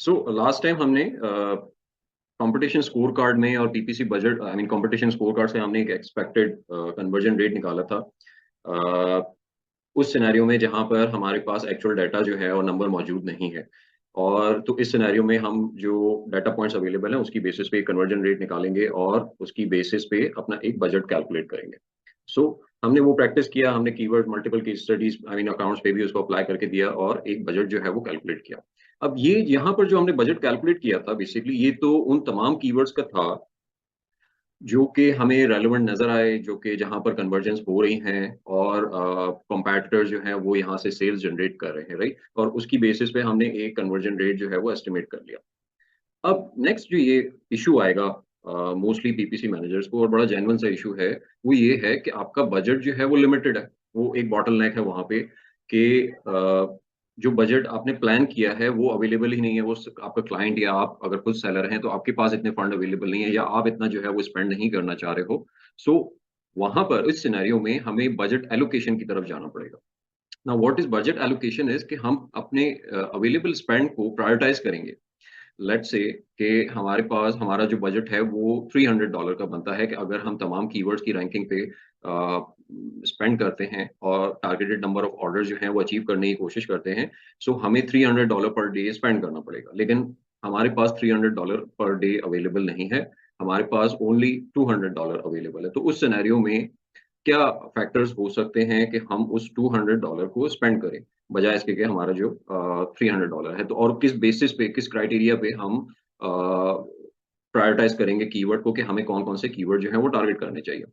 So last time हमने competition score card में और PPC budget I mean competition score card से हमने एक एक्सपेक्टेड कन्वर्जन रेट निकाला था। उस सिनेरियो में जहां पर हमारे पास एक्चुअल डाटा जो है और नंबर मौजूद नहीं है। और तो इस सिनेरियो में हम जो डाटा पॉइंट्स अवेलेबल हैं उसकी बेसिस पे कन्वर्जन रेट निकालेंगे और उसकी बेसिस पे अपना एक बजट कैलकुलेट करेंगे। सो हमने वो प्रैक्टिस किया, हमने keyword multiple case studies I mean accounts पे भी उसको अप्लाई करके दिया और एक बजट जो है वो कैलकुलेट किया। अब ये यहाँ पर जो हमने बजट कैलकुलेट किया था बेसिकली ये तो उन तमाम कीवर्ड्स का था जो कि हमें रेलेवेंट नज़र आए, जो कि जहाँ पर कन्वर्जेंस हो रही हैं और कॉम्पिटिटर जो हैं वो यहाँ से सेल्स जनरेट कर रहे हैं, राइट? और उसकी बेसिस पे हमने एक कन्वर्जन रेट जो है वो एस्टिमेट कर लिया। अब नेक्स्ट जो ये इशू आएगा मोस्टली पीपीसी मैनेजर्स को और बड़ा जेन्युइन सा इशू है, वो ये है कि आपका बजट जो है वो लिमिटेड है। वो एक बॉटलनेक है वहाँ पे कि जो बजट आपने प्लान किया है वो अवेलेबल ही नहीं है। आपका क्लाइंट या आप अगर खुद सेलर हैं तो आपके पास इतने फंड अवेलेबल नहीं है या आप इतना जो है वो स्पेंड नहीं करना चाह रहे हो। सो वहाँ पर इस सिनेरियो में हमें बजट एलोकेशन की तरफ जाना पड़ेगा। Now what is budget allocation is कि हम अपने अवेलेबल स्पेंड को प्रायोरिटाइज करेंगे। लेट्स से कि हमारे पास हमारा जो बजट है वो $300 का बनता है कि अगर हम तमाम कीवर्ड्स की रैंकिंग पे स्पेंड करते हैं और टारगेटेड नंबर ऑफ ऑर्डर जो हैं वो अचीव करने की कोशिश करते हैं। सो हमें $300 पर डे स्पेंड करना पड़ेगा, लेकिन हमारे पास $300 पर डे अवेलेबल नहीं है। हमारे पास ओनली $200 अवेलेबल है। तो उस सिनेरियो में क्या फैक्टर्स हो सकते हैं कि हम उस $200 को स्पेंड करें बजाय इसके कि हमारा जो $300 है। तो और किस बेसिस पे किस क्राइटेरिया पे हम प्रायोरिटाइज करेंगे कीवर्ड को कि हमें कौन कौन से कीवर्ड जो है वो टारगेट करने चाहिए।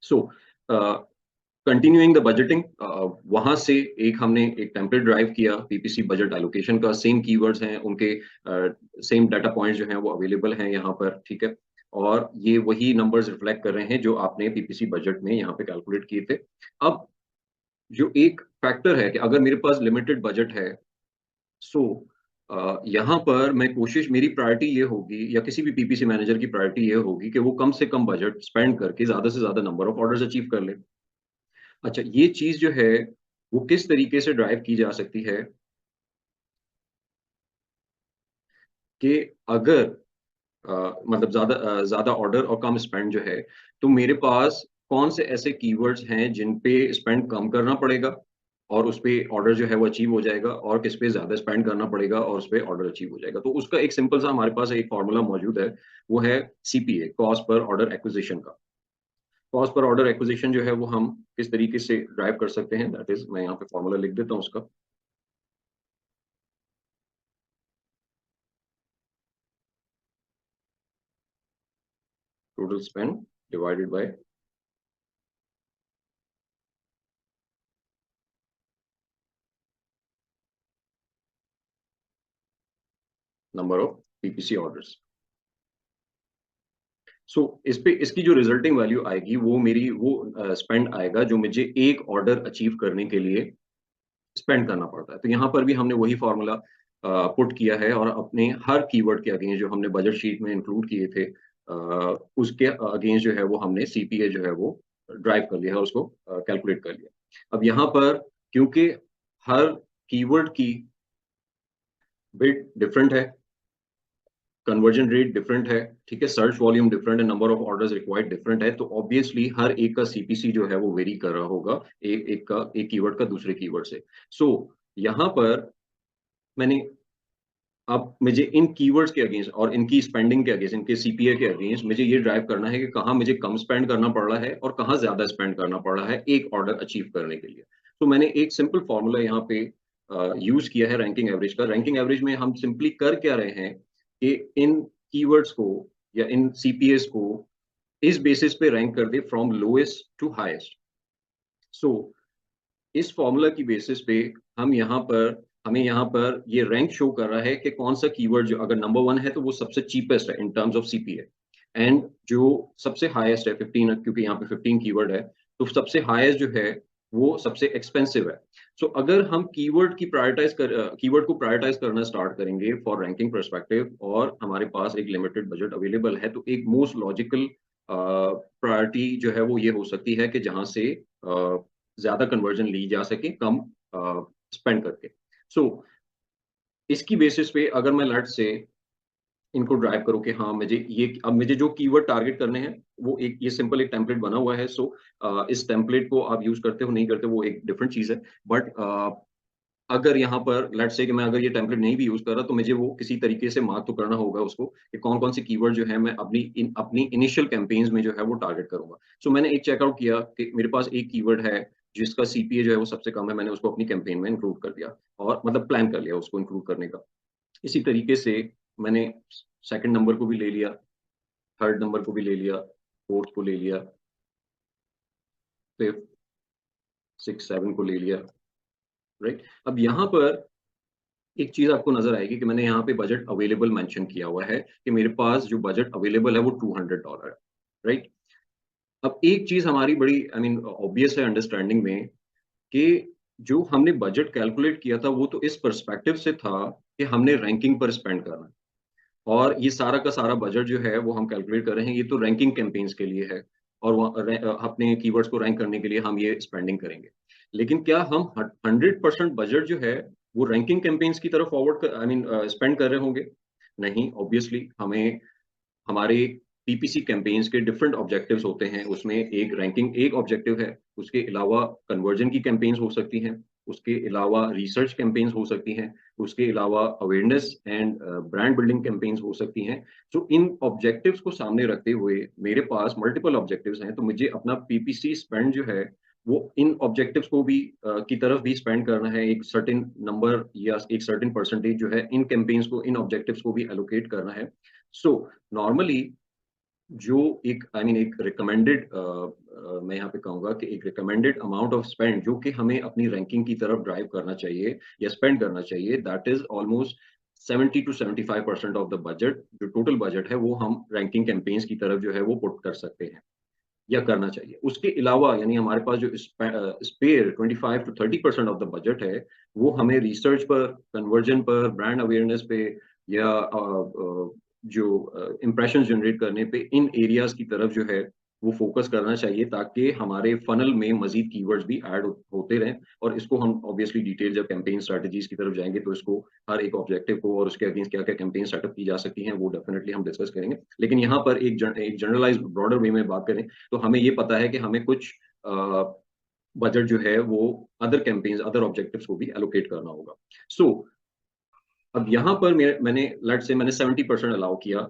सो कंटिन्यूइंग द बजटिंग, वहां से एक हमने एक टेम्पलेट ड्राइव किया पीपीसी बजट एलोकेशन का। सेम कीवर्ड्स हैं उनके, सेम डाटा पॉइंट्स जो हैं वो अवेलेबल हैं यहाँ पर, ठीक है। और ये वही नंबर्स रिफ्लेक्ट कर रहे हैं जो आपने पीपीसी बजट में यहाँ पे कैलकुलेट किए थे। अब जो एक फैक्टर है कि अगर मेरे पास लिमिटेड बजट है, सो यहाँ पर मैं कोशिश मेरी प्रायोरिटी ये होगी या किसी भी पीपीसी मैनेजर की प्रायोरिटी ये होगी कि वो कम से कम बजट स्पेंड करके ज्यादा से ज्यादा नंबर ऑफ ऑर्डर्स अचीव कर ले। अच्छा, ये चीज़ जो है वो किस तरीके से ड्राइव की जा सकती है कि अगर मतलब ज़्यादा ऑर्डर और कम स्पेंड जो है, तो मेरे पास कौन से ऐसे कीवर्ड्स हैं जिन पे स्पेंड कम करना पड़ेगा और उस पे ऑर्डर जो है वो अचीव हो जाएगा, और किस पे ज़्यादा स्पेंड करना पड़ेगा और उस पे ऑर्डर अचीव हो जाएगा। तो उसका एक सिंपल सा हमारे पास एक फॉर्मूला मौजूद है, वो है CPA, cost per order acquisition का। कॉस्ट पर ऑर्डर एक्विजिशन जो है वो हम किस तरीके से ड्राइव कर सकते हैं, दैट इज़ मैं यहाँ पे फॉर्मूला लिख देता हूँ उसका। Total spend divided by number of PPC orders. So इस पे इसकी जो रिजल्टिंग वैल्यू आएगी वो मेरी वो स्पेंड आएगा जो मुझे एक ऑर्डर अचीव करने के लिए स्पेंड करना पड़ता है। तो यहाँ पर भी हमने वही फॉर्मूला पुट किया है और अपने हर कीवर्ड के अगेंस्ट जो हमने बजट शीट में इंक्लूड किए थे, उसके अगेंस्ट जो है वो हमने सीपीए जो है वो ड्राइव कर लिया है, उसको कैलकुलेट कर लिया। अब यहाँ पर क्योंकि हर कीवर्ड की बिट डिफरेंट है, कन्वर्जन रेट डिफरेंट है, ठीक है, सर्च वॉल्यूम डिफरेंट है, number of orders required different है, तो ऑब्वियसली हर एक का सीपीसी जो है वो वेरी कर रहा होगा एक कीवर्ड का दूसरे कीवर्ड से। सो यहाँ पर मैंने अब मुझे इन कीवर्ड्स के अगेंस्ट और इनकी स्पेंडिंग के अगेंस्ट, इनके सीपीए के अगेंस्ट मुझे ये ड्राइव करना है कि कहाँ मुझे कम स्पेंड करना पड़ रहा है और कहाँ ज्यादा स्पेंड करना पड़ रहा है एक ऑर्डर अचीव करने के लिए। तो मैंने एक सिंपल फॉर्मूला यहाँ पे यूज किया है रैंकिंग एवरेज का। रैंकिंग एवरेज में हम सिंपली कर क्या रहे हैं कि इन कीवर्ड्स को या इन सीपीएस को इस बेसिस पे रैंक कर they from lowest to highest. सो इस फॉर्मूला की बेसिस पे हम यहाँ पर हमें यहाँ पर ये रैंक शो कर रहा है कि कौन सा कीवर्ड जो अगर नंबर वन है तो वो सबसे चीपेस्ट है in terms of CPA, and जो सबसे हाईएस्ट है 15, क्योंकि यहाँ पे 15 कीवर्ड है, तो सबसे हाईएस्ट जो है वो सबसे एक्सपेंसिव है। सो अगर हम कीवर्ड को प्रायोरिटाइज करना स्टार्ट करेंगे फॉर रैंकिंग परस्पेक्टिव और हमारे पास एक लिमिटेड बजट अवेलेबल है, तो एक मोस्ट लॉजिकल प्रायोरिटी जो है वो ये हो सकती है कि जहां से ज्यादा कन्वर्जन ली जा सके कम स्पेंड करके। सो इसकी बेसिस पे अगर मैं लेट्स से इनको ड्राइव करो कि हाँ, मुझे जो कीवर्ड टारगेट करने हैं, वो एक ये सिंपल एक टेम्पलेट बना हुआ है। सो इस टेम्पलेट को आप यूज़ करते हो, नहीं करते हो, वो एक डिफरेंट चीज़ है। बट अगर यहाँ पर लेट्स से कि मैं अगर ये टेम्पलेट नहीं भी यूज़ कर रहा, तो मुझे वो किसी तरीके से मार्क तो करना होगा उसको कि कौन-कौन से कीवर्ड जो है मैं अपनी इनिशियल कैम्पेन्स में जो है वो टारगेट करूँगा। सो मैंने एक चेकआउट किया कि मेरे पास एक कीवर्ड है, जिसका सीपीए जो है वो सबसे कम है, मैंने उसको अपनी कैम्पेन में इंक्लूड कर दिया और मतलब प्लान कर लिया उसको इंक्लूड करने का। इसी तरीके से मैंने सेकंड नंबर को भी ले लिया, थर्ड नंबर को भी ले लिया, फोर्थ को ले लिया, फिफ्थ, सिक्स, सेवन को ले लिया, राइट? अब यहाँ पर एक चीज़ आपको नज़र आएगी कि मैंने यहाँ पे बजट अवेलेबल मेंशन किया हुआ है कि मेरे पास जो बजट अवेलेबल है वो $200 है, राइट? अब एक चीज़ हमारी बड़ी आई मीन ऑब्वियस है अंडरस्टैंडिंग में कि जो हमने बजट कैलकुलेट किया था वो तो इस पर्सपेक्टिव से था कि हमने रैंकिंग पर स्पेंड करना है। और ये सारा का सारा बजट जो है वो हम कैलकुलेट कर रहे हैं, ये तो रैंकिंग कैम्पेन्स के लिए है और अपने कीवर्ड्स को रैंक करने के लिए हम ये स्पेंडिंग करेंगे। लेकिन क्या हम 100% बजट जो है वो रैंकिंग कैम्पेन्स की तरफ स्पेंड कर रहे होंगे? नहीं, ऑब्वियसली हमें हमारे पीपीसी कैंपेन्स के डिफरेंट ऑब्जेक्टिव्स होते हैं, उसमें एक रैंकिंग एक ऑब्जेक्टिव है, उसके अलावा कन्वर्जन की कैंपेन्स हो सकती हैं, उसके अलावा रिसर्च कैंपेन्स हो सकती हैं, उसके अलावा awareness and brand building campaigns हो सकती हैं। तो इन ऑब्जेक्टिव्स को सामने रखते हुए मेरे पास मल्टीपल ऑब्जेक्टिव्स हैं, तो मुझे अपना पीपीसी स्पेंड जो है, वो इन ऑब्जेक्टिव्स को भी की तरफ भी स्पेंड करना है, एक सर्टेन नंबर या एक सर्टेन परसेंटेज जो है इन कैंपेन्स को, इन ऑब्जेक्टिव्स को भी एलोकेट करना है। सो नॉर्मली जो एक एक रिकमेंडेड मैं यहाँ पे कहूँगा कि एक रिकमेंडेड अमाउंट ऑफ स्पेंड जो कि हमें अपनी रैंकिंग की तरफ ड्राइव करना चाहिए या स्पेंड करना चाहिए, that is almost 70 to 75% of the budget, जो टोटल बजट है वो हम रैंकिंग कैंपेन्स की तरफ जो है वो पुट कर सकते हैं या करना चाहिए। उसके अलावा यानी हमारे पास जो spare 25 to 30% of the budget है, वो हमें रिसर्च पर, कन्वर्जन पर, ब्रांड अवेयरनेस पे या जो इम्प्रेशंस जनरेट करने पे इन एरियाज़ की तरफ जो है, वो फ़ोकस करना चाहिए ताकि हमारे फ़नल में मज़ीद कीवर्ड्स भी ऐड होते रहें और इसको हम ऑब्वियसली डिटेल जब कैंपेन स्ट्रैटेजीज़ की तरफ जाएँगे, तो इसको हर एक ऑब्जेक्टिव को और उसके अगेंस्ट क्या-क्या कैंपेन सेटअप की जा सकती हैं, वो डेफिनिटली हम डिस्कस करेंगे। लेकिन यहाँ पर एक जनरलाइज़्ड ब्रॉडर वे में बात करें, तो हमें ये पता है कि हमें कुछ बजट जो है वो अदर कैंपेन्स, अदर ऑब्जेक्टिव्स को भी एलोकेट करना होगा। सो अब यहाँ पर मैंने 70% अलाउ किया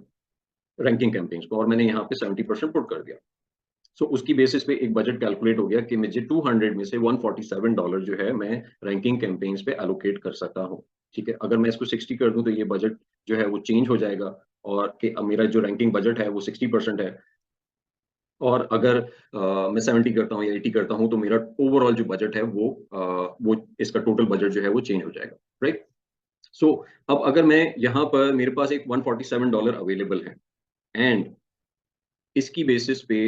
रैंकिंग कैंपेन्स को और मैंने यहाँ पे 70% पुट कर दिया। सो उसकी बेसिस पे एक बजट कैलकुलेट हो गया कि मुझे 200 में से $147 जो है मैं रैंकिंग कैंपेन्स पे एलोकेट कर सकता हूँ। ठीक है? अगर मैं इसको 60 कर दूँ तो ये बजट जो है वो चेंज हो जाएगा और कि अब मेरा जो रैंकिंग बजट है वो 60% है और अगर मैं 70 करता हूँ या 80 करता हूँ तो मेरा ओवरऑल जो बजट है वो इसका टोटल बजट जो है वो चेंज हो जाएगा, राइट? सो अब अगर मैं यहाँ पर मेरे पास एक $147 अवेलेबल है एंड इसकी बेसिस पे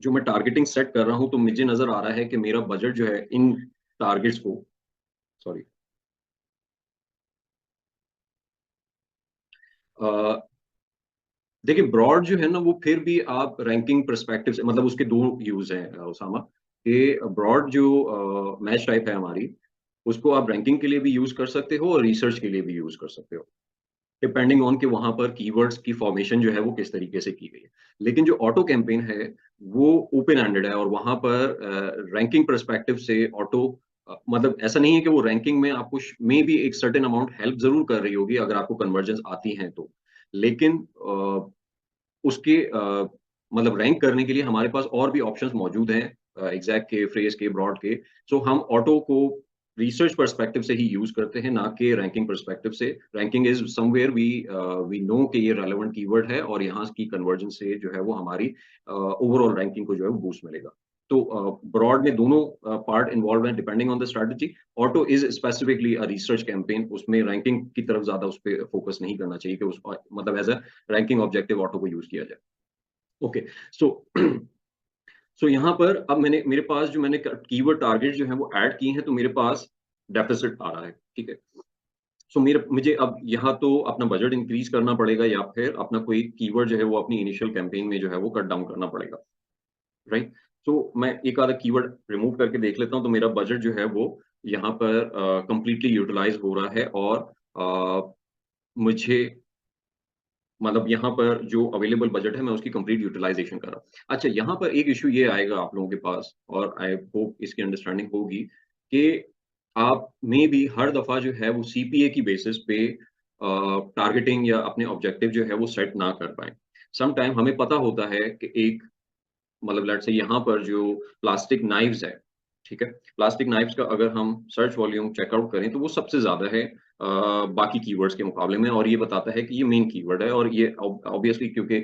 जो मैं टारगेटिंग सेट कर रहा हूँ, तो मुझे नज़र आ रहा है कि मेरा बजट जो है इन टारगेट्स को सॉरी अ, देखिए ब्रॉड जो है ना वो फिर भी आप रैंकिंग पर्सपेक्टिव से मतलब उसके 2 यूज़ हैं उसामा, कि ब्रॉड जो मैच टाइप है हमारी, उसको आप रैंकिंग के लिए भी यूज़ कर सकते हो और रिसर्च के लिए भी यूज़ कर सकते हो। डिपेंडिंग ऑन कि वहाँ पर कीवर्ड्स की फॉर्मेशन जो है वो किस तरीके से की गई है। लेकिन जो ऑटो कैम्पेन है, वो ओपन एंडेड है और वहाँ पर रैंकिंग पर्सपेक्टिव से ऑटो मतलब ऐसा नहीं है कि वो रैंकिंग में आपको मेबी एक सर्टेन अमाउंट हेल्प ज़रूर कर रही होगी अगर आपको कन्वर्जन्स आती हैं तो। लेकिन उसके मतलब रैंक करने के लिए हमारे पास और भी ऑप्शंस मौजूद हैं एग्ज़ैक्ट के, फ्रेज़ के, ब्रॉड के। सो हम ऑटो को रिसर्च पर्सपेक्टिव से ही यूज़ करते हैं, ना कि रैंकिंग पर्सपेक्टिव से। Ranking is somewhere we know कि ये रेलेवेंट कीवर्ड है और यहाँ की कन्वर्जन से जो है वो हमारी ओवरऑल रैंकिंग को जो है वो बूस्ट मिलेगा। तो ब्रॉड में दोनों पार्ट इन्वॉल्वड हैं depending on the strategy. Auto is specifically a research campaign उसमें रैंकिंग की तरफ ज़्यादा उस पे फोकस नहीं करना चाहिए कि उसको मतलब as a ranking objective auto को यूज़ किया जाए। ओके, सो सो यहाँ पर अब मेरे पास जो मैंने कीवर्ड टारगेट जो है वो ऐड किए हैं तो मेरे पास डेफिसिट आ रहा है, ठीक है? सो मुझे अब यहाँ तो अपना बजट इंक्रीज़ करना पड़ेगा या फिर अपना कोई कीवर्ड जो है वो अपनी इनिशियल कैम्पेन में जो है वो कट डाउन करना पड़ेगा, राइट? तो मैं एक आधा कीवर्ड रिमूव करके देख लेता हूँ तो मेरा बजट जो है वो यहाँ पर कंप्लीटली यूटिलाइज़ हो रहा है और मुझे मतलब यहाँ पर जो अवेलेबल बजट है मैं उसकी कंप्लीट यूटिलाइज़ेशन कर रहा हूँ। अच्छा, यहाँ पर एक इश्यू ये आएगा आप लोगों के पास और आई होप इसकी अंडरस्टैंडिंग होगी कि आप में भी हर दफ़ा जो है वो सीपीए की बेसिस पे टारगेटिंग या अपने ऑब्जेक्टिव जो है वो सेट ना कर पाएँ। सम टाइम हमें पता होता है कि एक मतलब लेट्स से यहाँ पर जो प्लास्टिक नाइफ्स है, ठीक है? प्लास्टिक नाइफ्स का अगर हम सर्च वॉल्यूम चेकआउट करें तो वो सबसे ज़्यादा है बाकी कीवर्ड्स के मुकाबले में और ये बताता है कि ये मेन कीवर्ड है और ये ऑब्वियसली क्योंकि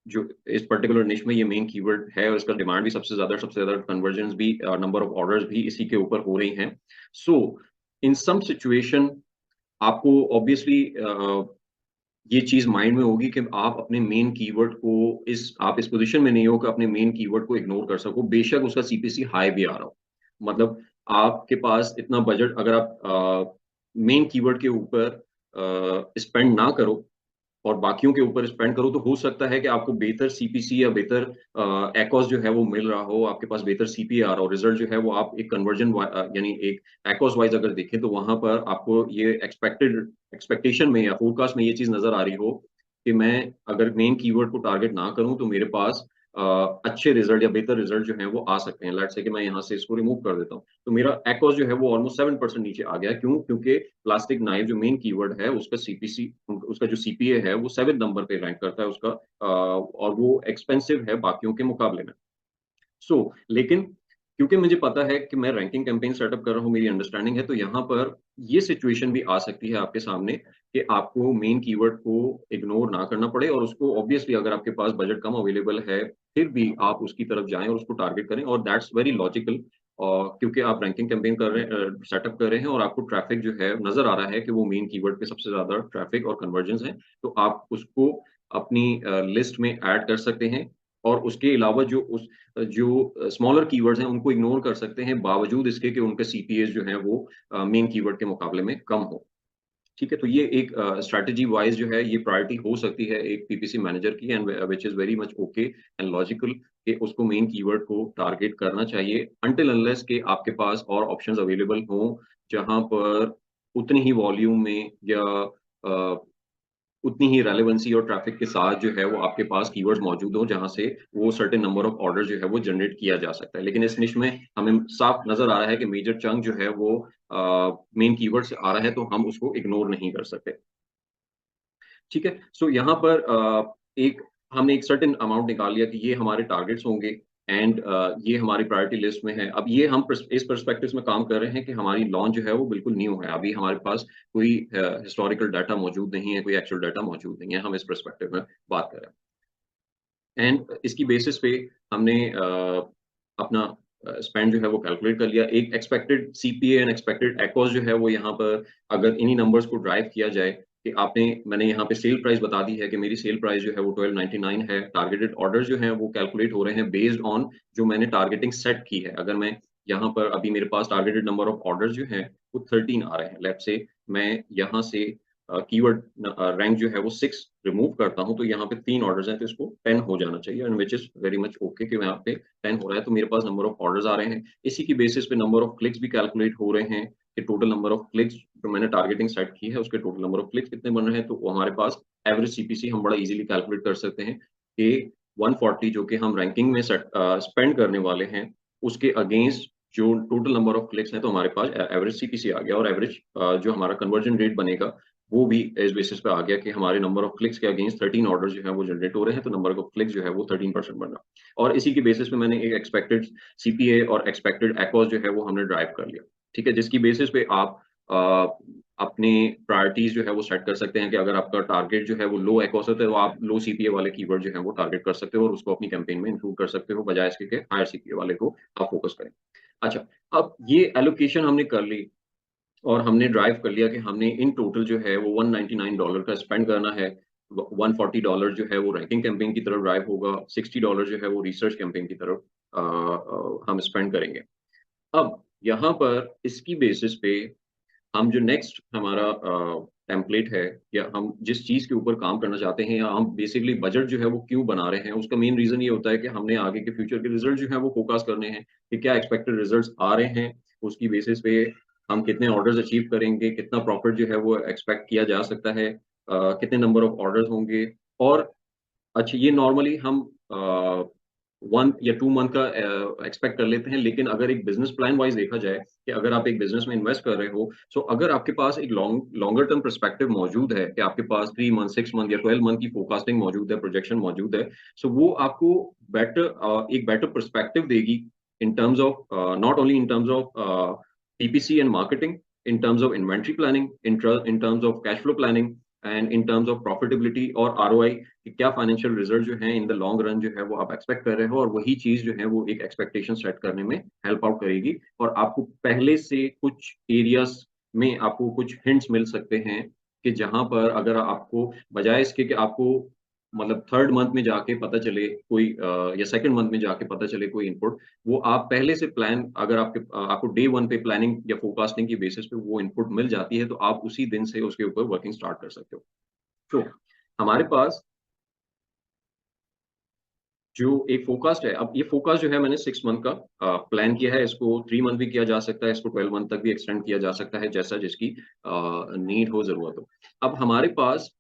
जो इस पर्टिकुलर निश में ये मेन कीवर्ड है और इसका डिमांड भी सबसे ज़्यादा कन्वर्जन्स भी नंबर ऑफ ऑर्डर्स भी इसी के ऊपर हो रही हैं। सो इन सम सिचुएशन आपको ऑब्वियसली ये चीज़ माइंड में होगी कि आप अपने मेन कीवर्ड को इस पोज़ीशन में नहीं हो कि अपने मेन कीवर्ड को इग्नोर कर सको, बेशक उसका सीपीसी हाई भी आ रहा हो। मतलब आपके पास इतना बजट अगर आप मेन कीवर्ड के ऊपर स्पेंड ना करो और बाकियों के ऊपर स्पेंड करो, तो हो सकता है कि आपको बेहतर सीपीसी या बेहतर एकॉस जो है वो मिल रहा हो, आपके पास बेहतर सीपीए आ रहा हो, रिज़ल्ट जो है वो आप एक यानी एक एकॉस वाइज़ अगर देखें तो वहाँ पर आपको ये एक्सपेक्टेशन में या फ़ोरकास्ट में ये चीज़ नज़र आ रही हो कि मैं अगर मेन कीवर्ड को टारगेट ना करूँ तो मेरे पास अच्छे रिज़ल्ट या बेहतर रिज़ल्ट जो हैं वो आ सकते हैं। लेट्स से कि मैं यहाँ से इसको रिमूव कर देता हूँ। तो मेरा एकॉस जो है वो ऑलमोस्ट 7% नीचे आ गया है। क्यों? क्योंकि प्लास्टिक नाइफ जो मेन कीवर्ड है उसका सीपीसी उसका जो सीपीए है वो 7 नंबर पे रैंक करता है उसका और वो एक्सपेंसिव है बाकियों के मुकाबले में। लेकिन क्योंकि मुझे पता है कि मैं रैंकिंग कैंपेन सेटअप कर रहा हूँ, मेरी अंडरस्टैंडिंग है, तो यहाँ पर ये सिचुएशन भी आ सकती है आपके सामने कि आपको मेन कीवर्ड को इग्नोर ना करना पड़े और उसको ऑब्वियसली अगर आपके पास बजट कम अवेलेबल है, फिर भी आप उसकी तरफ जाएँ और उसको टारगेट करें और दैट्स वेरी लॉजिकल क्योंकि आप रैंकिंग कैंपेन कर रहे हैं सेटअप कर रहे हैं और आपको ट्रैफिक जो है नज़र आ रहा है कि वो मेन कीवर्ड पे सबसे ज़्यादा ट्रैफिक और कन्वर्जन्स हैं, तो आप उसको अपनी लिस्ट में ऐड कर सकते हैं और उसके अलावा जो स्मॉलर कीवर्ड्स हैं उनको इग्नोर कर सकते हैं, बावजूद इसके कि उनके सीपीएस जो हैं वो मेन कीवर्ड के मुकाबले में कम हो। ठीक है? तो ये एक स्ट्रैटेजी वाइज़ जो है ये प्रायोरिटी हो सकती है एक पीपीसी मैनेजर की and which is very much okay and logical कि उसको मेन कीवर्ड को टारगेट करना चाहिए अनटिल अनलेस कि आपके पास और ऑप्शंस अवेलेबल हों, जहाँ पर उतनी ही वॉल्यूम में या अ उतनी ही रेलेवेंसी और ट्रैफ़िक के साथ जो है वो आपके पास कीवर्ड्स मौजूद हों, जहाँ से वो सर्टेन नंबर ऑफ ऑर्डर जो है वो जनरेट किया जा सकता है। लेकिन इस निश में हमें साफ नज़र आ रहा है कि मेजर चंक जो है वो मेन कीवर्ड से आ रहा है, तो हम उसको इग्नोर नहीं कर सकते। ठीक है? सो यहाँ पर एक हमने एक सर्टेन अमाउंट निकाल लिया कि ये हमारे टारगेट्स होंगे एंड ये हमारी प्रायोरिटी लिस्ट में है। अब ये हम इस पर्सपेक्टिव में काम कर रहे हैं कि हमारी लॉन्च जो है वो बिल्कुल न्यू है। अभी हमारे पास कोई हिस्टोरिकल डाटा मौजूद नहीं है, कोई एक्चुअल डाटा मौजूद नहीं है। हम इस पर्सपेक्टिव में बात कर रहे हैं। एंड इसकी बेसिस पे हमने अपना स्पेंड जो है वो कैलकुलेट कर लिया। एक एक्सपेक्टेड सीपीए एंड एक्सपेक्टेड एकॉस जो है वो यहाँ पर अगर इन्हीं नंबर्स को ड्राइव किया जाए कि मैंने यहाँ पे सेल प्राइस बता दी है कि मेरी सेल प्राइस जो है वो 1299 है। टारगेटेड ऑर्डर्स जो हैं वो कैलकुलेट हो रहे हैं बेस्ड ऑन जो मैंने टारगेटिंग सेट की है। अगर मैं यहाँ पर अभी मेरे पास टारगेटेड नंबर ऑफ ऑर्डर्स जो हैं वो 13 आ रहे हैं। लेट्स से मैं यहाँ से कीवर्ड रैंक जो है वो 6 रिमूव करता हूँ, तो यहाँ पे 3 ऑर्डर्स हैं, तो इसको 10 हो जाना चाहिए and which is very much okay कि यहाँ पे 10 हो रहा है, तो मेरे पास नंबर ऑफ ऑर्डर्स आ रहे हैं। इसी की बेसिस पे नंबर ऑफ क्लिक्स भी कैलकुलेट हो रहे हैं कि टोटल नंबर ऑफ क्लिक्स जो मैंने टारगेटिंग सेट की है, उसके टोटल नंबर ऑफ क्लिक्स कितने बन रहे हैं, तो वो हमारे पास एवरेज सीपीसी हम बड़ा ईज़िली कैलकुलेट कर सकते हैं कि 140 जो कि हम रैंकिंग में स्पेंड करने वाले हैं, उसके अगेंस्ट जो टोटल नंबर ऑफ क्लिक्स हैं, तो हमारे पास एवरेज सीपीसी आ गया और एवरेज जो हमारा कन्वर्जन रेट बनेगा वो भी इस बेसिस पे आ गया कि हमारे नंबर ऑफ क्लिक्स के अगेंस्ट 13 ऑर्डर्स जो हैं वो जनरेट हो रहे हैं, तो नंबर ऑफ क्लिक्स जो है वो 13% बन रहा। और इसी की बेसिस पे मैंने एक एक्सपेक्टेड सीपीए और एक्सपेक्टेड एकॉस जो है वो हमने ड्राइव कर लिया। ठीक है? जिसकी बेसिस पे आप अपनी प्रायोरिटीज़ जो है वो सेट कर सकते हैं कि अगर आपका टारगेट जो है वो लो एकॉस है, तो आप लो सीपीए वाले कीवर्ड जो है वो टारगेट कर सकते हो और उसको अपनी कैंपेन में इंक्लूड कर सकते हो, बजाय इसके कि हायर सीपीए वाले को आप फोकस करें। अच्छा, अब ये एलोकेशन हमने कर ली और हमने ड्राइव कर लिया कि हमने इन टोटल जो है वो $199 का स्पेंड करना है। व $140 जो है वो रैंकिंग कैंपेन की तरफ ड्राइव होगा, $60 जो है वो रिसर्च कैंपेन की तरफ हम स्पेंड करेंगे। अब यहाँ पर इसकी बेसिस पे हम जो नेक्स्ट हमारा टेम्पलेट है, या हम जिस चीज़ के ऊपर काम करना चाहते हैं, या हम बेसिकली बजट जो है वो क्यों बना रहे हैं, उसका मेन रीज़न ये होता है कि हमने आगे के फ्यूचर के रिज़ल्ट जो हैं वो फोरकास्ट करने हैं, कि क्या एक्सपेक्टेड रिज़ल्ट्स आ रहे हैं, उसकी बेसिस पे हम कितने ऑर्डर्स अचीव करेंगे, कितना प्रॉफिट जो है वो एक्सपेक्ट किया जा सकता है, कितने नंबर ऑफ ऑर्डर्स होंगे। और अच्छा, ये नॉर्मली हम 1 या 2 मंथ का एक्सपेक्ट कर लेते हैं, लेकिन अगर एक बिज़नेस प्लान वाइज़ देखा जाए कि अगर आप एक बिज़नेस में इन्वेस्ट कर रहे हो, सो अगर आपके पास एक लॉन्गर टर्म पर्सपेक्टिव मौजूद है, कि आपके पास 3 मंथ, 6 मंथ या 12 मंथ की फोरकास्टिंग मौजूद है, प्रोजेक्शन मौजूद है, सो वो आपको एक बेटर पर्सपेक्टिव देगी in terms of not only in terms of PPC and marketing, in terms of inventory planning, in terms of cash flow planning, and in terms of profitability और ROI, कि क्या financial result जो है in the long run जो है वो आप expect कर रहे हो, और वही चीज जो है वो एक एक्सपेक्टेशन सेट करने में हेल्प आउट करेगी। और आपको पहले से कुछ एरियाज में आपको कुछ हिंट्स मिल सकते हैं, कि जहां पर अगर आपको बजाय इसके कि आपको मतलब थर्ड मंथ में जाके पता चले कोई या सेकंड मंथ में जाके पता चले कोई इनपुट, वो आप पहले से प्लान, अगर आपको डे वन पे प्लानिंग या फोरकास्टिंग की बेसिस पे वो इनपुट मिल जाती है, तो आप उसी दिन से उसके ऊपर वर्किंग स्टार्ट कर सकते हो। तो हमारे पास जो एक फोरकास्ट है, अब ये फोरकास्ट जो है मैंने 6 मंथ का प्लान किया है, इसको 3 मंथ भी किया जा सकता है, इसको 12 मंथ तक भी एक्सटेंड किया जा सकता है, जैसा जिसकी नीड हो, जरूरत हो। अब हमारे पास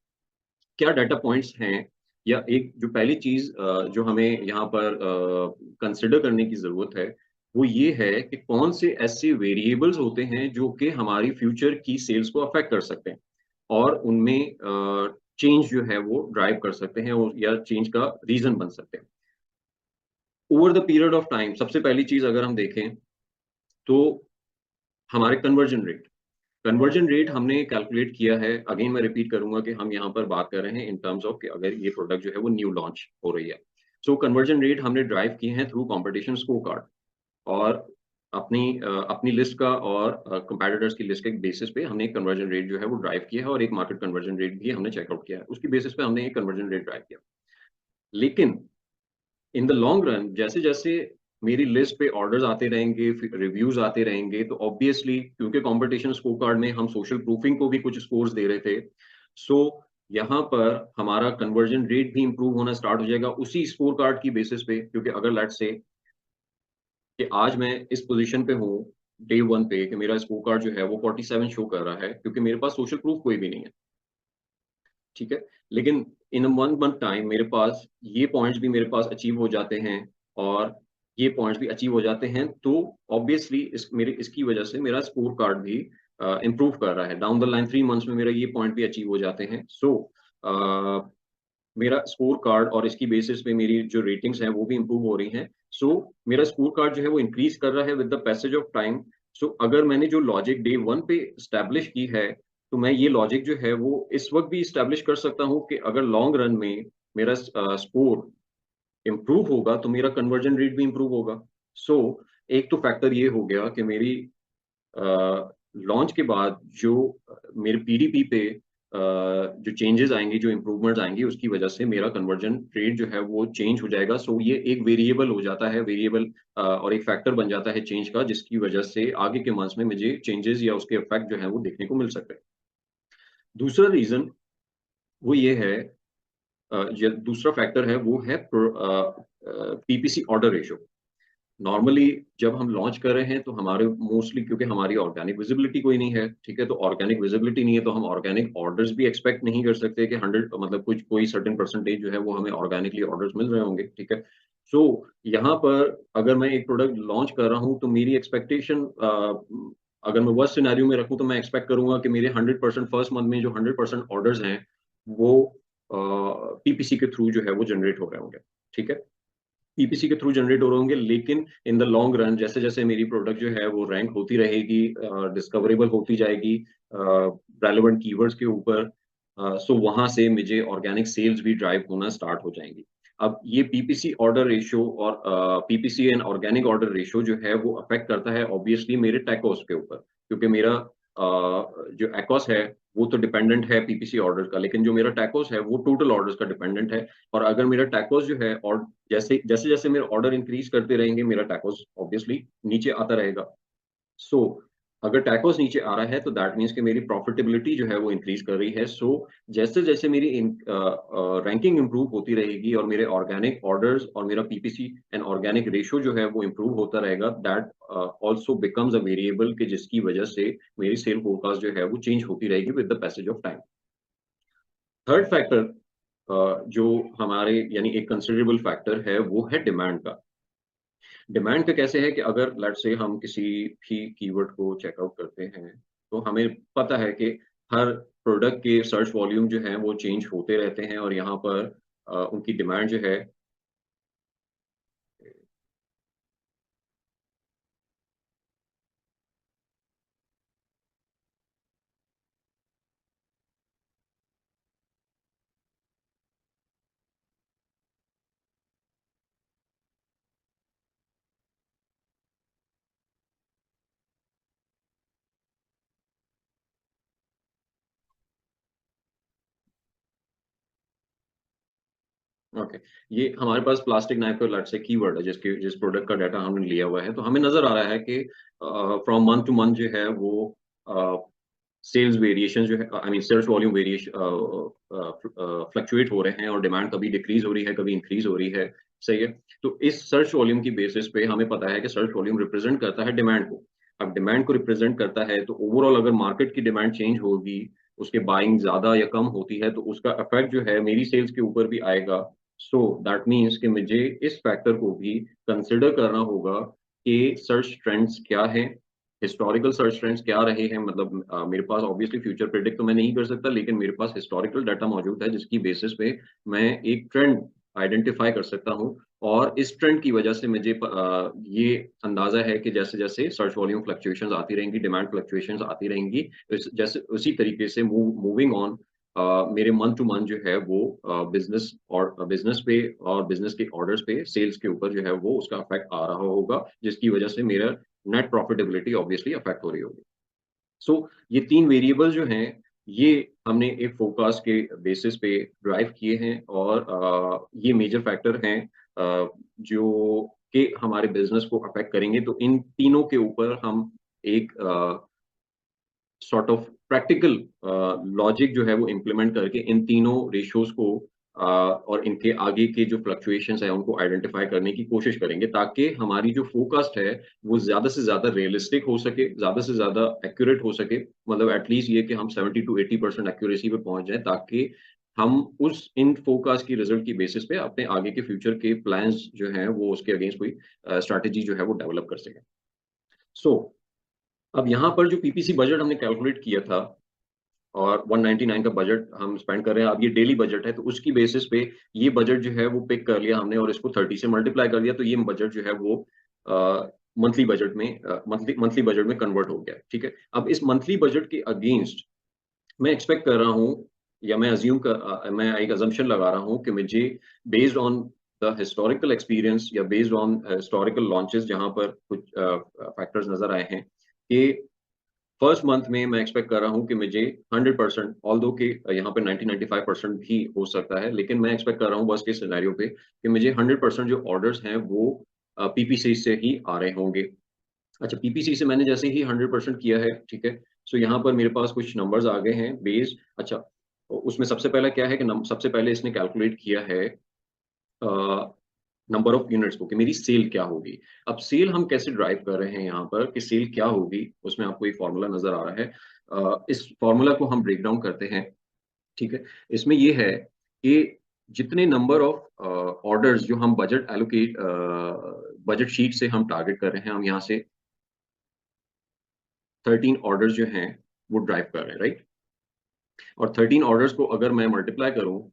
क्या डाटा पॉइंट्स हैं, या एक जो पहली चीज जो हमें यहाँ पर कंसिडर करने की जरूरत है, वो ये है कि कौन से ऐसे वेरिएबल्स होते हैं जो कि हमारी फ्यूचर की सेल्स को अफेक्ट कर सकते हैं, और उनमें चेंज जो है वो ड्राइव कर सकते हैं, या चेंज का रीजन बन सकते हैं over the period of time. सबसे पहली चीज अगर हम देखें, तो हमारे कन्वर्जन रेट हमने कैलकुलेट किया है। अगेन मैं रिपीट करूंगा कि हम यहाँ पर बात कर रहे हैं इन टर्म्स ऑफ कि अगर ये प्रोडक्ट जो है वो न्यू लॉन्च हो रही है, सो कन्वर्जन रेट हमने ड्राइव किए हैं थ्रू कंपटीशन स्कोर कार्ड, और अपनी लिस्ट का और कंपेटिटर्स की लिस्ट के बेसिस पे हमने एक कन्वर्जन रेट जो है वो ड्राइव किया है, और एक मार्केट कन्वर्जन रेट भी हमने चेकआउट किया है, उसकी बेसिस पे हमने एक कन्वर्जन रेट ड्राइव किया। लेकिन इन द लॉन्ग रन, जैसे जैसे मेरी लिस्ट पे ऑर्डर्स आते रहेंगे, रिव्यूज आते रहेंगे, तो ऑब्वियसली क्योंकि कंपटीशन स्कोर कार्ड में हम सोशल प्रूफिंग को भी कुछ स्कोर्स दे रहे थे, सो यहाँ पर हमारा कन्वर्जन रेट भी इंप्रूव होना स्टार्ट हो जाएगा उसी स्कोर कार्ड की बेसिस पे। क्योंकि अगर लेट्स से कि आज मैं इस पोजीशन पे हूँ डे वन पे, कि मेरा स्कोर कार्ड जो है वो 47 शो कर रहा है, क्योंकि मेरे पास सोशल प्रूफ कोई भी नहीं है, ठीक है। लेकिन इन 1 मंथ टाइम मेरे पास ये पॉइंट्स भी मेरे पास अचीव हो जाते हैं, और ये पॉइंट्स भी अचीव हो जाते हैं, तो ऑब्वियसली इसकी वजह से मेरा स्कोर कार्ड भी इम्प्रूव कर रहा है। डाउन द लाइन 3 मंथ्स में मेरा ये पॉइंट भी अचीव हो जाते हैं, सो मेरा स्कोर कार्ड और इसकी बेसिस पे मेरी जो रेटिंग्स हैं वो भी इम्प्रूव हो रही हैं। सो मेरा स्कोर कार्ड जो है वो इंक्रीज कर रहा है with the passage of time. So अगर मैंने जो लॉजिक डे वन पे स्टैब्लिश की है, तो मैं ये लॉजिक जो है वो इस वक्त भी स्टैब्लिश कर सकता हूँ कि अगर लॉन्ग रन में मेरा स्कोर इम्प्रूव होगा, तो मेरा कन्वर्जन रेट भी इम्प्रूव होगा। सो एक तो फैक्टर ये हो गया कि मेरी लॉन्च के बाद जो मेरे पीडीपी पे जो चेंजेस आएंगे, जो इम्प्रूवमेंट्स आएंगी, उसकी वजह से मेरा कन्वर्जन रेट जो है वो चेंज हो जाएगा। सो ये एक वेरिएबल हो जाता है, वेरिएबल और एक फैक्टर बन जाता है चेंज का, जिसकी वजह से आगे के मंथ्स में मुझे चेंजेस या उसके इफेक्ट जो है वो देखने को मिल सकते हैं। दूसरा रीजन वो ये है, दूसरा फैक्टर है वो है पीपीसी ऑर्डर रेशो। नॉर्मली जब हम लॉन्च कर रहे हैं, तो हमारे मोस्टली क्योंकि हमारी ऑर्गेनिक विजिबिलिटी कोई नहीं है, ठीक है, तो ऑर्गेनिक विजिबिलिटी नहीं है, तो हम ऑर्गेनिक ऑर्डर्स भी एक्सपेक्ट नहीं कर सकते कि 100 मतलब कुछ कोई सर्टेन परसेंटेज जो है वो हमें ऑर्गेनिकली ऑर्डर्स मिल रहे होंगे, ठीक है। सो यहाँ पर अगर मैं एक प्रोडक्ट लॉन्च कर रहा हूँ, तो मेरी एक्सपेक्टेशन, अगर मैं वर्स्ट सिनेरियो में रखूँ, तो मैं एक्सपेक्ट करूंगा कि मेरे 100% फर्स्ट मंथ में जो 100% ऑर्डर्स हैं, वो पीपीसी के थ्रू जो है वो जनरेट हो रहे होंगे, ठीक है, पीपीसी के थ्रू जनरेट हो रहे होंगे। लेकिन इन द लॉन्ग रन जैसे जैसे मेरी प्रोडक्ट जो है वो रैंक होती रहेगी, डिस्कवरेबल होती जाएगी रेलेवेंट कीवर्ड्स के ऊपर, सो वहां से मुझे ऑर्गेनिक सेल्स भी ड्राइव होना स्टार्ट हो जाएंगी। अब ये पीपीसी ऑर्डर रेशियो और PPC and organic order ratio जो है वो अफेक्ट करता है ऑब्वियसली मेरे टैकोस के ऊपर, क्योंकि मेरा जो एकोस है वो तो डिपेंडेंट है पीपीसी ऑर्डर का, लेकिन जो मेरा टैकोस है वो टोटल ऑर्डर्स का डिपेंडेंट है। और अगर मेरा टैकोस जो है, और जैसे जैसे जैसे मेरे ऑर्डर इंक्रीज करते रहेंगे, मेरा टैकोस ऑब्वियसली नीचे आता रहेगा। सो अगर टैकोस नीचे आ रहा है तो दैट मीन्स कि मेरी प्रॉफिटेबिलिटी जो है वो इंक्रीज कर रही है। सो जैसे जैसे मेरी रैंकिंग इंप्रूव होती रहेगी और मेरे ऑर्गेनिक ऑर्डर्स और मेरा पीपीसी एंड ऑर्गेनिक रेशियो जो है वो इंप्रूव होता रहेगा, that also becomes a variable कि जिसकी वजह से मेरी सेल फोरकास्ट जो है वो चेंज होती रहेगी with the passage of time. Third factor जो हमारे यानी एक कंसिडरेबल फैक्टर है वो है डिमांड का। डिमांड का कैसे है कि अगर लेट्स से हम किसी भी कीवर्ड को चेकआउट करते हैं, तो हमें पता है कि हर प्रोडक्ट के सर्च वॉल्यूम जो है वो चेंज होते रहते हैं और यहाँ पर उनकी डिमांड जो है। ओके, ये हमारे पास प्लास्टिक नाइफ का लेट्स से कीवर्ड है जिस प्रोडक्ट का डाटा हमने लिया हुआ है, तो हमें नजर आ रहा है कि फ्रॉम मंथ टू मंथ जो है वो सेल्स वेरिएशन जो है, I mean search volume variation fluctuate हो रहे हैं और डिमांड कभी डिक्रीज हो रही है कभी इंक्रीज हो रही है। सही है। तो इस सर्च वॉल्यूम की बेसिस पे हमें पता है कि सर्च वॉल्यूम रिप्रेजेंट करता है डिमांड को। अब डिमांड को रिप्रेजेंट करता है तो ओवरऑल अगर मार्केट की डिमांड चेंज होगी, उसके बाइंग ज्यादा या कम होती है, तो उसका इफेक्ट जो है मेरी सेल्स के ऊपर भी आएगा। सो दैट मीन्स कि मुझे इस फैक्टर को भी कंसिडर करना होगा कि सर्च ट्रेंड्स क्या है, हिस्टोरिकल सर्च ट्रेंड्स क्या रहे हैं। मतलब मेरे पास ऑब्वियसली फ्यूचर प्रेडिक्ट तो मैं नहीं कर सकता, लेकिन मेरे पास हिस्टोरिकल डाटा मौजूद है जिसकी बेसिस पे मैं एक ट्रेंड आइडेंटिफाई कर सकता हूँ। और इस ट्रेंड की वजह से मुझे ये अंदाजा है कि जैसे जैसे सर्च वॉल्यूम फ्लक्चुएशंस आती रहेंगी, डिमांड फ्लक्चुएशंस आती रहेंगी, जैसे उसी तरीके से मूविंग ऑन मेरे मंथ टू मंथ जो है वो बिजनेस और बिजनेस पे और बिजनेस के ऑर्डर्स पे सेल्स के ऊपर जो है वो उसका इफेक्ट आ रहा होगा, जिसकी वजह से मेरा नेट प्रॉफिटेबिलिटी ऑब्वियसली अफेक्ट हो रही होगी। सो ये तीन वेरिएबल जो हैं, ये हमने एक फोरकास्ट के बेसिस पे ड्राइव किए हैं और ये मेजर फैक्टर हैं जो कि हमारे बिजनेस को अफेक्ट करेंगे। तो इन तीनों के ऊपर हम एक सॉर्ट ऑफ प्रैक्टिकल लॉजिक जो है वो इम्प्लीमेंट करके इन तीनों रेशियोज को और इनके आगे के जो फ्लक्चुएशंस है उनको आइडेंटिफाई करने की कोशिश करेंगे, ताकि हमारी जो फोरकास्ट है वो ज्यादा से ज्यादा रियलिस्टिक हो सके, ज्यादा से ज्यादा एक्यूरेट हो सके। मतलब एटलीस्ट ये कि हम 70 to 80% एक्यूरेसी पे पहुंच जाए, ताकि हम उस इन फोरकास्ट की रिजल्ट की बेसिस पे अपने आगे के फ्यूचर के प्लान्स जो हैं वो उसके अगेंस्ट कोई स्ट्रैटेजी जो है वो डेवलप कर सके। सो अब यहाँ पर जो पीपीसी बजट हमने कैलकुलेट किया था और 199 का बजट हम स्पेंड कर रहे हैं, अब ये डेली बजट है, तो उसकी बेसिस पे ये बजट जो है वो पिक कर लिया हमने और इसको 30 से मल्टीप्लाई कर दिया, तो ये बजट जो है वो मंथली बजट में मंथली बजट में कन्वर्ट हो गया। ठीक है। अब इस मंथली बजट के अगेंस्ट मैं एक्सपेक्ट कर रहा हूँ, या मैं मैं एक अजम्पशन लगा रहा हूँ कि मुझे based on the historical experience या बेस्ड ऑन हिस्टोरिकल लॉन्चेस जहाँ पर कुछ फैक्टर्स नजर आए हैं कि फर्स्ट मंथ में मैं एक्सपेक्ट कर रहा हूँ कि मुझे 100%, ऑल्दो कि यहाँ पे 90-95% भी हो सकता है, लेकिन मैं एक्सपेक्ट कर रहा हूँ वर्स्ट केस सिनेरियो पे कि मुझे 100% जो ऑर्डर्स हैं वो पीपीसी से ही आ रहे होंगे। अच्छा, पीपीसी से मैंने जैसे ही 100% किया है, ठीक है। सो यहाँ पर मेरे पास कुछ नंबर्स आ गए हैं बेस्ड। अच्छा, उसमें सबसे पहला क्या है कि सबसे पहले इसने कैलकुलेट किया है नंबर ऑफ यूनिट्स को, कि मेरी सेल क्या होगी। अब सेल हम कैसे ड्राइव कर रहे हैं यहाँ पर कि सेल क्या होगी, उसमें आपको एक फॉर्मूला नजर आ रहा है। इस फॉर्मूला को हम ब्रेक डाउन करते हैं। ठीक है। इसमें ये है कि जितने नंबर ऑफ ऑर्डर्स जो हम बजट शीट से हम टारगेट कर रहे हैं, हम यहाँ से 13 ऑर्डर्स जो हैं वो ड्राइव कर रहे हैं, राइट। और 13 ऑर्डर्स को अगर मैं मल्टीप्लाई करूं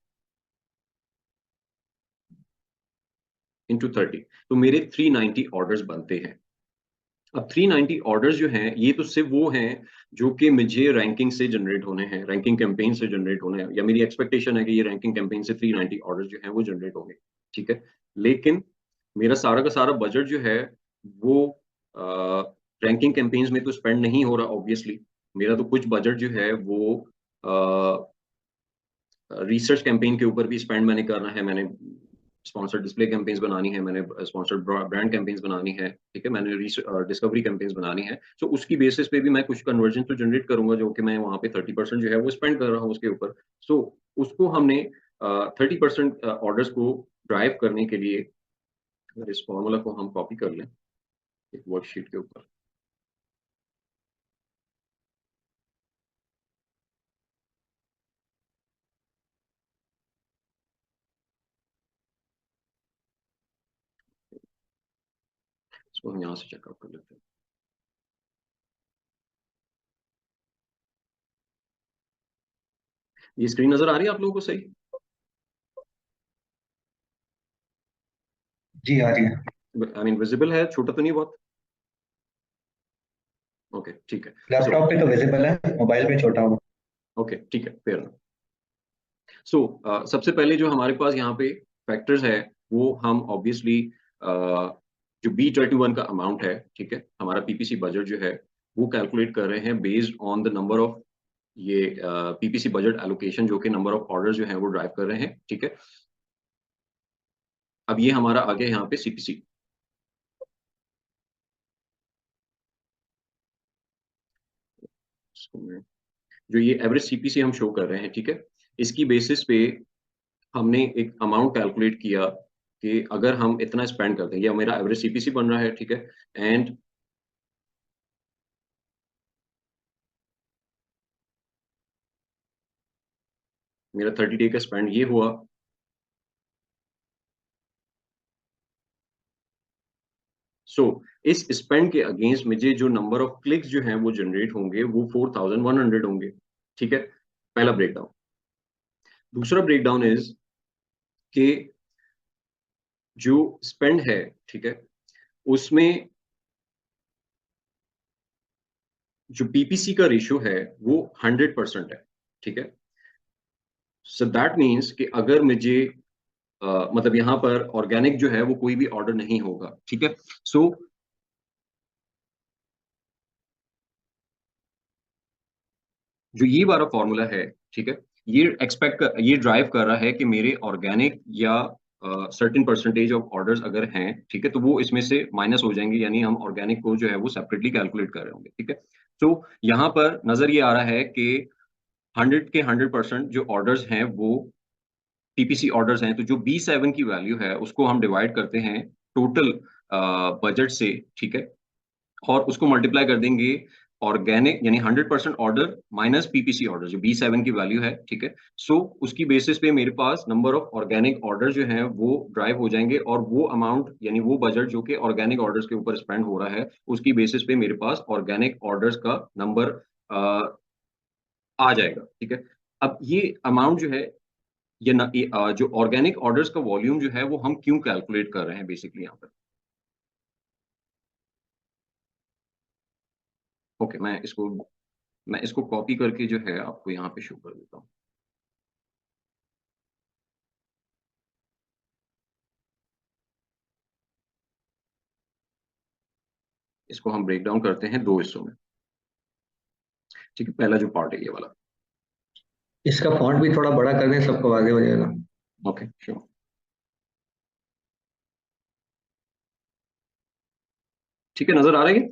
इंटू 30, तो मेरे 390 ऑर्डर्स बनते हैं। अब 390 ऑर्डर्स जो हैं ये तो सिर्फ वो हैं जो कि मुझे रैंकिंग से जनरेट होने हैं, रैंकिंग कैंपेन से जनरेट होने हैं, या मेरी एक्सपेक्टेशन है कि ये रैंकिंग कैंपेन से 390 ऑर्डर्स जो हैं वो जनरेट होंगे। ठीक है। लेकिन मेरा सारा का सारा बजट जो है वो रैंकिंग कैंपेन्स में तो स्पेंड नहीं हो रहा ऑब्वियसली। मेरा तो कुछ बजट जो है वो रिसर्च कैंपेन के ऊपर भी स्पेंड मैंने करना है। मैंने स्पॉन्सर्ड डिस्प्ले कैंपेन्स बनानी है, मैंने स्पॉन्सर्ड ब्रांड कैंपेन्स बनानी है, ठीक है, मैंने डिस्कवरी कैंपेन्स बनानी है। सो उसकी बेसिस पे भी मैं कुछ कन्वर्जन तो जनरेट करूंगा, जो कि मैं वहाँ पे 30% जो है वो स्पेंड कर रहा हूँ उसके ऊपर। सो उसको हमने 30% ऑर्डर्स को ड्राइव करने के लिए, अगर इस फॉर्मूला को हम कॉपी कर लें एक वर्कशीट के ऊपर, इसको हम यहाँ से चेकआउट कर लेते हैं। ये स्क्रीन नजर आ रही है आप लोगों को सही? जी आ रही है। आई मीन विजिबल है, छोटा तो नहीं बहुत? ओके ठीक है। सो लैपटॉप पे तो विजिबल है, मोबाइल पे छोटा होगा। ओके ठीक है, फेयर। सो सबसे पहले जो हमारे पास यहाँ पे फैक्टर्स है, वो हम ऑब्वियसली जो B21 का अमाउंट है, ठीक है, हमारा पीपीसी बजट जो है वो कैलकुलेट कर रहे हैं based on the number of, ये पीपीसी बजट एलोकेशन जो कि नंबर ऑफ ऑर्डर जो है वो ड्राइव कर रहे हैं, ठीक है। अब ये हमारा आ गया यहाँ पे सीपीसी। जो ये एवरेज सीपीसी हम शो कर रहे हैं, ठीक है, इसकी बेसिस पे हमने एक अमाउंट कैलकुलेट किया कि अगर हम इतना स्पेंड करते हैं, ये मेरा एवरेज सीपीसी बन रहा है, ठीक है, एंड मेरा 30 डे का स्पेंड ये हुआ। सो इस स्पेंड के अगेंस्ट मुझे जो नंबर ऑफ क्लिक्स जो हैं वो जनरेट होंगे वो 4100 होंगे, ठीक है, पहला ब्रेकडाउन। दूसरा ब्रेकडाउन इज कि जो स्पेंड है, ठीक है, उसमें जो पीपीसी का रेशियो है वो 100% है, ठीक है। सो दैट मीन्स कि अगर मुझे मतलब यहाँ पर ऑर्गेनिक जो है वो कोई भी ऑर्डर नहीं होगा, ठीक है। सो जो ये वाला फॉर्मूला है, ठीक है, ये ड्राइव कर रहा है कि मेरे ऑर्गेनिक या सर्टेन परसेंटेज ऑफ ऑर्डर्स अगर हैं, ठीक है, तो वो इसमें से माइनस हो जाएंगे, यानी हम ऑर्गेनिक को जो है वो सेपरेटली कैलकुलेट कर रहे होंगे, ठीक है। तो यहाँ पर नजर ये आ रहा है कि 100% जो ऑर्डर्स हैं वो पीपीसी ऑर्डर्स हैं, तो जो B7 की वैल्यू है उसको हम डिवाइड करते हैं टोटल बजट से, ठीक है, और उसको मल्टीप्लाई कर देंगे ऑर्गेनिक यानी 100% ऑर्डर माइनस पीपीसी ऑर्डर जो B7 की वैल्यू है, ठीक है। सो उसकी बेसिस पे मेरे पास नंबर ऑफ ऑर्गेनिक ऑर्डर जो हैं वो ड्राइव हो जाएंगे, और वो अमाउंट यानी वो बजट जो कि ऑर्गेनिक ऑर्डर्स के ऊपर स्पेंड हो रहा है, उसकी बेसिस पे मेरे पास ऑर्गेनिक ऑर्डर्स का नंबर आ जाएगा, ठीक है। अब ये अमाउंट जो है, जो ऑर्गेनिक ऑर्डर्स का वॉल्यूम जो है वो हम क्यों कैलकुलेट कर रहे हैं बेसिकली यहाँ पर? ओके, मैं इसको कॉपी करके जो है आपको यहाँ पे शो कर देता हूँ। इसको हम ब्रेक डाउन करते हैं दो हिस्सों में, ठीक है, पहला जो पार्ट है ये वाला। इसका फॉन्ट भी थोड़ा बड़ा कर दें, सबको आगे हो जाएगा। Okay sure. ठीक है, नजर आ रही है?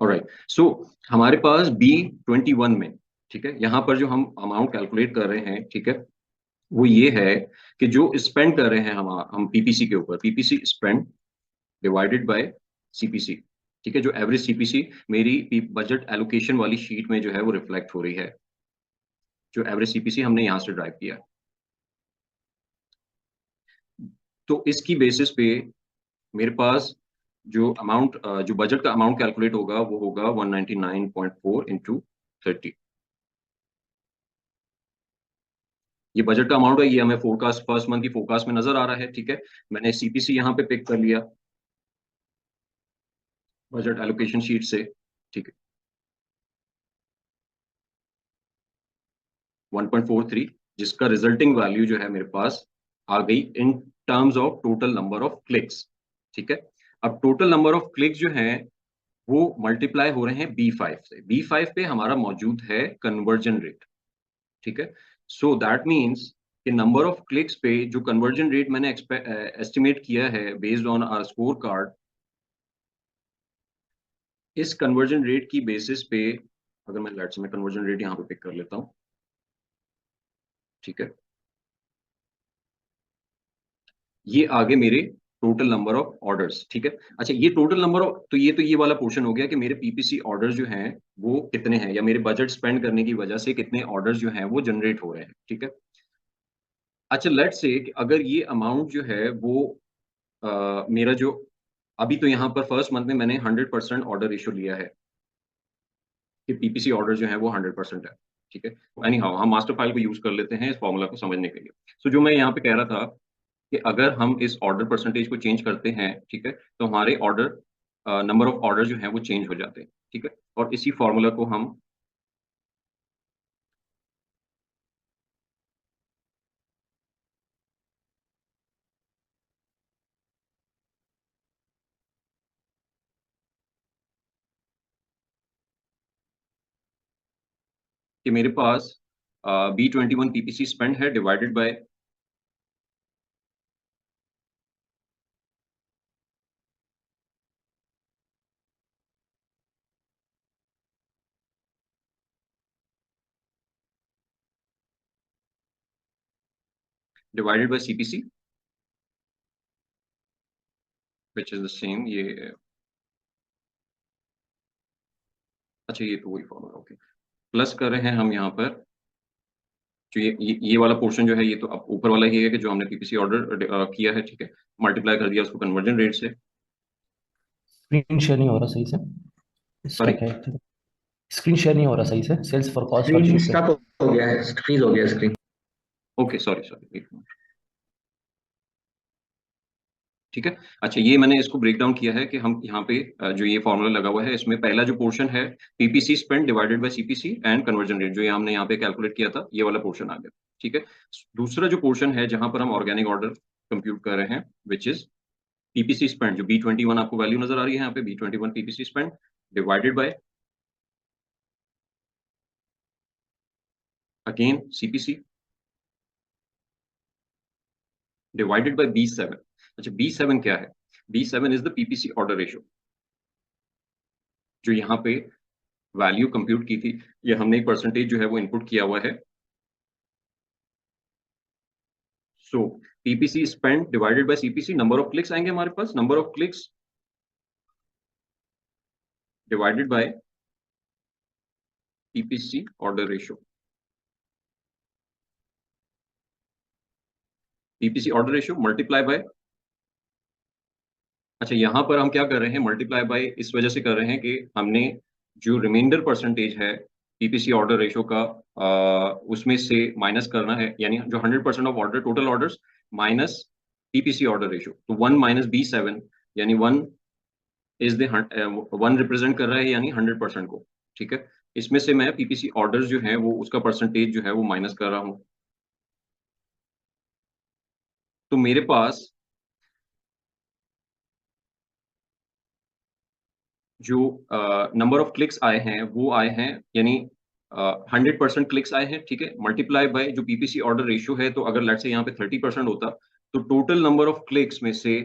ऑलराइट। सो हमारे पास B21 में, ठीक है, यहाँ पर जो हम अमाउंट कैलकुलेट कर रहे हैं, ठीक है, वो ये है कि जो स्पेंड कर रहे हैं हम पीपीसी के ऊपर, PPC spend divided by CPC, ठीक है, जो एवरेज सीपीसी मेरी बजट एलोकेशन वाली शीट में जो है वो रिफ्लेक्ट हो रही है, जो एवरेज सीपीसी हमने यहाँ से ड्राइव किया। तो इसकी बेसिस पे मेरे पास जो बजट का अमाउंट कैलकुलेट होगा वो होगा 199.4 इंटू 30। ये बजट का अमाउंट है, ये हमें फोरकास्ट फर्स्ट मंथ की फोरकास्ट में नजर आ रहा है, ठीक है। मैंने सीपीसी यहाँ पे पिक कर लिया बजट एलोकेशन शीट से, ठीक है, 1.43, जिसका रिजल्टिंग वैल्यू जो है मेरे पास आ गई in terms of total number of clicks, ठीक है। अब टोटल नंबर ऑफ क्लिक्स जो हैं वो मल्टीप्लाई हो रहे हैं B5 से। B5 पे हमारा मौजूद है कन्वर्जन रेट, ठीक है। सो दैट मीन्स कि नंबर ऑफ क्लिक्स पे जो कन्वर्जन रेट मैंने एस्टिमेट किया है based on our score card, इस कन्वर्जन रेट की बेसिस पे, अगर मैं कन्वर्जन रेट यहाँ पे पिक कर लेता हूँ, ठीक है, ये आगे मेरे टोटल नंबर ऑफ ऑर्डर्स, ठीक है। अच्छा, ये टोटल नंबर ऑफ, तो ये वाला पोर्शन हो गया कि मेरे पीपीसी ऑर्डर्स जो हैं वो कितने हैं, या मेरे बजट स्पेंड करने की वजह से कितने ऑर्डर्स जो हैं वो जनरेट हो रहे हैं, ठीक है। अच्छा, लेट्स से कि अगर ये अमाउंट जो है वो मेरा जो अभी तो यहाँ पर फर्स्ट मंथ में मैंने 100% ऑर्डर रेशियो लिया है कि पीपीसी ऑर्डर जो है वो 100% है, ठीक है। एनी हाउ हम मास्टर फाइल को यूज कर लेते हैं इस फॉर्मूला को समझने के लिए। सो जो मैं यहाँ पे कह रहा था कि अगर हम इस ऑर्डर परसेंटेज को चेंज करते हैं, ठीक है, तो हमारे ऑर्डर नंबर ऑफ ऑर्डर जो है वो चेंज हो जाते हैं, ठीक है। और इसी फॉर्मूला को हम कि मेरे पास B21 पीपीसी स्पेंड है divided by CPC, which is the same ये। अच्छा, ये तो वही फॉर्मूला, ओके। प्लस कर रहे हैं हम यहाँ पर जो ये वाला पोर्शन जो है, ये तो अब ऊपर वाला ही है कि जो हमने पीपीसी ऑर्डर किया है, ठीक है, मल्टीप्लाई कर दिया उसको कन्वर्जन रेट से। स्क्रीन शेयर नहीं हो रहा सही से, इसका सॉरी, क्या है? स्क्रीन शेयर नहीं हो रहा सही से, sales for cost screen worksheet पे। स्टक हो गया है, फ्रीज हो गया स्क्रीन। ओके, सॉरी सॉरी, एक मिनट, ठीक है। अच्छा, ये मैंने इसको ब्रेक डाउन किया है कि हम यहाँ पे जो ये फॉर्मूला लगा हुआ है इसमें पहला जो पोर्शन है PPC spend divided by CPC and conversion rate, जो ये हमने यहाँ पे कैलकुलेट किया था, ये वाला पोर्शन आ गया, ठीक है। दूसरा जो पोर्शन है जहां पर हम ऑर्गेनिक ऑर्डर कंप्यूट कर रहे हैं, विच इज पीपीसी स्पेंड, जो B21 आपको वैल्यू नजर आ रही है यहाँ पे, B21 PPC spend divided bye again CPC divided by B7। अच्छा, B7 क्या है? B7 is the PPC order ratio, जो यहाँ पे वैल्यू कंप्यूट की थी, ये हमने एक परसेंटेज जो है वो इनपुट किया हुआ है। So PPC spend divided by CPC, number of clicks आएंगे हमारे पास, number of clicks divided by PPC order ratio, PPC order ratio multiply by, अच्छा यहाँ पर हम क्या कर रहे हैं, मल्टीप्लाई बाय इस वजह से कर रहे हैं कि हमने जो रिमाइंडर परसेंटेज है पीपीसी ऑर्डर रेशियो का उसमें से माइनस करना है, यानी जो 100% of order total orders minus PPC order ratio, तो 1 माइनस B7, यानी 1 इज द 1 रिप्रेजेंट कर रहा है यानी 100% को, ठीक है। इसमें से मैं पीपीसी ऑर्डर्स जो है वो उसका परसेंटेज जो है वो माइनस कर रहा हूँ, तो मेरे पास जो नंबर ऑफ क्लिक्स आए हैं वो आए हैं, यानी 100% क्लिक्स आए हैं, ठीक है, मल्टीप्लाई बाय जो पीपीसी ऑर्डर रेशियो है, तो अगर लेट्स से यहाँ पे 30% होता तो टोटल नंबर ऑफ क्लिक्स में से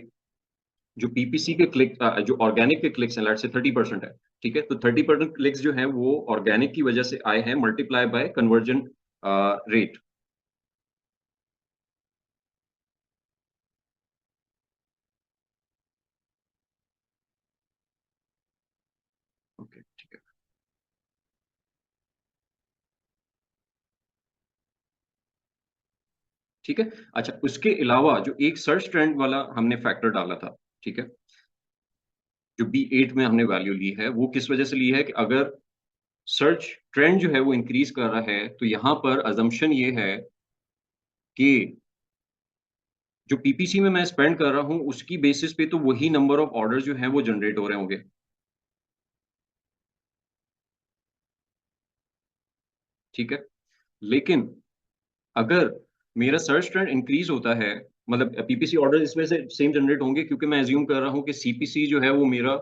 जो पीपीसी के क्लिक जो ऑर्गेनिक के क्लिक्स हैं लेट्स से 30% है, ठीक है, तो 30% क्लिक्स जो है वो ऑर्गेनिक की वजह से आए हैं, multiply by conversion rate. Okay, ठीक है, ठीक है। अच्छा, उसके अलावा जो एक सर्च ट्रेंड वाला हमने फैक्टर डाला था, ठीक है, जो B8 में हमने वैल्यू ली है, वो किस वजह से ली है कि अगर सर्च ट्रेंड जो है वो इंक्रीज कर रहा है, तो यहाँ पर अजम्पशन ये है कि जो पीपीसी में मैं स्पेंड कर रहा हूँ उसकी बेसिस पे तो वही नंबर ऑफ ऑर्डर जो है वो जनरेट हो रहे होंगे, ठीक है। लेकिन अगर मेरा सर्च ट्रेंड इंक्रीज होता है, मतलब पीपीसी ऑर्डर इसमें से सेम जनरेट होंगे, क्योंकि मैं एज्यूम कर रहा हूँ कि सीपीसी जो है वो मेरा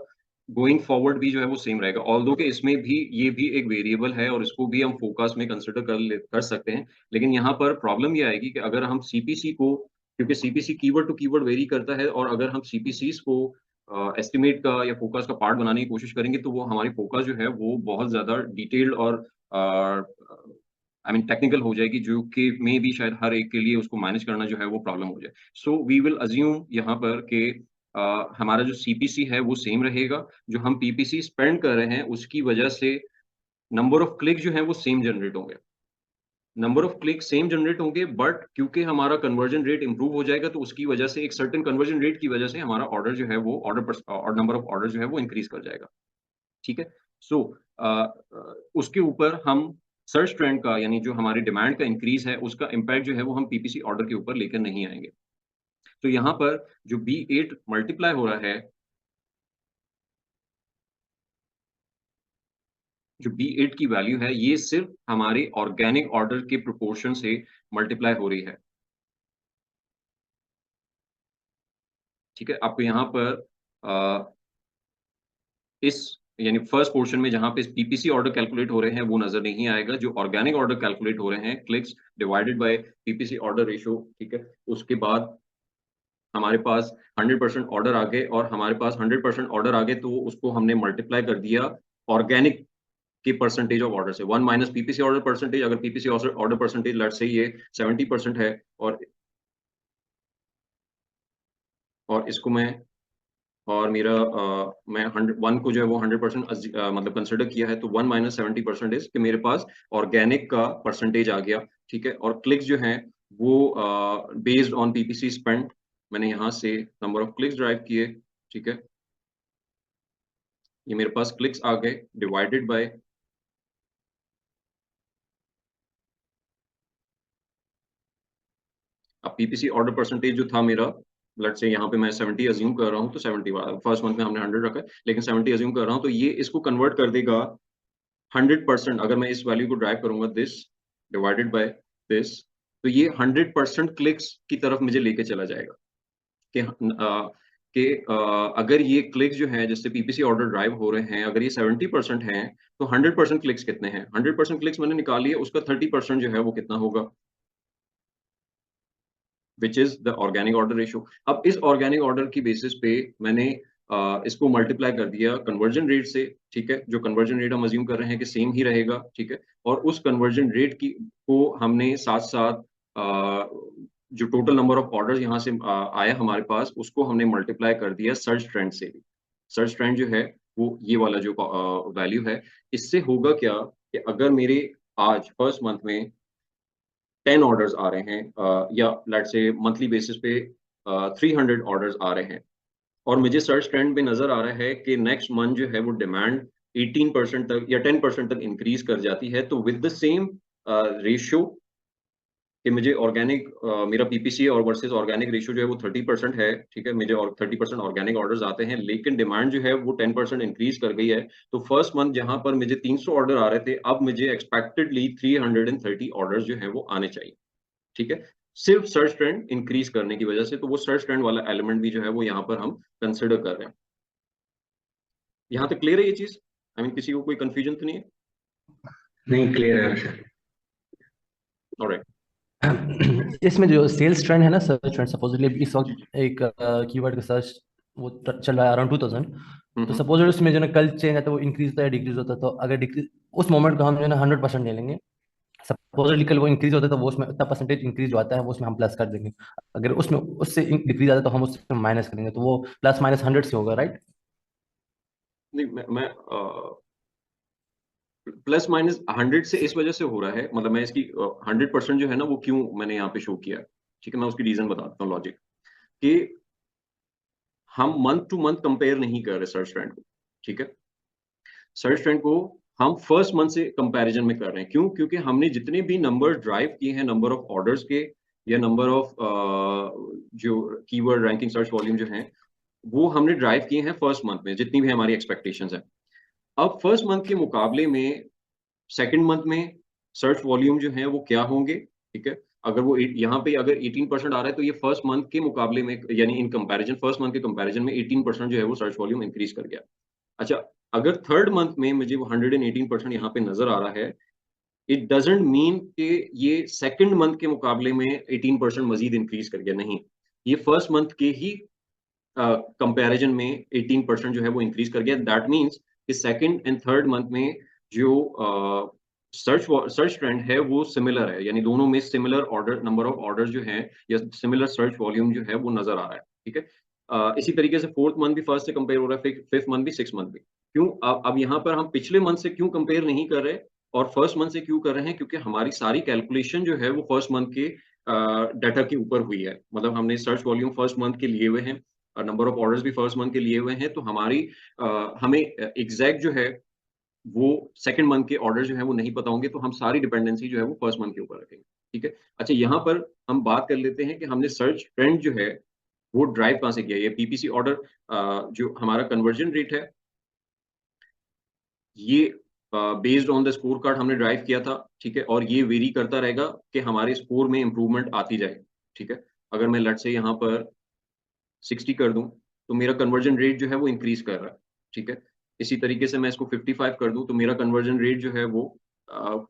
गोइंग फॉरवर्ड भी जो है वो सेम रहेगा, ऑल्दो कि इसमें भी ये भी एक वेरिएबल है और इसको भी हम फोरकास्ट में कंसिडर कर सकते हैं। लेकिन यहाँ पर प्रॉब्लम ये आएगी कि अगर हम सीपीसी को, क्योंकि CPC keyword to keyword vary करता है, और अगर हम सीपीसीज़ को एस्टिमेट का या फोरकास्ट का पार्ट बनाने की कोशिश करेंगे तो वो हमारी फोरकास्ट जो है वो बहुत ज़्यादा डिटेल्ड और आई मीन टेक्निकल हो जाएगी, जो कि मे बी शायद हर एक के लिए उसको मैनेज करना जो है वो प्रॉब्लम हो जाए। सो वी विल अज्यूम यहाँ पर कि हमारा जो सीपीसी है वो सेम रहेगा, जो हम पीपीसी स्पेंड कर रहे हैं उसकी वजह से नंबर ऑफ क्लिक जो है वो सेम जनरेट होंगे। Number of click same generate होंगे, बट क्योंकि हमारा कन्वर्जन रेट इंप्रूव हो जाएगा तो उसकी वजह से एक सर्टेन कन्वर्जन रेट की वजह से हमारा ऑर्डर जो है वो और नंबर ऑफ ऑर्डर जो है वो इंक्रीज कर जाएगा। ठीक है? सो उसके ऊपर हम सर्च ट्रेंड का, यानी जो हमारी डिमांड का इंक्रीज है उसका इम्पैक्ट जो है वो हम पीपीसी ऑर्डर के ऊपर लेकर नहीं आएंगे। तो यहाँ पर जो B8 मल्टीप्लाई हो रहा है, जो B8 की वैल्यू है, ये सिर्फ हमारे ऑर्गेनिक ऑर्डर के प्रोपोर्शन से मल्टीप्लाई हो रही है। ठीक है? आपको यहाँ पर इस यानी फर्स्ट पोर्शन में जहाँ पे पीपीसी ऑर्डर कैलकुलेट हो रहे हैं वो नजर नहीं आएगा। जो ऑर्गेनिक ऑर्डर कैलकुलेट हो रहे हैं, clicks divided by PPC order ratio, ठीक है? उसके बाद हमारे पास 100% ऑर्डर आ गए, और हमारे पास 100% ऑर्डर आ गए तो उसको हमने मल्टीप्लाई कर दिया ऑर्गेनिक की परसेंटेज ऑफ ऑर्डर से। 1 माइनस पीपीसी ऑर्डर परसेंटेज, अगर PPC order percentage let's say ये 70% है, और इसको मैं और मेरा मैं 100 को जो है वो 100% मतलब कंसिडर किया है, तो 1 माइनस 70% कि मेरे पास ऑर्गेनिक का परसेंटेज आ गया। ठीक है? और क्लिक्स जो हैं वो बेस्ड ऑन पीपीसी स्पेंड, मैंने यहाँ से नंबर ऑफ क्लिक्स ड्राइव किए। ठीक है? ये मेरे पास क्लिक्स आ गए डिवाइडेड बाय अब पीपीसी ऑर्डर परसेंटेज जो था मेरा, लेट्स से यहाँ पे मैं 70 अज्यूम कर रहा हूँ, तो 70 फर्स्ट मंथ में हमने 100 रखा है, लेकिन 70 अज्यूम कर रहा हूँ, तो ये इसको कन्वर्ट कर देगा 100%। अगर मैं इस वैल्यू को ड्राइव करूंगा दिस डिवाइडेड बाय दिस, तो ये 100% क्लिक्स की तरफ मुझे लेके चला जाएगा। कि अगर ये क्लिक्स जो है जिससे पीपीसी ऑर्डर ड्राइव हो रहे हैं, अगर ये 70% हैं, तो 100% क्लिक्स कितने हैं? 100% क्लिक्स मैंने निकाल लिए, उसका 30% जो है वो कितना होगा, which is the organic order ratio. अब इस ऑर्गेनिक ऑर्डर की बेसिस पे मैंने इसको मल्टीप्लाई कर दिया कन्वर्जन रेट से। ठीक है? जो कन्वर्जन रेट हम अज्यूम कर रहे हैं कि सेम ही रहेगा। ठीक है? और उस कन्वर्जन रेट की को हमने साथ साथ जो टोटल नंबर ऑफ ऑर्डर्स यहाँ से आया हमारे पास, उसको हमने मल्टीप्लाई कर दिया सर्च ट्रेंड से भी। सर्च ट्रेंड जो है वो ये वाला जो वैल्यू है, इससे होगा क्या कि अगर मेरे आज फर्स्ट मंथ में 10 ऑर्डर्स आ रहे हैं, या लेट्स से मंथली बेसिस पे 300 ऑर्डर्स आ रहे हैं, और मुझे सर्च ट्रेंड में नजर आ रहा है कि नेक्स्ट मंथ जो है वो डिमांड 18% तक या 10% तक इंक्रीज कर जाती है, तो विद द सेम रेशियो कि मुझे ऑर्गेनिक मेरा पीपीसी और वर्सेस ऑर्गेनिक रेशियो जो है वो 30% है। ठीक है? मुझे और 30% ऑर्गेनिक ऑर्डर्स आते हैं, लेकिन डिमांड जो है वो 10% इंक्रीज कर गई है। तो फर्स्ट मंथ जहां पर मुझे 300 ऑर्डर आ रहे थे, अब मुझे एक्सपेक्टेडली 330 ऑर्डर्स जो है वो आने चाहिए। ठीक है? सिर्फ सर्च ट्रेंड इंक्रीज करने की वजह से, तो वो सर्च ट्रेंड वाला एलिमेंट भी जो है वो यहाँ पर हम कंसिडर कर रहे हैं। यहाँ तक क्लियर है ये चीज? आई मीन किसी को कोई कंफ्यूजन तो नहीं है? नहीं, क्लियर है सर। ऑलराइट। इसमें जो सेल्स ट्रेंड है ना, सर्च ट्रेंड, सपोजली इस वक्त एक कीवर्ड का सर्च वो चल रहा है अराउंड 2000, तो सपोज उसमें जो ना कल चेंज है तो वो इंक्रीज होता है डिक्रीज होता है, तो अगर डिक्रीज उस मोमेंट को हम जो है ना 100% ले लेंगे। सपोजली कल वो इंक्रीज होता है तो वो उसमें उतना परसेंटेज इंक्रीज जो आता है वो उसमें हम प्लस कर देंगे। अगर उसमें उससे डिक्रीज आता है तो हम उससे माइनस करेंगे, तो वो प्लस माइनस 100 से होगा, राइट? नहीं, मैं प्लस माइनस 100 से इस वजह से हो रहा है, मतलब मैं इसकी 100% जो है ना वो क्यों मैंने यहाँ पे शो किया है। ठीक है? मैं उसकी रीजन बताता हूँ, लॉजिक, कि हम मंथ टू मंथ कंपेयर नहीं कर रहे सर्च ट्रेंड को। ठीक है? सर्च ट्रेंड को हम फर्स्ट मंथ से कंपैरिजन में कर रहे हैं। क्यों? क्योंकि हमने जितने भी नंबर ड्राइव किए हैं, नंबर ऑफ ऑर्डर्स के या नंबर ऑफ जो कीवर्ड रैंकिंग सर्च वॉल्यूम जो हैं, वो हमने ड्राइव किए हैं फर्स्ट मंथ में, जितनी भी हमारी एक्सपेक्टेशंस हैं। अब फर्स्ट मंथ के मुकाबले में सेकंड मंथ में सर्च वॉल्यूम जो है वो क्या होंगे? ठीक है? अगर वो यहाँ पे अगर 18% आ रहा है, तो ये फर्स्ट मंथ के मुकाबले में, यानी इन कंपैरिजन फर्स्ट मंथ के कंपैरिजन में 18% जो है वो सर्च वॉल्यूम इंक्रीज कर गया। अच्छा, अगर थर्ड मंथ में मुझे वो 118% यहाँ पे नजर आ रहा है, इट डजंट मीन कि ये सेकंड मंथ के मुकाबले में 18% मजीद इंक्रीज कर गया, नहीं। ये फर्स्ट मंथ के ही कंपैरिजन में 18% जो है वो इंक्रीज कर गया। दैट मीन्स कि सेकंड एंड थर्ड मंथ में जो सर्च ट्रेंड है वो सिमिलर है, यानी दोनों में similar order number of order जो हैं या सिमिलर सर्च वॉल्यूम जो है वो नजर आ रहा है, ठीक है। इसी तरीके से फोर्थ मंथ भी फर्स्ट से कंपेयर हो रहा है, फिफ्थ मंथ भी, सिक्स मंथ भी। क्यों अब यहाँ पर हम पिछले मंथ से क्यों कंपेयर नहीं कर रहे और फर्स्ट मंथ से क्यों कर रहे हैं? क्योंकि हमारी सारी कैलकुलेशन जो है वो फर्स्ट मंथ के डाटा के ऊपर हुई है। मतलब हमने सर्च वॉल्यूम फर्स्ट मंथ के लिए हुए हैं और नंबर ऑफ ऑर्डर्स भी फर्स्ट मंथ के लिए हुए हैं, तो हमें एग्जैक्ट जो है वो सेकंड मंथ के ऑर्डर जो है वो नहीं पता होंगे, तो हम सारी डिपेंडेंसी जो है वो फर्स्ट मंथ के ऊपर रखेंगे, ठीक है। अच्छा, यहाँ पर हम बात कर लेते हैं कि हमने सर्च ट्रेंड जो है वो ड्राइव कहाँ से किया। ये पीपीसी ऑर्डर जो हमारा कन्वर्जन रेट है, ये based on the score card हमने ड्राइव किया था, ठीक है। और ये वेरी करता रहेगा कि हमारे स्कोर में इंप्रूवमेंट आती जाए, ठीक है। अगर मैं लेट्स से यहाँ पर 60 कर दूं तो मेरा कन्वर्जन रेट जो है वो इंक्रीज कर रहा है, ठीक है। इसी तरीके से मैं इसको 55 कर दूं तो मेरा कन्वर्जन रेट जो है वो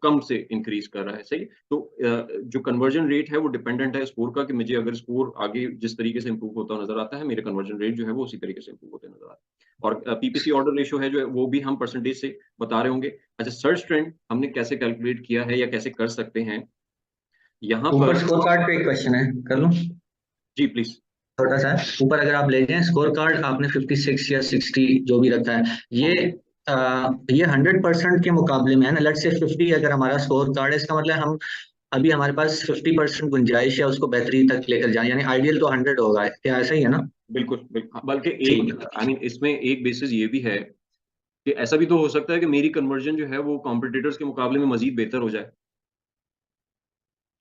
कम से इंक्रीज कर रहा है, सही। तो जो कन्वर्जन रेट है वो डिपेंडेंट है स्कोर का, कि मुझे अगर स्कोर आगे जिस तरीके से इंप्रूव होता नजर आता है, मेरे कन्वर्जन रेट जो है वो उसी तरीके से इंप्रूव होते नजर आता है। और पीपीसी ऑर्डर रेशियो है जो है वो भी हम परसेंटेज से बता रहे होंगे। अच्छा, सर्च ट्रेंड हमने कैसे कैलकुलेट किया है या कैसे कर सकते हैं यहाँ ऊपर पर? स्कोर कार्ड पे एक क्वेश्चन है, कर लूं? जी प्लीज। छोटा सा है। ऊपर अगर आप ले जाएं स्कोर कार्ड, आपने 56 या 60 जो भी रखा है, ये 100% के मुकाबले में है ना। लेट से 50 अगर हमारा स्कोर कार्ड है, इसका मतलब हम अभी हमारे पास 50% गुंजाइश है उसको बेहतरी तक लेकर जाए, यानी आइडियल तो 100 होगा, क्या ऐसा ही है ना? बिल्कुल बिल्कुल, बल्कि एक ठीक है। आई मीन इसमें एक बेसिस ये भी है कि ऐसा भी तो हो सकता है कि मेरी कन्वर्जन जो है वो कॉम्पिटिटर्स के मुकाबले में मजीद बेहतर हो जाए।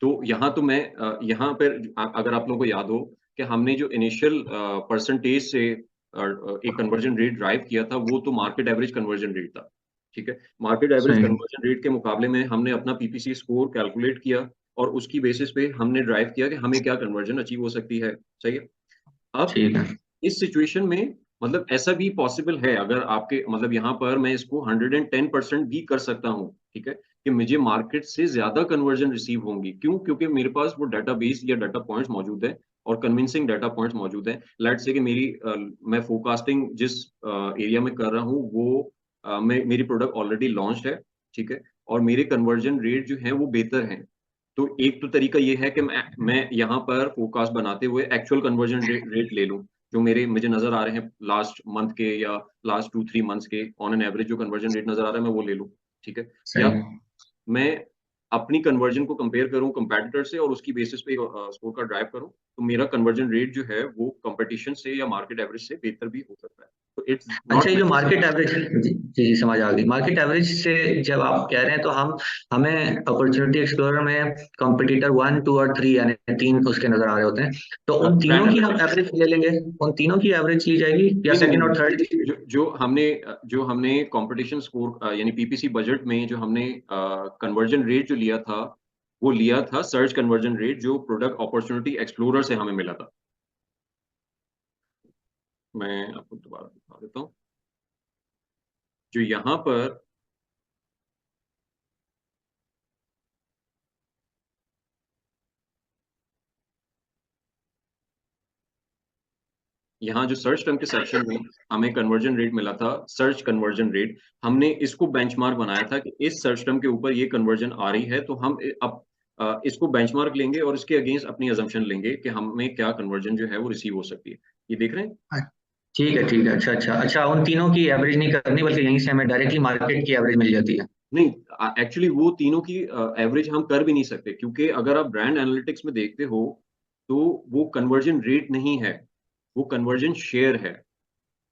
तो यहाँ तो मैं यहाँ पर अगर आप लोगों को याद हो कि हमने जो इनिशियल परसेंटेज से एक कन्वर्जन रेट ड्राइव किया था, वो तो मार्केट एवरेज कन्वर्जन रेट था, ठीक है। मार्केट एवरेज सही। कन्वर्जन रेट के मुकाबले में हमने अपना पीपीसी स्कोर कैलकुलेट किया और उसकी बेसिस पे हमने ड्राइव किया कि हमें क्या कन्वर्जन अचीव हो सकती है, सही है। अब ठीक है। इस सिचुएशन में मतलब ऐसा भी पॉसिबल है, अगर आपके मतलब यहाँ पर मैं इसको 110% भी कर सकता हूँ, ठीक है, कि मुझे मार्केट से ज्यादा कन्वर्जन रिसीव होंगी। क्यों? क्योंकि मेरे पास वो डाटा बेस या डाटा पॉइंट्स मौजूद है और कन्विंसिंग डाटा पॉइंट्स मौजूद है। लेट्स से कि मैं फोरकास्टिंग जिस एरिया में कर रहा हूँ वो मेरी प्रोडक्ट ऑलरेडी लॉन्च है, ठीक है, और मेरे कन्वर्जन रेट जो है वो बेहतर हैं। तो एक तो तरीका ये है कि मैं यहाँ पर फोरकास्ट बनाते हुए एक्चुअल कन्वर्जन रेट ले लूँ, जो मेरे मुझे नजर आ रहे हैं लास्ट मंथ के या लास्ट 2-3 मंथ्स के ऑन एन एवरेज जो कन्वर्जन रेट नजर आ रहा है मैं वो ले लूँ, ठीक है। या सही। मैं अपनी कन्वर्जन को कंपेयर करूं कंपैटिटर से और उसकी बेसिस पे स्कोर का ड्राइव करूं, तो मेरा कन्वर्जन रेट जो है वो कंपटीशन से या मार्केट एवरेज से बेहतर भी हो सकता है। तो इट्स अच्छा, नॉट ये जो मार्केट नेसेसरी। एवरेज, जी जी जी, समझ आ गई। मार्केट एवरेज से जब आप कह रहे हैं तो हमें अपॉर्चुनिटी एक्सप्लोरर में कॉम्पिटिटर 1, 2 और 3 यानी 3 उसके नजर आ रहे होते हैं, तो उन ब्रांड तीनों की हम एनालिटिक्स। एवरेज ले लेंगे? उन तीनों की एवरेज ली जाएगी या नहीं नहीं सेकंड नहीं और नहीं। थर्ड की? जो हमने कंपटीशन स्कोर यानी पीपीसी बजट में जो हमने कन्वर्जन रेट जो लिया था, वो लिया था सर्च कन्वर्जन रेट जो प्रोडक्ट अपॉर्चुनिटी एक्सप्लोरर से हमें मिला था। मैं आपको दोबारा दिखा देता हूँ जो यहाँ पर यहाँ जो सर्च टर्म के सेक्शन में हमें कन्वर्जन रेट मिला था, सर्च कन्वर्जन रेट, हमने इसको बेंचमार्क बनाया था कि इस सर्च टर्म के ऊपर ये कन्वर्जन आ रही है, तो हम अब इसको बेंचमार्क लेंगे और इसके अगेंस्ट अपनी अजम्पशन लेंगे कि हमें क्या कन्वर्जन जो है वो रिसीव हो सकती है। ये देख रहे हैं? ठीक है, ठीक है। अच्छा अच्छा अच्छा, उन तीनों की एवरेज नहीं करनी बल्कि यहीं से हमें डायरेक्टली मार्केट की एवरेज मिल जाती है? नहीं, एक्चुअली वो तीनों की एवरेज हम कर भी नहीं सकते, क्योंकि अगर आप ब्रांड एनालिटिक्स में देखते हो तो वो कन्वर्जन रेट नहीं है, वो कन्वर्जन शेयर है।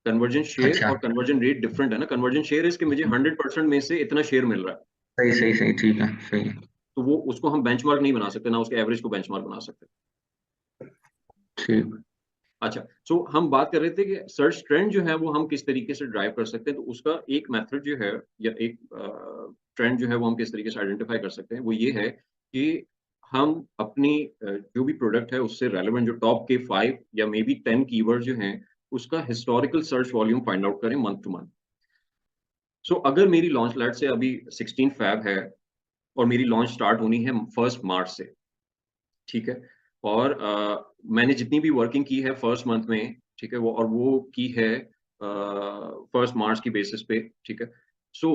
कन्वर्जन शेयर अच्छा। और कन्वर्जन रेट डिफरेंट है ना। कन्वर्जन शेयर इसके मुझे 100% में से इतना शेयर मिल रहा है, सही सही सही, ठीक है, सही है। तो वो उसको हम बेंचमार्क नहीं बना सकते, ना उसके एवरेज को बेंचमार्क बना सकते। ठीक। अच्छा, सो हम बात कर रहे थे कि सर्च ट्रेंड जो है वो हम किस तरीके से ड्राइव कर सकते हैं, तो उसका एक मेथड जो है या एक ट्रेंड जो है वो हम किस तरीके से आइडेंटिफाई कर सकते हैं, वो ये है कि हम अपनी जो भी प्रोडक्ट है उससे रेलेवेंट जो टॉप के 5 या मे बी 10 कीवर्ड जो हैं उसका historical search volume find out करें मंथ टू मंथ। सो अगर मेरी लॉन्च लेट से अभी 16 Feb है और मेरी लॉन्च स्टार्ट होनी है 1 मार्च से, ठीक है, और मैंने जितनी भी वर्किंग की है फर्स्ट मंथ में, ठीक है, वो की है 1 मार्च की बेसिस पे, ठीक है। सो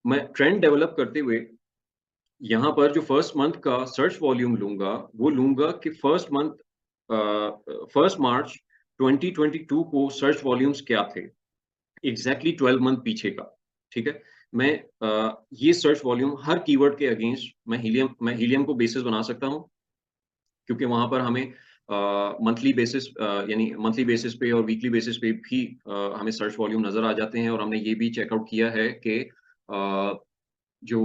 मैं ट्रेंड डेवलप करते हुए यहाँ पर जो फर्स्ट मंथ का सर्च वॉल्यूम लूंगा, वो लूंगा कि फर्स्ट मार्च 2022 को सर्च वॉल्यूम्स क्या थे, एग्जैक्टली 12 मंथ पीछे का, ठीक है। मैं ये सर्च वॉल्यूम हर कीवर्ड के अगेंस्ट मैं हीलियम को बेसिस बना सकता हूँ, क्योंकि वहां पर हमें मंथली बेसिस यानी मंथली बेसिस पे और वीकली बेसिस पे भी हमें सर्च वॉल्यूम नजर आ जाते हैं, और हमने ये भी चेकआउट किया है कि जो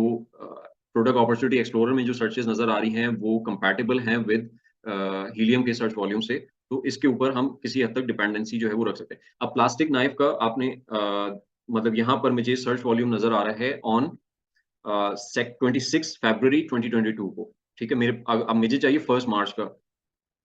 प्रोडक्ट अपॉर्चुनिटी एक्सप्लोरर में जो सर्चेस नजर आ रही हैं वो कंपैटिबल हैं विद हीलियम के सर्च वॉल्यूम से, तो इसके ऊपर हम किसी हद तक डिपेंडेंसी जो है वो रख सकते हैं। अब प्लास्टिक नाइफ का आपने मतलब यहाँ पर मुझे सर्च वॉल्यूम नजर आ रहा है ऑन 26 फरवरी 2022 को, ठीक है। अब मुझे चाहिए 1 मार्च का,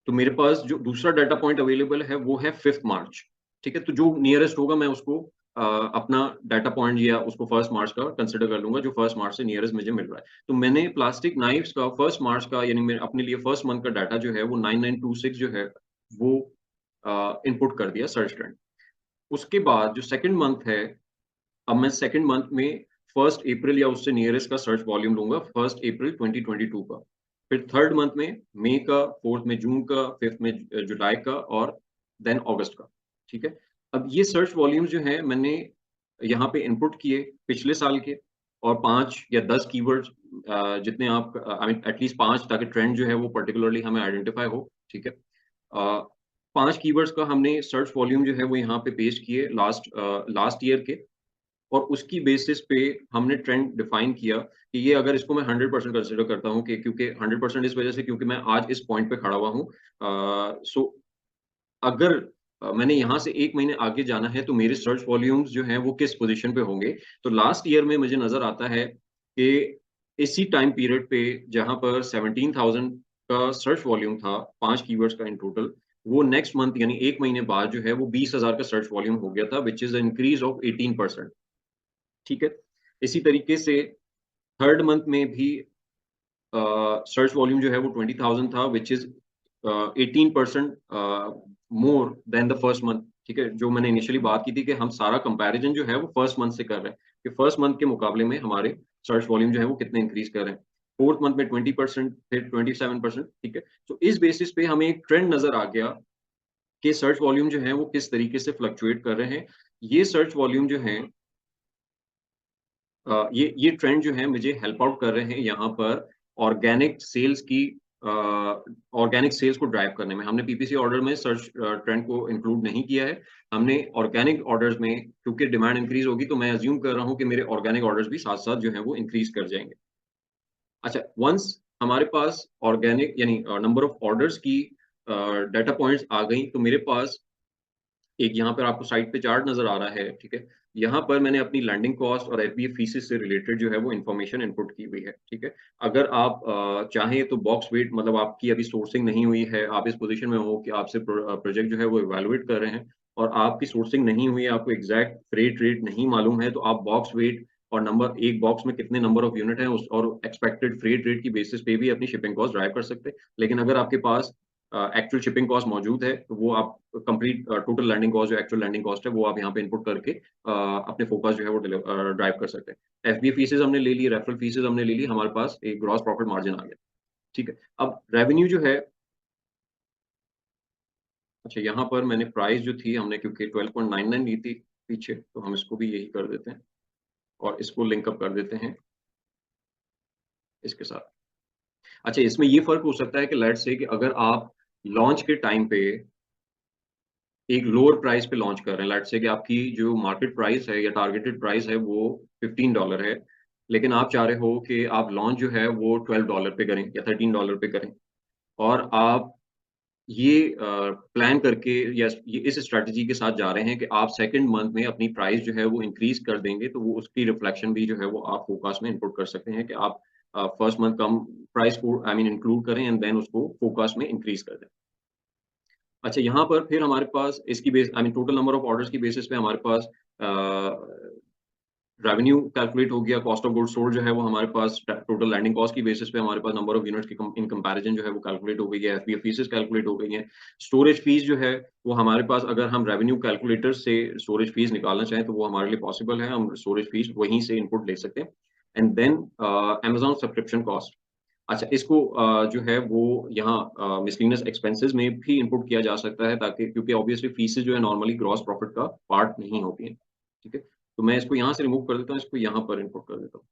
तो मेरे पास जो दूसरा डाटा पॉइंट अवेलेबल है वो है 5 मार्च, ठीक है। तो जो नियरेस्ट होगा मैं उसको अपना डाटा पॉइंट या उसको 1 मार्च का कंसिडर कर लूंगा, जो 1 मार्च से नियरेस्ट मुझे मिल रहा है। तो मैंने प्लास्टिक नाइफ्स का 1 मार्च का, यानी मैं अपने लिए फर्स्ट मंथ का डाटा जो है वो 9926 जो है वो इनपुट कर दिया सर्च ट्रेंड। उसके बाद जो सेकंड मंथ है, अब मैं सेकंड मंथ में 1 अप्रैल या उससे नियरेस्ट का सर्च वॉल्यूम लूंगा, 1 अप्रैल 2022 का। फिर थर्ड मंथ में मई का, फोर्थ में जून का, फिफ्थ में जुलाई का, और देन अगस्त का, ठीक है। अब ये सर्च वॉल्यूम्स जो हैं मैंने यहाँ पे इनपुट किए पिछले साल के, और 5 या 10 कीवर्ड्स जितने आप आई मीन एटलीस्ट 5, ताकि ट्रेंड जो है वो पर्टिकुलरली हमें आइडेंटिफाई हो, ठीक है। 5 कीवर्ड्स का हमने सर्च वॉल्यूम जो है वो यहाँ पे पेश किए लास्ट ईयर के, और उसकी बेसिस पे हमने ट्रेंड डिफाइन किया कि ये अगर इसको मैं 100% कंसिडर करता हूँ, कि क्योंकि 100% इस वजह से क्योंकि मैं आज इस पॉइंट पे खड़ा हुआ हूँ। सो अगर मैंने यहाँ से 1 महीने आगे जाना है तो मेरे सर्च वॉल्यूम्स जो हैं वो किस पोजीशन पे होंगे। तो लास्ट ईयर में मुझे नज़र आता है कि इसी टाइम पीरियड पे जहाँ पर 17,000 का सर्च वॉल्यूम था 5 कीवर्ड्स का इन टोटल, वो नेक्स्ट मंथ यानी 1 महीने बाद जो है वो 20,000 का सर्च वॉल्यूम हो गया था, which is a increase of 18%, ठीक है। इसी तरीके से थर्ड मंथ में भी सर्च वॉल्यूम जो है वो 20,000 था, which is 18% more than the first month, ठीक है। जो मैंने इनिशियली बात की थी कि हम सारा कंपैरिजन जो है वो फर्स्ट मंथ से कर रहे हैं, कि फर्स्ट मंथ के मुकाबले में हमारे सर्च वॉल्यूम जो है वो कितने इंक्रीज कर रहे हैं। फोर्थ मंथ में 20%, फिर 27%, ठीक है। तो इस बेसिस पे हमें एक ट्रेंड नजर आ गया कि सर्च वॉल्यूम जो है वो किस तरीके से फ्लक्चुएट कर रहे हैं। ये सर्च वॉल्यूम जो है ये ट्रेंड जो है मुझे हेल्प आउट कर रहे हैं यहाँ पर ऑर्गेनिक सेल्स को ड्राइव करने में। हमने पीपीसी ऑर्डर में सर्च ट्रेंड को इंक्लूड नहीं किया है। हमने ऑर्गेनिक ऑर्डर्स में, क्योंकि डिमांड इंक्रीज होगी, तो मैं अज्यूम कर रहा हूँ कि मेरे ऑर्गेनिक ऑर्डर्स भी साथ साथ जो है वो इंक्रीज कर जाएंगे। अच्छा, वंस हमारे पास ऑर्गेनिक यानी नंबर ऑफ ऑर्डर्स की डाटा पॉइंट्स आ गई, तो मेरे पास एक यहाँ पर आपको साइट पे चार्ट नजर आ रहा है, ठीक है। यहाँ पर मैंने अपनी लैंडिंग कॉस्ट और एफबीए फीसेस से रिलेटेड जो है वो इन्फॉर्मेशन इनपुट की हुई है, ठीक है। अगर आप चाहें तो बॉक्स वेट, मतलब आपकी अभी सोर्सिंग नहीं हुई है, आप इस पोजीशन में हो कि आपसे प्रोजेक्ट जो है वो इवैल्यूएट कर रहे हैं और आपकी सोर्सिंग नहीं हुई है, आपको एग्जैक्ट फ्रेट रेट नहीं मालूम है, तो आप बॉक्स वेट और नंबर, एक बॉक्स में कितने नंबर ऑफ यूनिट है उस और एक्सपेक्टेड फ्रेट रेट की बेसिस पे भी अपनी शिपिंग कॉस्ट ड्राइव कर सकते हैं। लेकिन अगर आपके पास एक्चुअल शिपिंग कॉस्ट मौजूद है, तो वो आप कंप्लीट टोटल लैंडिंग कॉस्ट, जो एक्चुअल लैंडिंग कॉस्ट है, वो आप यहाँ पे इनपुट करके अपने फोकस जो है वो ड्राइव कर सकते हैं। एफबीए फीसेस हमने ले ली, रेफरल फीसेस हमने ले ली, हमारे पास एक ग्रॉस प्रॉफिट मार्जिन आ गया, ठीक है। अब रेवेन्यू जो है, अच्छा यहाँ पर मैंने प्राइस जो थी हमने क्योंकि 12.99 ली थी पीछे, तो हम इसको भी यही कर देते हैं और इसको लिंकअप कर देते हैं इसके साथ। अच्छा, इसमें ये फर्क हो सकता है कि लेट्स से कि अगर आप लॉन्च के टाइम पे एक लोअर प्राइस पे लॉन्च कर रहे हैं, लेट्स से कि आपकी जो मार्केट प्राइस है या टारगेटेड प्राइस है वो $15 है, लेकिन आप चाह रहे हो कि आप लॉन्च जो है वो $12 पे करें या $13 पे करें, और आप ये प्लान करके या ये इस स्ट्रेटजी के साथ जा रहे हैं कि आप सेकंड मंथ में अपनी प्राइस जो है वो इंक्रीज कर देंगे, तो वो उसकी रिफ्लेक्शन भी जो है वो आप फोरकास्ट में इनपुट कर सकते हैं कि आप फर्स्ट मंथ कम प्राइस को आई मीन इंक्लूड करें एंड देन उसको फोरकास्ट में इंक्रीज कर दें। अच्छा, यहाँ पर फिर हमारे पास इसकी base I mean total number of orders की बेसिस पे हमारे पास रेवेन्यू कैलकुलेट हो गया, कॉस्ट ऑफ गुड्स सोल्ड जो है वो हमारे पास टोटल लैंडिंग कॉस्ट की बेसिस पे हमारे पास नंबर ऑफ यूनिट्स की इन कंपैरिजन जो है वो कैलकुलेट हो गई है, एफबीए फीसेस कैलकुलेट हो गई हैं। स्टोरेज फीस जो है वो हमारे पास, अगर हम रेवेन्यू कैलकुलेटर से स्टोरेज फीस निकालना चाहें तो वो हमारे लिए पॉसिबल है, हम स्टोरेज फीस वहीं से इनपुट ले सकते हैं। And then Amazon subscription cost. अच्छा, इसको जो है वो यहाँ मिसलेनियस एक्सपेंसेस में भी इनपुट किया जा सकता है, ताकि क्योंकि ऑब्वियसली फीसेस जो है नॉर्मली ग्रॉस प्रॉफिट का पार्ट नहीं होती हैं। ठीक है? तो मैं इसको यहाँ से रिमूव कर देता हूँ, इसको यहाँ पर इनपुट कर देता हूँ।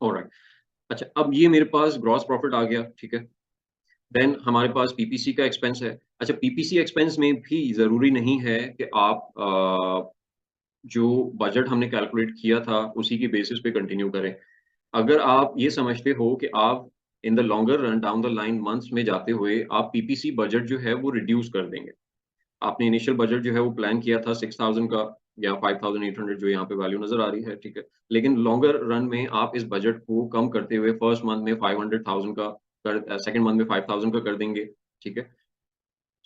ऑलराइट। अच्छा, अब ये मेरे पास ग्रॉस प्रॉफिट आ गया, ठीक है? देन हमारे पास पीपीसी का एक्सपेंस है। अच्छा, पीपीसी एक्सपेंस में भी ज़रूरी नहीं है कि आप जो बजट हमने कैलकुलेट किया था, उसी की बेसिस पे कंटिन्यू करें। अगर आप ये समझते हो कि आप in the longer run down the line months में जाते हुए आप पीपीसी बजट जो है वो रिड्यूस कर देंगे। आपने इनिशियल बजट जो है वो प्लान किया था 6000 का या 5800 जो यहाँ पे वैल्यू नज़र आ रही है, ठीक है? लेकिन लॉन्गर रन में आप इस बजट को कम करते हुए फर्स्ट मंथ में 500,000 का सेकंड मंथ में 5000 का कर देंगे, ठीक है?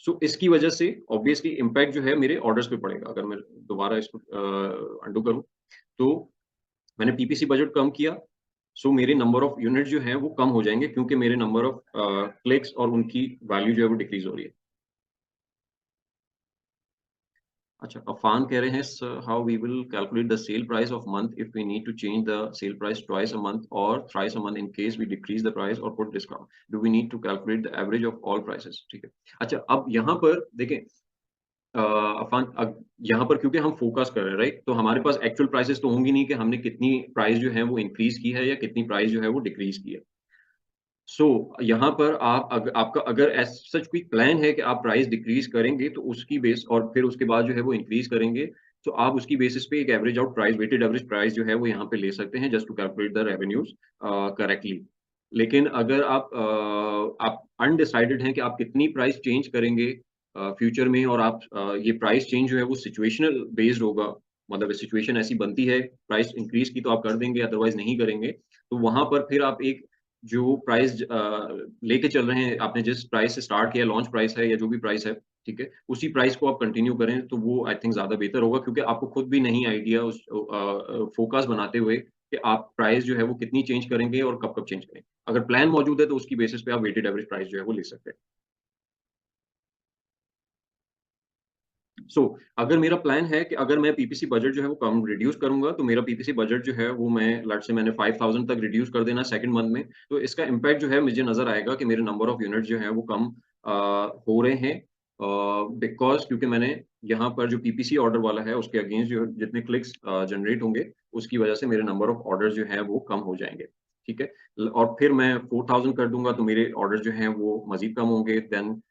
सो इसकी वजह से ऑब्वियसली इम्पैक्ट जो है मेरे ऑर्डर्स पे पड़ेगा। अगर मैं दोबारा इसको अंडू करूँ, तो मैंने पीपीसी बजट कम किया, सो मेरे नंबर ऑफ यूनिट जो हैं वो कम हो जाएँगे, क्योंकि मेरे नंबर ऑफ क्लिक्स और उनकी वैल्यू जो है वो डिक्रीज़ हो रही है। अच्छा, अफ़ान कह रहे हैं sir, how we will calculate the sale price of month if we need to change the sale price twice a month और thrice a month in case we decrease the price और put discount, do we need to calculate the average of all prices? ठीक है। अच्छा, अब यहाँ पर देखें, अफ़ान, यहाँ पर क्योंकि हम फ़ोकस कर रहे हैं, राइट? तो हमारे पास एक्चुअल प्राइसेस तो होंगी नहीं कि हमने कितनी प्राइस जो है वो इंक्रीज़ की है या कितनी प्राइस जो है वो डिक्रीज़ की है। सो यहाँ पर आप आपका अगर एज़ सच कोई प्लान है कि आप प्राइस डिक्रीज़ करेंगे, तो उसकी बेस और फिर उसके बाद जो है वो इंक्रीज़ करेंगे, तो आप उसकी बेसिस पे एक average out price, weighted average price जो है वो यहाँ पे ले सकते हैं, just to calculate the revenues correctly. लेकिन अगर आप अनडिसाइडेड हैं कि आप कितनी प्राइस चेंज करेंगे फ्यूचर में, और आप ये प्राइस चेंज जो है वो सिचुएशनल बेस्ड होगा, मतलब सिचुएशन ऐसी बनती है, प्राइस इंक्रीज़ की तो आप कर देंगे, अदरवाइज़ नहीं करेंगे। तो वहाँ पर फिर आप एक जो प्राइस लेके चल रहे हैं, आपने जिस प्राइस से स्टार्ट किया, लॉन्च प्राइस है या जो भी प्राइस है, ठीक है? उसी प्राइस को आप कंटिन्यू करें, तो वो आई थिंक ज़्यादा बेहतर होगा, क्योंकि आपको खुद भी नहीं आइडिया उस फ़ोकस बनाते हुए कि आप प्राइस जो है वो कितनी चेंज करेंगे और कब-कब चेंज करेंगे। अगर प्लान मौजूद है, तो उसकी बेसिस पे आप वेटेड एवरेज प्राइस जो है वो ले सकते हैं। सो अगर मेरा प्लान है कि अगर मैं पीपीसी बजट जो है वो कम रिड्यूस करूँगा, तो मेरा पीपीसी बजट जो है वो मैं लेट्स से मैंने 5000 तक रिड्यूस कर देना सेकंड मंथ में, तो इसका इम्पैक्ट जो है मुझे नज़र आएगा कि मेरे नंबर ऑफ यूनिट्स जो हैं वो कम हो रहे हैं, बिकॉज़ क्योंकि मैंने यहाँ पर जो पीपीसी ऑर्डर वाला है उसके अगेंस्ट जो जितने क्लिक्स जनरेट होंगे, उसकी वजह से मेरे नंबर ऑफ ऑर्डर्स जो हैं वो कम हो जाएँगे, ठीक है? और फिर मैं 4000 कर दूँगा, तो मेरे ऑर्डर जो हैं वो मज़ीद कम होंगे, देन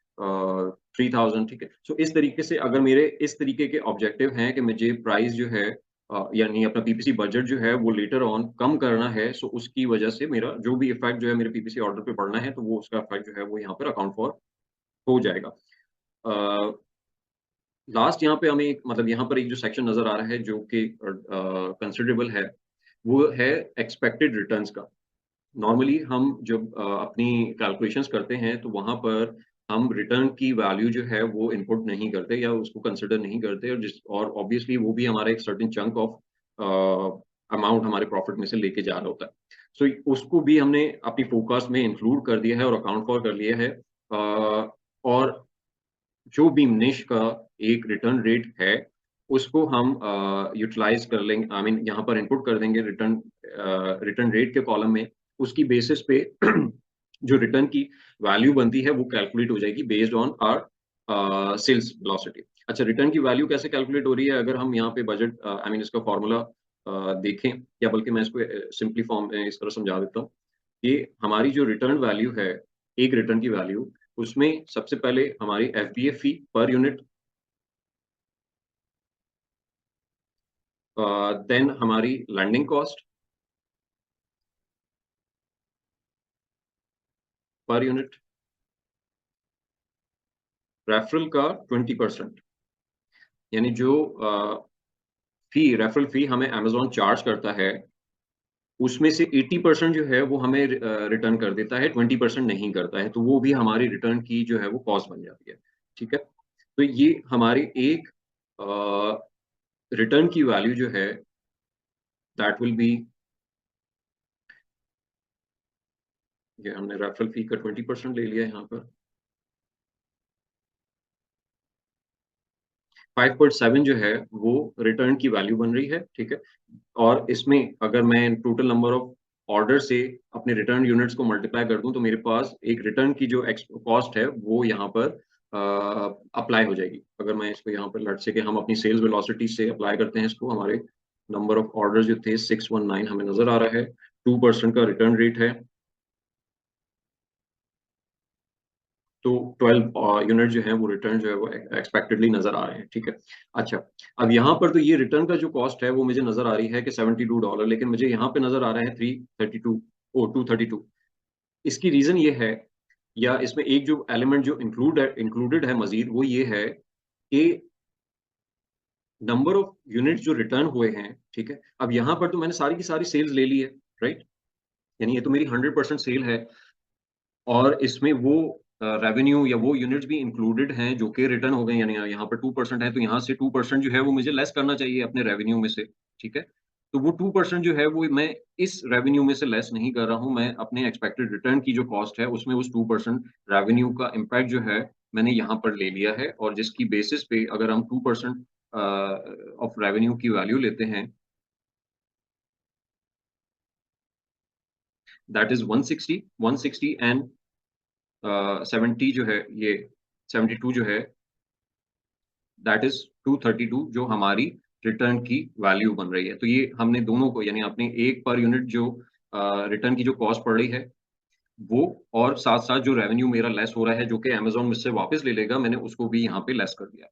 3000, ठीक है? सो इस तरीके से अगर मेरे इस तरीके के ऑब्जेक्टिव हैं कि मुझे प्राइस जो है यानी अपना पीपीसी बजट जो है वो लेटर ऑन कम करना है, सो उसकी वजह से मेरा जो भी इफ़ेक्ट जो है मेरे पीपीसी ऑर्डर पे पड़ना है, तो वो उसका इफ़ेक्ट जो है वो यहाँ पर अकाउंट फॉर हो जाएगा। अ, लास्ट यहाँ पे हमें एक मतलब यहाँ पर एक जो सेक्शन नज़र आ रहा है जो कि कंसिडरेबल है, वो है एक्सपेक्टेड रिटर्न्स का। नॉर्मली हम जब अपनी कैलकुलेशंस करते हैं, तो वहाँ पर हम रिटर्न की वैल्यू जो है वो इनपुट नहीं करते या उसको कंसिडर नहीं करते, और ऑब्वियसली वो भी हमारा एक सर्टेन चंक ऑफ अमाउंट हमारे प्रॉफिट में से लेके जा रहा होता है। सो उसको भी हमने अपनी फोरकास्ट में इंक्लूड कर दिया है और अकाउंट फॉर कर लिया है, और जो भी निश का एक रिटर्न रेट है, उसको हम यूटिलाइज़ कर लेंगे, आई मीन यहाँ पर इनपुट कर देंगे रिटर्न रेट के कॉलम में। उसकी बेसिस पे जो रिटर्न की वैल्यू बनती है, वो कैलकुलेट हो जाएगी बेस्ड ऑन सेल्स वेलोसिटी। अच्छा, रिटर्न की वैल्यू कैसे कैलकुलेट हो रही है? अगर हम यहाँ पे बजट आई मीन इसका फ़ॉर्मूला देखें, या बल्कि मैं इसको सिंपली फॉर्म में इस तरह समझा देता हूँ। कि हमारी जो रिटर्न वैल्यू है, एक रिटर्न की वैल्यू, उसमें सबसे पहले हमारी FBA fee per unit, then हमारी landing cost per unit, referral का 20%, यानी जो रेफरल फी हमें अमेज़न चार्ज करता है, उसमें से 80% जो है वो हमें रिटर्न कर देता है, 20% नहीं करता है, तो वो भी हमारी रिटर्न की जो है वो कॉस्ट बन जाती है, ठीक है? तो ये हमारी एक रिटर्न की वैल्यू जो है दैट विल बी, ये हमने रेफरल फी का 20% ले लिया यहाँ पर, 5.7 जो है वो रिटर्न की वैल्यू बन रही है, ठीक है। और इसमें अगर मैं टोटल नंबर ऑफ ऑर्डर से अपने रिटर्न यूनिट्स को मल्टीप्लाई कर दूं तो मेरे पास एक रिटर्न की जो कॉस्ट है वो यहाँ पर अप्लाई हो जाएगी। अगर मैं इसको यहाँ पर लेट्स से कि हम अपनी सेल्स वेलोसिटी से अप्लाई करते हैं इसको, हमारे नंबर ऑफ ऑर्डर जो थे 619 हमें नजर आ रहा है, 2% का रिटर्न रेट है, तो 12 यूनिट जो है वो रिटर्न जो है वो एक्सपेक्टेडली नजर आ रहे हैं, ठीक है। अच्छा, अब यहाँ पर तो ये रिटर्न का जो कॉस्ट है वो मुझे नजर आ रही है कि $72, लेकिन मुझे यहाँ पे नजर आ रहा है 232। इसकी रीजन ये है, या इसमें एक जो एलिमेंट जो इंक्लूडेड है मजीद, वो ये है कि नंबर ऑफ यूनिट जो रिटर्न हुए हैं, ठीक है। अब यहाँ पर तो मैंने सारी की सारी सेल्स ले ली है, राइट, यानी ये तो मेरी 100% सेल है, और इसमें वो रेवेन्यू या वो यूनिट्स भी इंक्लूडेड हैं जो कि रिटर्न हो गए, यानी यहाँ पर 2% है, तो यहाँ से 2% जो है वो मुझे लेस करना चाहिए अपने रेवेन्यू में से, ठीक है। तो वो 2% जो है वो मैं इस रेवेन्यू में से लेस नहीं कर रहा हूँ, मैं अपने एक्सपेक्टेड रिटर्न की जो कॉस्ट है उसमें उस 2% रेवेन्यू का इम्पैक्ट जो है मैंने यहाँ पर ले लिया है, और जिसकी बेसिस पे अगर हम 2% ऑफ रेवेन्यू की वैल्यू लेते हैं, दैट इज 160 एंड 70 जो है, ये 72 जो है, दैट इज 232 जो हमारी रिटर्न की वैल्यू बन रही है। तो ये हमने दोनों को, यानी अपने एक पर यूनिट जो रिटर्न की जो कॉस्ट पड़ रही है वो, और साथ साथ जो रेवेन्यू मेरा लेस हो रहा है जो कि अमेजोन मुझसे वापस ले लेगा, मैंने उसको भी यहाँ पे लेस कर दिया।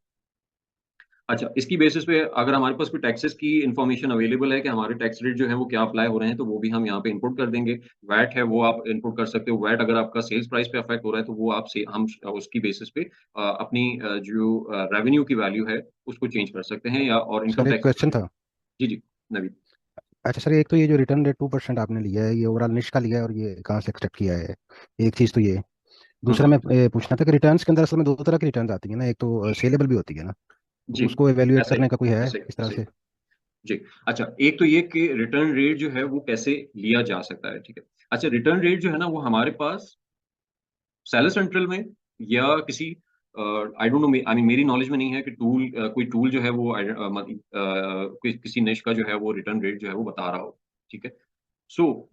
अच्छा, इसकी बेसिस पे अगर हमारे पास कोई टैक्सेस की इंफॉर्मेशन अवेलेबल है कि हमारे टैक्स रेट जो है वो क्या अप्लाई हो रहे हैं, तो वो भी हम यहाँ पे इनपुट कर देंगे। वैट है वो आप इनपुट कर सकते हो, वैट अगर आपका सेल्स प्राइस पे अफेक्ट हो रहा है तो वो आप से हम उसकी बेसिस पे अपनी जो रेवेन्यू की वैल्यू है उसको चेंज कर सकते हैं, या और सर इनकम एक टैक्स। क्वेश्चन था। जी जी नवीन। अच्छा सर, एक तो ये जो रिटर्न रेट 2% आपने लिया है, ये ओवरऑल निश का लिया है और ये कहाँ से एक्सट्रैक्ट किया है? एक चीज़ तो ये। दूसरा हम्म, मैं पूछना था कि रिटर्न्स के अंदर असल में दो तरह की रिटर्न्स आती है ना, एक तो सेलेबल भी होती है ना, तो जी, उसको एवेल्युएट ऐसे करने का कोई है ऐसे इस तरह ऐसे से? जी। अच्छा, एक तो ये कि रिटर्न रेट जो है वो कैसे लिया जा सकता है, ठीक है। अच्छा, रिटर्न रेट जो है ना वो हमारे पास सेलर सेंट्रल में या किसी I don't know, I mean मेरी नॉलेज में नहीं है कि कोई टूल जो है वो किसी निश का जो है वो रिटर्न रेट जो है वो बता रहा हो, ठीक है। सो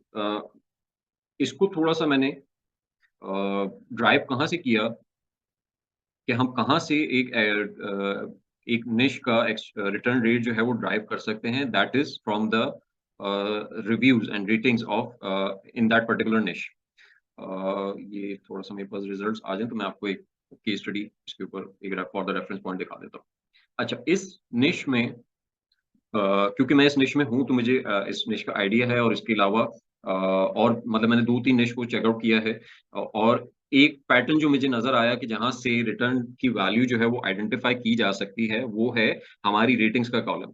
इसको थोड़ा सा मैंने ड्राइव कहाँ से किया कि हम कहाँ से एक निश का रिटर्न रेट जो है वो ड्राइव कर सकते हैं, that is from the reviews and ratings of in that particular निश। ये थोड़ा सा मेरे पास रिजल्ट्स आ जाए तो मैं आपको एक केस स्टडी इसके ऊपर एक फॉर द रेफरेंस पॉइंट दिखा देता हूँ। अच्छा, इस निश में क्योंकि मैं इस निश में हूँ तो मुझे इस निश का आइडिया है, और इसके अलावा और मतलब मैंने 2-3 निश को चेकआउट किया है, और एक पैटर्न जो मुझे नजर आया कि जहां से रिटर्न की वैल्यू जो है वो आइडेंटिफाई की जा सकती है, वो है हमारी रेटिंग्स का कॉलम।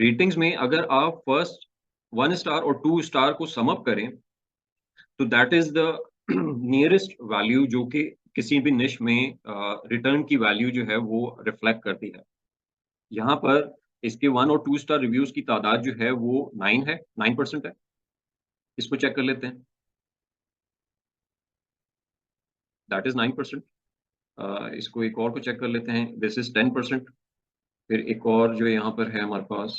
रेटिंग्स में अगर आप फर्स्ट 1 स्टार और 2 स्टार को सम अप करें तो that is the nearest value जो कि किसी भी निश में रिटर्न की वैल्यू जो है वो रिफ्लेक्ट करती है। यहाँ पर इसके 1 और 2 स्टार रिव्यूज की तादाद जो है वो 9% है। इसको चेक कर लेते हैं, दैट इज 9%। इसको एक और को चेक कर लेते हैं, दिस इज 10%। फिर एक और जो यहाँ पर है हमारे पास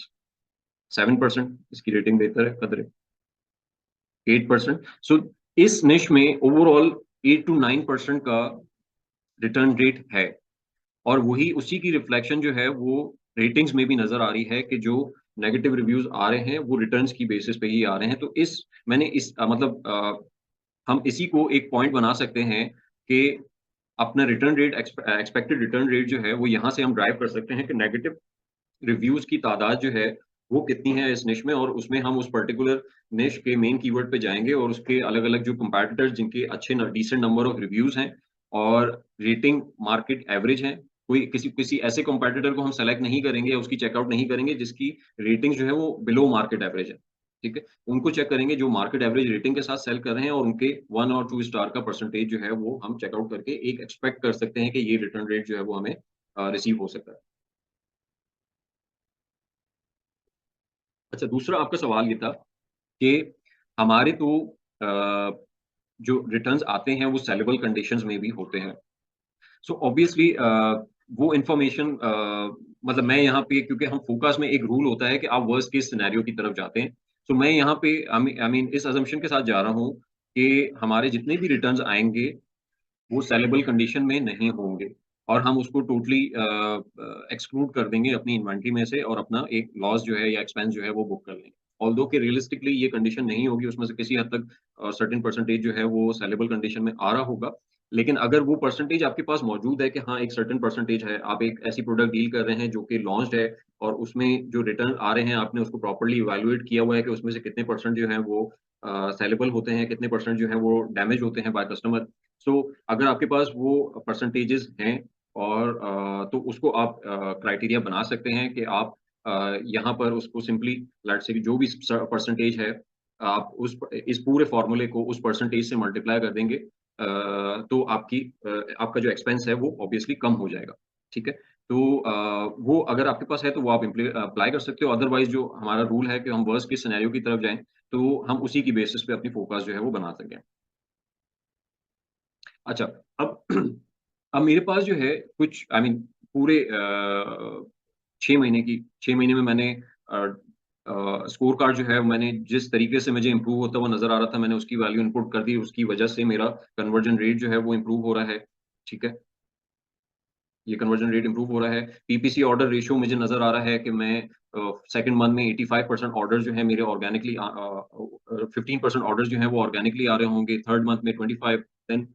7%, इसकी रेटिंग बेहतर है, कदर है 8%। सो इस निश में ओवरऑल 8 to 9% का रिटर्न रेट है, और वही उसी की रिफ्लेक्शन जो है वो रेटिंग्स में भी नजर आ रही है कि जो नेगेटिव रिव्यूज आ रहे हैं वो रिटर्न्स की बेसिस पे ही आ रहे हैं। तो इस मैंने इस हम इसी को एक पॉइंट बना सकते हैं कि अपना return rate, expected return rate जो है वो यहाँ से हम ड्राइव कर सकते हैं कि नेगेटिव रिव्यूज की तादाद जो है वो कितनी है इस निश में, और उसमें हम उस पर्टिकुलर निश के मेन कीवर्ड पे जाएंगे और उसके अलग अलग जो कंपैटिटर्स जिनके अच्छे डिसेंट नंबर ऑफ रिव्यूज हैं और रेटिंग मार्केट एवरेज हैं, कोई किसी किसी ऐसे कंपैटिटर को हम सेलेक्ट नहीं करेंगे, उसकी चेकआउट नहीं करेंगे जिसकी रेटिंग जो है वो बिलो मार्केट एवरेज है, ठीक है। उनको चेक करेंगे जो मार्केट एवरेज रेटिंग के साथ सेल कर रहे हैं, और उनके 1 और 2 स्टार का परसेंटेज जो है वो हम चेकआउट करके एक एक्सपेक्ट कर सकते हैं कि ये रिटर्न रेट जो है वो हमें रिसीव हो सकता है। अच्छा, दूसरा आपका सवाल ये था कि हमारे तो जो रिटर्न्स आते हैं वो सेलेबल कंडीशंस में भी होते हैं। सो ऑब्वियसली वो इन्फॉर्मेशन मतलब मैं यहाँ पे, क्योंकि हम फोकस में एक रूल होता है कि आप वर्स्ट केस सिनेरियो की तरफ जाते हैं। सो मैं यहाँ पे आई मीन इस अजम्पशन के साथ जा रहा हूँ कि हमारे जितने भी रिटर्न्स आएँगे वो सेलेबल कंडीशन में नहीं होंगे और हम उसको टोटली एक्सक्लूड कर देंगे अपनी इन्वेंटरी में से और अपना एक लॉस जो है या एक्सपेंस जो है वो बुक कर लेंगे। ऑल्दो कि रियलिस्टिकली ये कंडीशन नहीं होगी, उसमें से किसी हद तक सर्टेन परसेंटेज जो है वो सेलेबल कंडीशन में आ रहा होगा। लेकिन अगर वो परसेंटेज आपके पास मौजूद है कि हाँ, एक सर्टेन परसेंटेज है, आप एक ऐसी प्रोडक्ट डील कर रहे हैं जो कि लॉन्च्ड है और उसमें जो रिटर्न आ रहे हैं, आपने उसको प्रॉपर्ली इवैल्यूएट किया हुआ है कि उसमें से कितने परसेंट जो है वो सेलेबल होते हैं, कितने परसेंट जो है वो डैमेज होते हैं बाय कस्टमर। सो अगर आपके पास वो परसेंटेजेस हैं और तो उसको आप क्राइटेरिया बना सकते हैं कि आप यहाँ पर उसको सिंपली लेट्स से कि जो भी परसेंटेज है, आप इस पूरे फॉर्मूले को उस परसेंटेज से मल्टीप्लाई कर देंगे, तो आपका जो एक्सपेंस है वो ऑब्वियसली कम हो जाएगा। ठीक है? तो वो अगर आपके पास है तो वो आप अप्लाई कर सकते हो। अदरवाइज़ जो हमारा रूल है कि हम वर्स्ट केस सिनेरियो की तरफ जाएँ, तो हम उसी की बेसिस पे अपनी फोrecast जो है वो बना सकें। अच्छा, अब अब मेरे पास जो है कुछ आई मीन पूरे 6 महीने में मैंने स्कोर कार्ड जो है मैंने जिस तरीके से मुझे इम्प्रूव होता हुआ नज़र आ रहा था, मैंने उसकी वैल्यू इनपुट कर दी, उसकी वजह से मेरा कन्वर्जन रेट जो है वो इम्प्रूव हो रहा है, ठीक है? ये कन्वर्जन रेट इम्प्रूव हो रहा है। पीपीसी ऑर्डर रेशियो मुझे नज़र आ रहा है कि मैं सेकंड मंथ में 85% ऑर्डर्स जो हैं मेरे ऑर्गेनिकली 15% ऑर्डर्स जो हैं वो ऑर्गेनिकली आ रहे होंगे, थर्ड मंथ में 25, then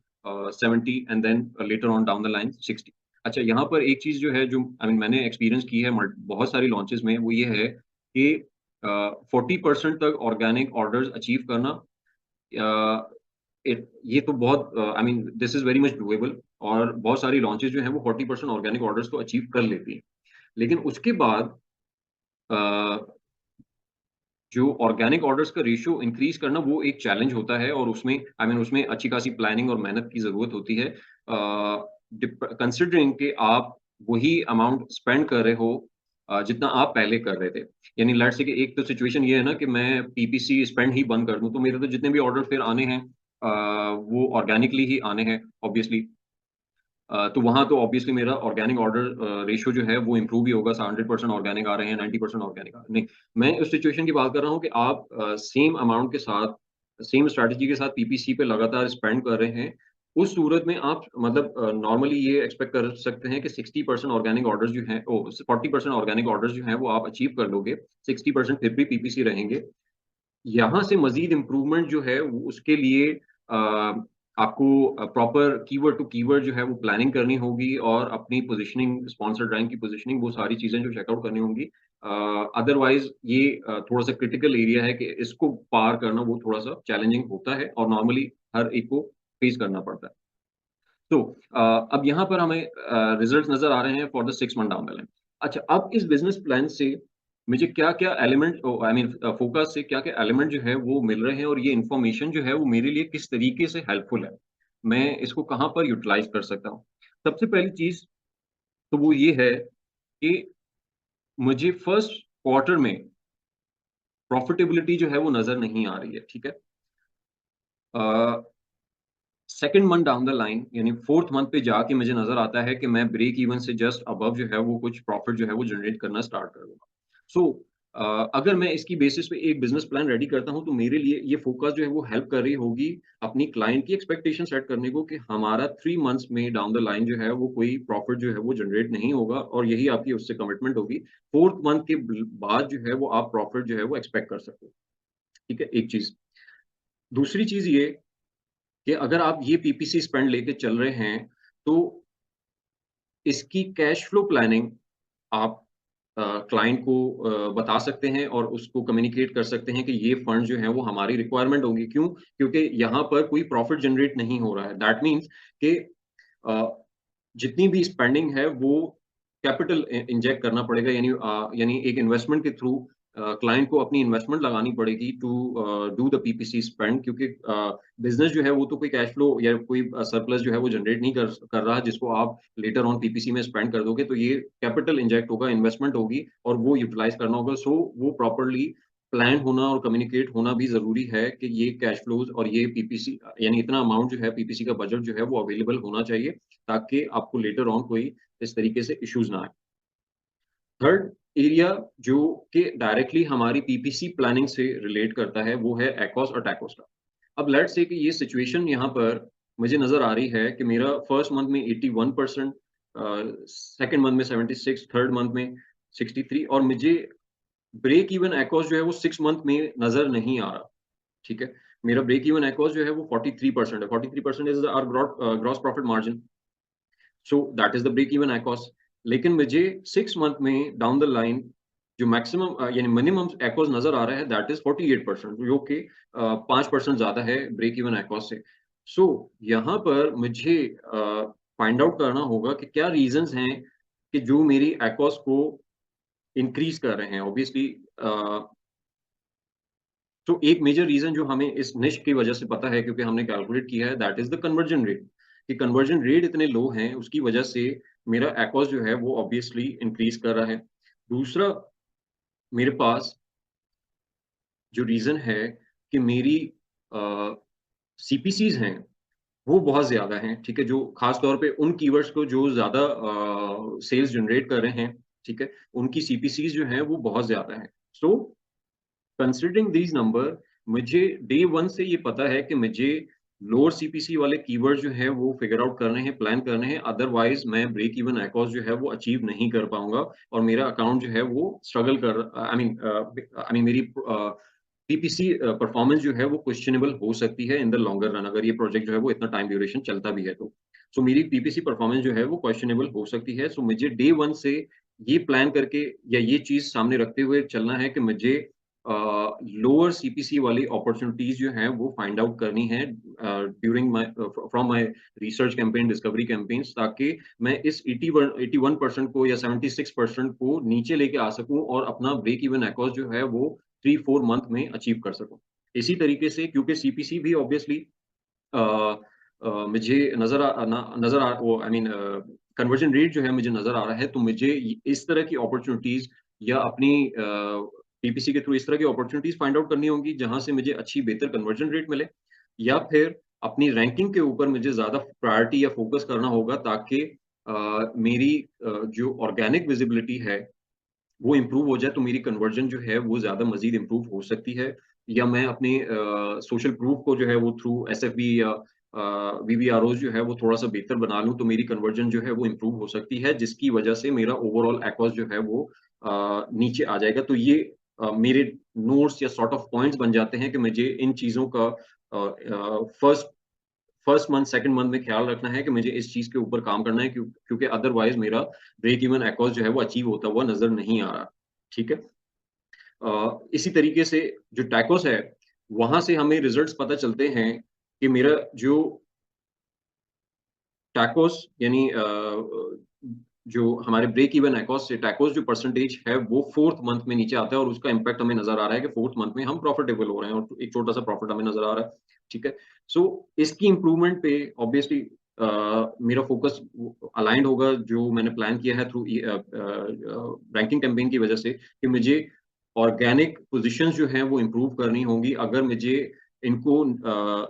70 and then later on down the line 60। अच्छा, यहाँ पर एक चीज़ जो है जो आई मीन मैंने एक्सपीरियंस की है बहुत सारी लॉन्चेस में, वो ये है कि 40% तक ऑर्गेनिक ऑर्डर्स अचीव करना अ, ये तो बहुत I mean this is very much doable और बहुत सारी लॉन्चेस जो हैं वो 40% ऑर्गेनिक ऑर्डर्स तो अचीव कर लेती हैं। लेकिन उसके बाद अ, जो ऑर्गेनिक ऑर्डर्स का रेशियो इंक्रीज़ करना वो एक चैलेंज होता है और उसमें आई मीन उसमें अच्छी खासी प्लानिंग और मेहनत की ज़रूरत होती है। कंसिडरिंग कि आप वही अमाउंट स्पेंड कर रहे हो जितना आप पहले कर रहे थे। यानी लेट्स से कि एक तो सिचुएशन ये है ना कि मैं पीपीसी स्पेंड ही बंद कर दूँ, तो मेरे तो जितने भी ऑर्डर फिर आने हैं वो ऑर्गेनिकली ही आने हैं ऑब्वियसली। तो वहाँ तो ऑब्वियसली मेरा ऑर्गेनिक ऑर्डर रेशियो जो है वो इम्प्रूव ही होगा, 100% ऑर्गेनिक आ रहे हैं, 90% ऑर्गेनिक आ रहे हैं। नहीं, मैं उस सिचुएशन की बात कर रहा हूँ कि आप सेम अमाउंट के साथ, सेम स्ट्रैटेजी के साथ पीपीसी पे लगातार स्पेंड कर रहे हैं। उस सूरत में आप मतलब नॉर्मली ये एक्सपेक्ट कर सकते हैं कि 60% ऑर्गेनिक ऑर्डर्स जो हैं 40% ऑर्गेनिक ऑर्डर्स जो हैं वो आप अचीव कर लोगे, 60% फिर भी पीपीसी रहेंगे। यहाँ से मज़ीद इम्प्रूवमेंट जो है वो उसके लिए आपको प्रॉपर कीवर्ड टू कीवर्ड जो है वो प्लानिंग करनी होगी और अपनी पोज़ीशनिंग, स्पॉन्सर्ड रैंक की पोज़ीशनिंग वो सारी चीज़ें जो चेक आउट करनी होंगी। अदरवाइज़ ये थोड़ा-सा क्रिटिकल एरिया है कि इसको पार करना वो थोड़ा-सा चैलेंजिंग होता है और नॉर्मली हर एक को फेस करना पड़ता है। तो अब यहाँ पर हमें रिज़ल्ट्स नज़र आ रहे हैं for the 6 month down the line. अच्छा, अब इस बिज़नेस प्लान से मुझे क्या-क्या एलिमेंट आई मीन फोकस से क्या-क्या एलिमेंट जो है वो मिल रहे हैं और ये इन्फॉर्मेशन जो है वो मेरे लिए किस तरीके से हेल्पफुल है। मैं इसको कहाँ पर यूटिलाइज़ कर सकता हूँ। सबसे पहली चीज़ तो वो ये है कि मुझे फर्स्ट क्वार्टर में प्रॉफिटेबिलिटी जो है वो नज़र नहीं आ रही है, ठीक है? Uh, second month down the line यानी 4th मंथ पे जाके मुझे नज़र आता है कि मैं ब्रेक इवन से जस्ट अबव जो है वो कुछ प्रॉफ़िट जो है वो जनरेट करना स्टार्ट कर दूँगा। सो अगर मैं इसकी बेसिस पे एक बिज़नेस प्लान रेडी करता हूँ तो मेरे लिए ये फ़ोकस जो है वो हेल्प कर रही होगी अपनी क्लाइंट की एक्सपेक्टेशन सेट करने को कि हमारा 3 मंथ्स में डाउन द लाइन जो है वो कोई प्रॉफ़िट जो है वो जनरेट नहीं होगा और यही आपकी उससे कमिटमेंट होगी। 4th मंथ के बाद जो है वो आप प्रॉफ़िट जो है वो एक्सपेक्ट कर सकते हो। ठीक है? एक चीज़। दूसरी चीज़ ये कि अगर आप ये पीपीसी स्पेंड लेके चल रहे हैं, तो इसकी कैश फ्लो प्लानिंग आप क्लाइंट को बता सकते हैं और उसको कम्युनिकेट कर सकते हैं कि ये फंड जो है वो हमारी रिक्वायरमेंट होगी। क्यों? क्योंकि यहाँ पर कोई प्रॉफिट जनरेट नहीं हो रहा है। दैट मीन्स कि अ, जितनी भी स्पेंडिंग है वो कैपिटल इंजेक्ट करना पड़ेगा यानी यानी एक इन्वेस्टमेंट के थ्रू क्लाइंट को अपनी इन्वेस्टमेंट लगानी पड़ेगी to do the PPC spend, क्योंकि बिजनेस जो है वो तो कोई कैश फ्लो या कोई सरप्लस जो है वो जनरेट नहीं कर रहा, जिसको आप लेटर ऑन पीपीसी में स्पेंड कर दोगे तो ये कैपिटल इंजेक्ट होगा, इन्वेस्टमेंट होगी और वो यूटिलाइज करना होगा। सो वो प्रॉपरली प्लान होना और कम्युनिकेट होना भी जरूरी है कि ये कैश फ्लोज और ये पीपीसी यानी इतना अमाउंट जो है पीपीसी का बजट जो है वो अवेलेबल होना चाहिए, ताकि आपको लेटर ऑन कोई इस तरीके से इश्यूज ना आए। थर्ड एरिया जो कि डायरेक्टली हमारी पीपीसी प्लानिंग से रिलेट करता है वो है एकॉस और टैकोस का। अब लेट्स से कि ये सिचुएशन यहाँ पर मुझे नजर आ रही है कि मेरा फर्स्ट मंथ में 81%, सेकेंड मंथ में 76, थर्ड मंथ में 63 और मुझे ब्रेक इवन एकॉस जो है वो 6 मंथ में नजर नहीं आ रहा। ठीक है, मेरा ब्रेक इवन एकॉस जो है वो 43% है। 43% is our gross profit margin, so that is the break even ACoS. लेकिन मुझे 6 मंथ में डाउन द लाइन जो मैक्सिमम यानी मिनिमम एकॉस नजर आ रहा है दैट इज 48%, जो कि 5% ज्यादा है ब्रेक इवन एकॉस से। सो यहाँ पर मुझे फाइंड आउट करना होगा कि क्या रीजंस हैं कि जो मेरी एकॉस को इंक्रीज कर रहे हैं। ऑब्वियसली तो एक मेजर रीजन जो हमें इस निश की वजह से पता है, क्योंकि हमने कैलकुलेट किया है, that is the conversion rate. कि कन्वर्जन रेट इतने लो हैं उसकी वजह से मेरा एकॉस जो है वो ऑब्वियसली इंक्रीज कर रहा है। दूसरा, मेरे पास जो रीजन है कि मेरी सीपीसीज हैं वो बहुत ज्यादा हैं। ठीक है, जो खास तौर पे उन कीवर्ड्स को जो ज्यादा सेल्स जनरेट कर रहे हैं, ठीक है, उनकी सीपीसीज जो हैं वो बहुत ज्यादा हैं। सो कंसिडरिंग दीज नंबर, मुझे डे वन से ये पता है कि मुझे लोअर सीपीसी वाले कीवर्ड जो है वो फिगर आउट करने हैं, प्लान करने हैं, अदरवाइज मैं ब्रेक इवन एकॉस जो है वो अचीव नहीं कर पाऊंगा और मेरा अकाउंट जो है वो स्ट्रगल कर आई मीन मेरी पीपीसी परफॉर्मेंस जो है वो क्वेश्चनेबल हो सकती है इन द लॉन्गर रन, अगर ये प्रोजेक्ट जो है वो इतना टाइम ड्यूरेशन चलता भी है तो। सो मेरी पीपीसी परफॉर्मेंस जो है वो क्वेश्चनेबल हो सकती है। सो मुझे डे वन से ये प्लान करके या ये चीज सामने रखते हुए चलना है कि मुझे लोअर सीपीसी वाली अपॉर्चुनिटीज जो हैं वो फाइंड आउट करनी है during my from my research campaign, discovery campaigns, ताकि मैं इस 81% को या 76% को नीचे लेके आ सकूं और अपना ब्रेक इवन एकॉस जो है वो 3-4 मंथ में अचीव कर सकूं। इसी तरीके से क्योंकि सीपीसी भी ऑब्वियसली मुझे नजर आ वो आई मीन कन्वर्जन रेट जो है मुझे नजर आ रहा है, तो मुझे इस तरह की अपॉर्चुनिटीज या अपनी पीपीसी के थ्रू इस तरह की अपॉर्चुनिटीज फाइंड आउट करनी होंगी जहां से मुझे अच्छी बेहतर कन्वर्जन रेट मिले, या फिर अपनी रैंकिंग के ऊपर मुझे ज्यादा प्रायोरिटी या फोकस करना होगा, ताकि मेरी जो ऑर्गेनिक विजिबिलिटी है वो इम्प्रूव हो जाए, तो मेरी कन्वर्जन जो है वो ज्यादा मजीद इम्प्रूव हो सकती है। या मैं अपने सोशल प्रूफ को जो है वो थ्रू एसएफबी या वीवीआरओ जो है वो थोड़ा सा बेहतर बना लूं, तो मेरी कन्वर्जन जो है वो इम्प्रूव हो सकती है, जिसकी वजह से मेरा ओवरऑल एकॉस जो है वो नीचे आ जाएगा। तो ये मेरे नोट्स या सॉर्ट ऑफ पॉइंट्स बन जाते हैं कि मुझे इन चीजों का first first month second month में ख्याल रखना है कि मुझे इस चीज के ऊपर काम करना है, क्योंकि अदरवाइज मेरा ब्रेक इवन एकॉस जो है वो अचीव होता हुआ नजर नहीं आ रहा। ठीक है, इसी तरीके से जो टैकोस है वहां से हमें रिजल्ट्स पता चलते हैं कि मेरा जो टैकोस यानी जो हमारे ब्रेक इवन एकॉस से टैकोस जो परसेंटेज है वो फोर्थ मंथ में नीचे आता है, और उसका इम्पैक्ट हमें नजर आ रहा है कि फोर्थ मंथ में हम प्रॉफिटेबल हो रहे हैं और एक छोटा सा प्रॉफिट हमें नजर आ रहा है। ठीक है, सो इसकी इंप्रूवमेंट पे ऑब्वियसली मेरा फोकस अलाइंड होगा जो मैंने प्लान किया है थ्रू रैंकिंग कैंपेन की वजह से, कि मुझे ऑर्गेनिक पोजीशंस जो हैं वो इम्प्रूव करनी होंगी अगर मुझे इनको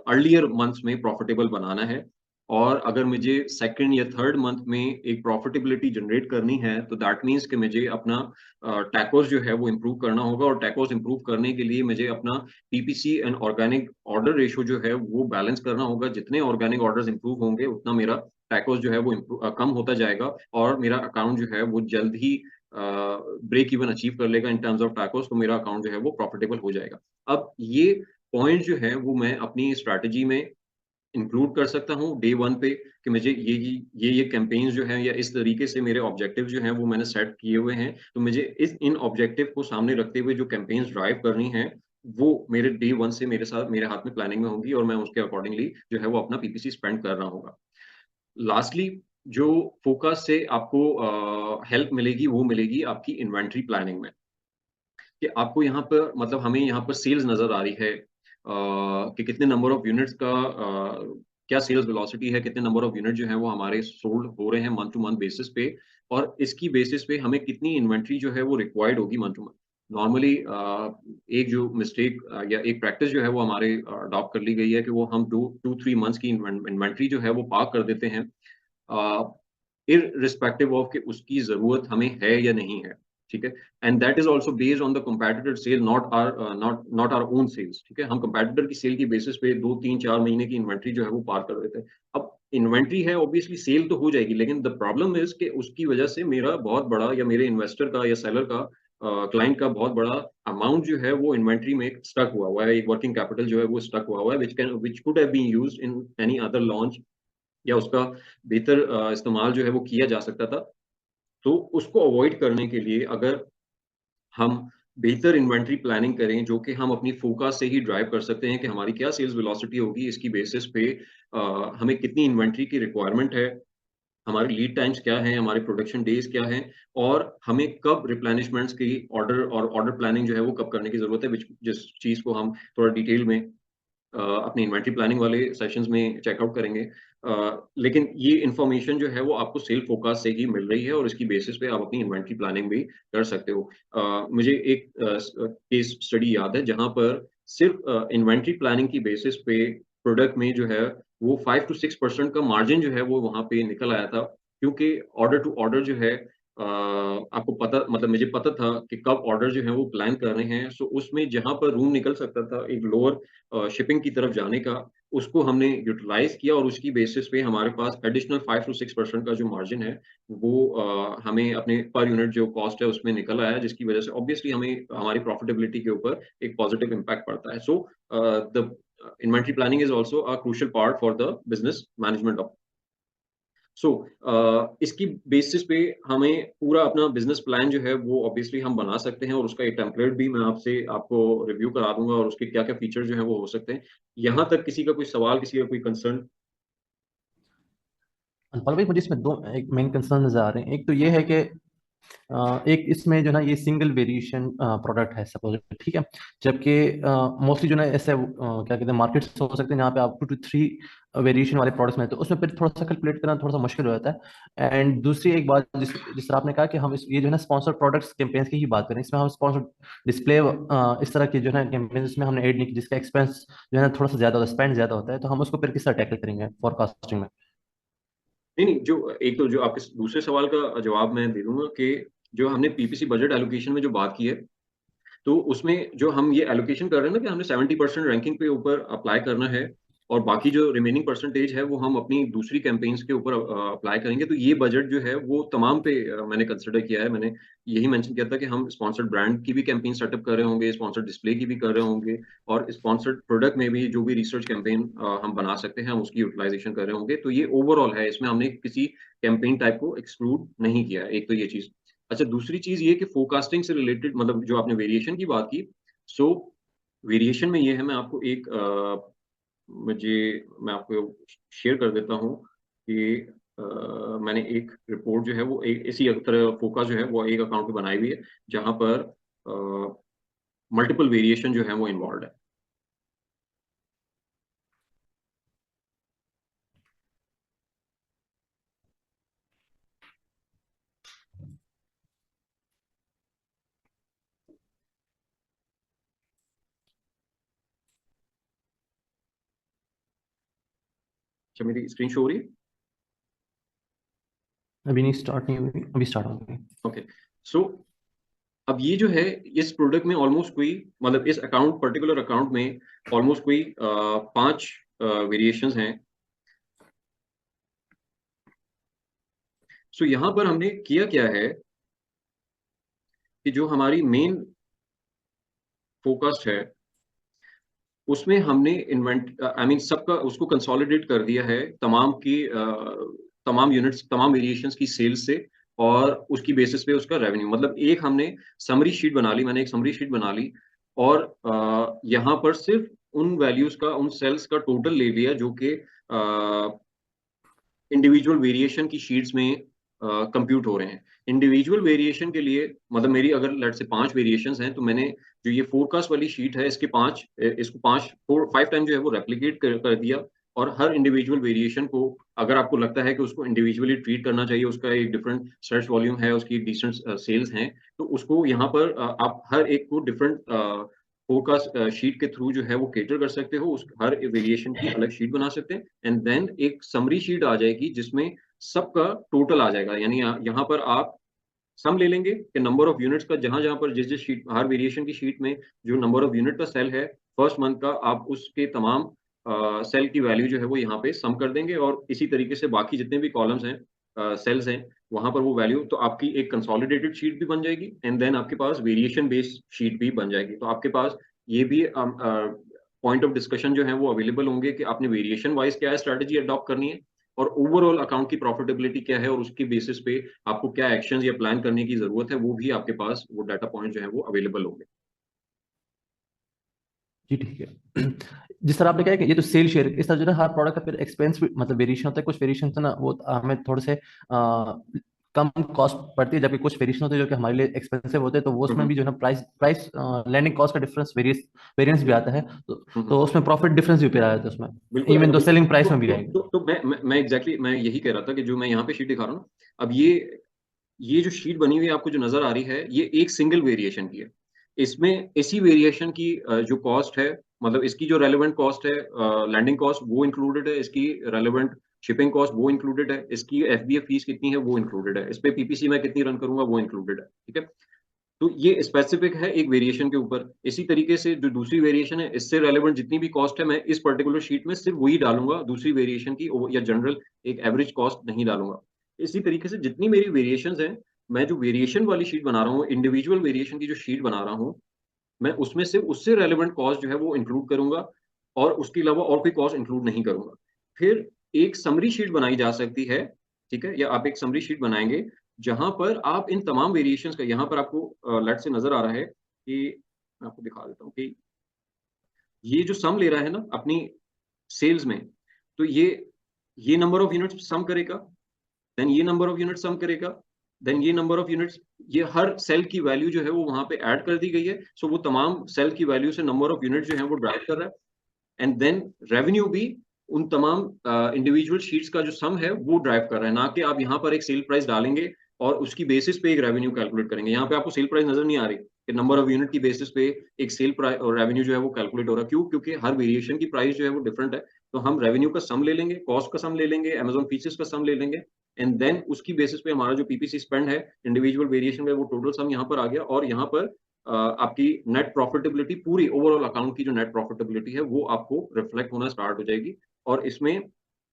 अर्लियर मंथ्स में प्रॉफिटेबल बनाना है। और अगर मुझे सेकंड या थर्ड मंथ में एक प्रॉफिटेबिलिटी जनरेट करनी है, तो दैट मीन्स कि मुझे अपना टैकोस जो है वो इम्प्रूव करना होगा, और टैकोस इम्प्रूव करने के लिए मुझे अपना PPC and organic order ratio जो है वो बैलेंस करना होगा। जितने ऑर्गेनिक ऑर्डर्स इम्प्रूव होंगे उतना मेरा टैकोस जो है वो कम होता जाएगा और मेरा अकाउंट जो है वो जल्द ही ब्रेक इवन अचीव कर लेगा इन टर्म्स ऑफ टैकोस, तो मेरा अकाउंट जो है वो प्रॉफिटेबल हो जाएगा। अब ये पॉइंट जो है वो मैं अपनी स्ट्रैटेजी में इंक्लूड कर सकता हूँ डे वन पे, कि मुझे ये कैंपेन्स जो हैं या इस तरीके से मेरे ऑब्जेक्टिव जो हैं वो मैंने सेट किए हुए हैं, तो मुझे इन ऑब्जेक्टिव को सामने रखते हुए जो कैंपेन्स ड्राइव करनी है वो मेरे डे वन से मेरे हाथ में प्लानिंग में होंगी, और मैं उसके अकॉर्डिंगली जो है वो अपना पीपीसी स्पेंड कर रहा होगा। लास्टली जो फोकस से आपको हेल्प मिलेगी वो मिलेगी आपकी इन्वेंट्री प्लानिंग में। कि आपको यहाँ पर मतलब हमें यहाँ पर सेल्स नजर आ रही है कि कितने नंबर ऑफ यूनिट्स का क्या सेल्स वेलोसिटी है, कितने नंबर ऑफ यूनिट जो है वो हमारे सोल्ड हो रहे हैं मंथ टू मंथ बेसिस पे, और इसकी बेसिस पे हमें कितनी इन्वेंट्री जो है वो रिक्वायर्ड होगी मंथ टू मंथ। नॉर्मली एक जो मिस्टेक या एक प्रैक्टिस जो है वो हमारे अडॉप्ट कर ली गई है कि वो हम 2-3 मंथ्स की इन्वेंट्री जो है वो पार्क कर देते हैं, irrespective of कि उसकी जरूरत हमें है या नहीं है, ठीक है। And that is also based on the competitor sale, not our own sales, ठीक है। हम कंपेटिटर की सेल की बेसिस पे 2-3-4 महीने की इन्वेंट्री जो है वो पार कर देते हैं। अब इन्वेंट्री है, ऑब्वियसली सेल तो हो जाएगी, लेकिन द प्रॉब्लम इज कि उसकी वजह से मेरा बहुत बड़ा या मेरे इन्वेस्टर का या सेलर का क्लाइंट का बहुत बड़ा अमाउंट जो है वो इन्वेंट्री में स्टक हुआ है, एक वर्किंग कैपिटल जो है वो स्टक हुआ है, which could have been used in any other launch, या उसका बेहतर इस्तेमाल जो है वो किया जा सकता था। तो उसको अवॉइड करने के लिए अगर हम बेहतर इन्वेंट्री प्लानिंग करें, जो कि हम अपनी फोकस से ही ड्राइव कर सकते हैं कि हमारी क्या सेल्स वेलोसिटी होगी, इसकी बेसिस पे हमें कितनी इन्वेंट्री की रिक्वायरमेंट है, हमारे लीड टाइम्स क्या हैं, हमारे प्रोडक्शन डेज क्या हैं, और हमें कब रिप्लेनिशमेंट्स की ऑर्डर प्लानिंग जो है वो कब करने की जरूरत है, जिस चीज को हम थोड़ा डिटेल में अपनी इन्वेंट्री प्लानिंग वाले सेशंस में चेकआउट करेंगे। लेकिन ये इन्फॉर्मेशन जो है वो आपको सेल फोकस से ही मिल रही है, और इसकी बेसिस पे आप अपनी इन्वेंट्री प्लानिंग भी कर सकते हो। मुझे एक केस स्टडी याद है जहां पर सिर्फ इन्वेंट्री प्लानिंग की बेसिस पे प्रोडक्ट में जो है वो 5 to 6% का मार्जिन जो है वो वहां पे निकल आया था, क्योंकि ऑर्डर टू ऑर्डर जो है आपको पता, मतलब मुझे पता था कि कब ऑर्डर जो है वो प्लान कर रहे हैं। सो उसमें जहां पर रूम निकल सकता था एक लोअर शिपिंग की तरफ जाने का, उसको हमने यूटिलाइज किया, और उसकी बेसिस पे हमारे पास एडिशनल 5 to 6% का जो मार्जिन है वो हमें अपने पर यूनिट जो कॉस्ट है उसमें निकल आया, जिसकी वजह से ऑब्वियसली हमें हमारी प्रॉफिटेबिलिटी के ऊपर एक पॉजिटिव इम्पैक्ट पड़ता है। So the inventory planning is also a crucial part for the business management of. So इसकी बेसिस पे हमें पूरा अपना बिजनेस प्लान जो है वो ऑब्वियसली हम बना सकते हैं, और उसका एक टेम्पलेट भी मैं आपको रिव्यू करा दूंगा, और उसके क्या क्या फीचर जो है वो हो सकते हैं। यहाँ तक किसी का कोई सवाल, किसी का कोई कंसर्न? अनपल भाई, मुझे इसमें दो एक मेन कंसर्न नजर आ रहे हैं। एक तो ये है कि एक इसमें जो ना ये सिंगल वेरिएशन प्रोडक्ट है सपोज, ठीक है। जबकि मोस्टली जो ना ऐसे क्या कहते हैं मार्केट्स हो सकते हैं जहाँ पे आप 2 to 3 वेरिएशन वाले प्रोडक्ट्स मिलते हैं, उसमें फिर थोड़ा सा कैलकुलेट करना थोड़ा सा मुश्किल हो जाता है। एंड दूसरी एक बात जिस तरह आपने कहा कि हम ये जो है ना स्पॉन्सर प्रोडक्ट्स कैंपेन्स की ही बात करें, इसमें हम स्पॉन्सर डिस्प्ले इस तरह की जो है कैंपेन्स इसमें हमने ऐड नहीं की, जिसका एक्सपेंस जो है ना थोड़ा सा ज्यादा होता है, स्पेंड ज्यादा होता है। तो हम उसको फिर किस तरह टैकल करेंगे फोरकास्टिंग में? नहीं नहीं, जो एक तो जो आपके दूसरे सवाल का जवाब मैं दे दूंगा कि जो हमने पीपीसी बजट एलोकेशन में जो बात की है, तो उसमें जो हम ये एलोकेशन कर रहे हैं ना कि हमने 70% रैंकिंग पे ऊपर अप्लाई करना है, और बाकी जो रिमेनिंग परसेंटेज है वो हम अपनी दूसरी कैंपेन्स के ऊपर अप्लाई करेंगे। तो ये बजट जो है वो तमाम पे मैंने कंसिडर किया है। मैंने यही मेंशन किया था कि हम स्पॉन्सर्ड ब्रांड की भी कैंपेन सेटअप कर रहे होंगे, स्पॉन्सर्ड डिस्प्ले की भी कर रहे होंगे, और स्पॉन्सर्ड प्रोडक्ट में भी जो भी रिसर्च कैंपेन हम बना सकते हैं हम उसकी यूटिलाइजेशन कर रहे होंगे। तो ये ओवरऑल है, इसमें हमने किसी कैंपेन टाइप को एक्सक्लूड नहीं किया है। एक तो ये चीज। अच्छा, दूसरी चीज ये कि फोरकास्टिंग से रिलेटेड, मतलब जो आपने वेरिएशन की बात की, सो वेरिएशन में ये है, मैं आपको एक मुझे मैं आपको शेयर कर देता हूँ कि मैंने एक रिपोर्ट जो है वो एक इसी तरह फोकस जो है वो एक अकाउंट पे बनाई हुई है, जहाँ पर मल्टीपल वेरिएशन जो है वो इन्वॉल्व है। अच्छा, मेरी स्क्रीन शो हो रही है? अभी नहीं स्टार्ट नहीं हुई, अभी स्टार्ट हो गई। ओके। सो अब ये जो है इस प्रोडक्ट में ऑलमोस्ट कोई, मतलब इस अकाउंट पर्टिकुलर अकाउंट में ऑलमोस्ट कोई 5 वेरिएशंस हैं। सो यहाँ पर हमने किया क्या है कि जो हमारी मेन फोकस है उसमें हमने इन्वेंट आई मीन सबका उसको कंसोलिडेट कर दिया है, तमाम यूनिट्स, तमाम वेरिएशंस की सेल्स से, और उसकी बेसिस पे उसका रेवेन्यू, मतलब एक हमने समरी शीट बना ली, मैंने एक समरी शीट बना ली, और यहाँ पर सिर्फ उन वैल्यूज का, उन सेल्स का टोटल ले लिया जो कि इंडिविजुअल वेरिएशन की शीट्स में कंप्यूट हो रहे हैं। इंडिविजुअल वेरिएशन के लिए मतलब मेरी अगर लेट से 5 वेरिएशंस हैं, तो मैंने जो ये फोरकास्ट वाली शीट है इसके 5 इसको 5 टाइम जो है वो रेप्लिकेट कर दिया, और हर इंडिविजुअल वेरिएशन को अगर आपको लगता है कि उसको इंडिविजुअली ट्रीट करना चाहिए, उसका एक डिफरेंट सर्च वॉल्यूम है, उसकी डिसेंट सेल्स हैं, तो उसको यहाँ पर आप हर एक को डिफरेंट फोरकास्ट शीट के थ्रू जो है वो केटर कर सकते हो, उस हर वेरिएशन की अलग शीट बना सकते हैं, एंड देन एक समरी शीट आ जाएगी जिसमें सबका टोटल आ जाएगा। यानी यहाँ पर आप सम ले लेंगे कि नंबर ऑफ यूनिट्स का, जहां जहां पर जिस जिस शीट हर वेरिएशन की शीट में जो नंबर ऑफ यूनिट का सेल है फर्स्ट मंथ का, आप उसके तमाम सेल की वैल्यू जो है वो यहाँ पे सम कर देंगे, और इसी तरीके से बाकी जितने भी कॉलम्स हैं सेल्स हैं वहां पर वो वैल्यू, तो आपकी एक कंसोलिडेटेड शीट भी बन जाएगी, एंड देन आपके पास वेरिएशन बेस्ड शीट भी बन जाएगी। तो आपके पास ये भी पॉइंट ऑफ डिस्कशन जो है वो अवेलेबल होंगे कि आपने वेरिएशन वाइज क्या स्ट्रेटेजी अडॉप्ट करनी है, और ओवरऑल अकाउंट की प्रॉफिटेबिलिटी क्या है, और उसके बेसिस पे आपको क्या एक्शंस या प्लान करने की जरूरत है, वो भी आपके पास वो डाटा पॉइंट जो है वो अवेलेबल होंगे। जी ठीक है। जिस तरह आपने कहा कि ये तो सेल शेयर, इस तरह जो है हर प्रोडक्ट का फिर एक्सपेंस मतलब वेरिएशन होता है, कुछ वेरिएशन तो ना वो हमें थोड़े से कम कॉस्ट पड़ती है, जबकि कुछ वेरिएशन होते हैं जो कि हमारे लिए एक्सपेंसिव होते हैं, तो वो उसमें भी जो है ना प्राइस लैंडिंग कॉस्ट का डिफरेंस वेरिएंस भी आता है, तो उसमें प्रॉफिट डिफरेंस भी आ जाता है उसमें, बिल्कुल इवन आएगा, दो बिल्कुल। सेलिंग प्राइस में भी आएगा। तो मैं एग्जैक्टली मैं यही कह रहा था कि जो मैं यहाँ पे शीट दिखा रहा हूँ ना, अब ये जो शीट बनी हुई है आपको जो नजर आ रही है, ये एक सिंगल वेरिएशन की है। इसमें इसी वेरिएशन की जो कॉस्ट है, मतलब इसकी जो रेलेवेंट कॉस्ट है, लैंडिंग कॉस्ट वो इंक्लूडेड है, इसकी रेलेवेंट शिपिंग कॉस्ट वो इंक्लूडेड है, इसकी एफबीएफ फीस कितनी है वो इंक्लूडेड है, इस पे पीपीसी मैं कितनी रन करूंगा वो इंक्लूडेड है, ठीक है। तो ये स्पेसिफिक है एक वेरिएशन के ऊपर। इसी तरीके से जो दूसरी वेरिएशन है, इससे रेलेवेंट जितनी भी कॉस्ट है मैं इस पर्टिकुलर शीट में सिर्फ वही डालूंगा, दूसरी वेरिएशन की या जनरल एक एवरेज कॉस्ट नहीं डालूंगा। इसी तरीके से जितनी मेरी वेरिएशंस हैं, मैं जो वेरिएशन वाली शीट बना रहा हूँ, इंडिविजुअल वेरिएशन की जो शीट बना रहा हूँ, मैं उसमें सिर्फ उससे रेलेवेंट कॉस्ट जो है वो इंक्लूड करूंगा, और उसके अलावा और कोई कॉस्ट इंक्लूड नहीं करूंगा। फिर एक समरी शीट बनाई जा सकती है, ठीक है, या आप एक समरी शीट बनाएंगे जहां पर आप इन तमाम वेरिएशंस का, यहाँ पर आपको लेट से नजर आ रहा है कि मैं आपको दिखा देता हूँ कि ये जो सम ले रहा है ना अपनी सेल्स में, तो ये नंबर ऑफ यूनिट्स सम करेगा, देन ये नंबर ऑफ यूनिट सम करेगा, देन ये नंबर ऑफ यूनिट्स, ये हर सेल की वैल्यू जो है वो वहां पे ऐड कर दी गई है, सो वो तमाम सेल की वैल्यू से नंबर ऑफ यूनिट जो है वो ड्राइव कर रहा है, एंड देन रेवेन्यू भी उन तमाम इंडिविजुअल शीट्स का जो सम है वो ड्राइव कर रहा है, ना कि आप यहाँ पर एक सेल प्राइस डालेंगे और उसकी बेसिस पे एक रेवेन्यू कैलकुलेट करेंगे। यहाँ पे आपको सेल प्राइस नजर नहीं आ रही कि नंबर ऑफ यूनिट की बेसिस पे एक सेल प्राइस और रेवेन्यू जो है वो कैलकुलेट हो रहा है। क्यों? क्योंकि हर वेरिएशन की प्राइस जो है वो डिफरेंट है। तो हम रेवेन्यू का सम ले लेंगे, कॉस्ट का सम ले लेंगे, अमेजोन फीचर्स का सम ले लेंगे, एंड देन उसकी बेसिस पे हमारा जो पीपीसी स्पेंड है इंडिविजुअल वेरिएशन का, वो टोटल सम यहाँ पर आ गया, और यहाँ पर आपकी नेट प्रॉफिटेबिलिटी, पूरी ओवरऑल अकाउंट की जो नेट प्रॉफिटेबिलिटी है वो आपको रिफ्लेक्ट होना स्टार्ट हो जाएगी, और इसमें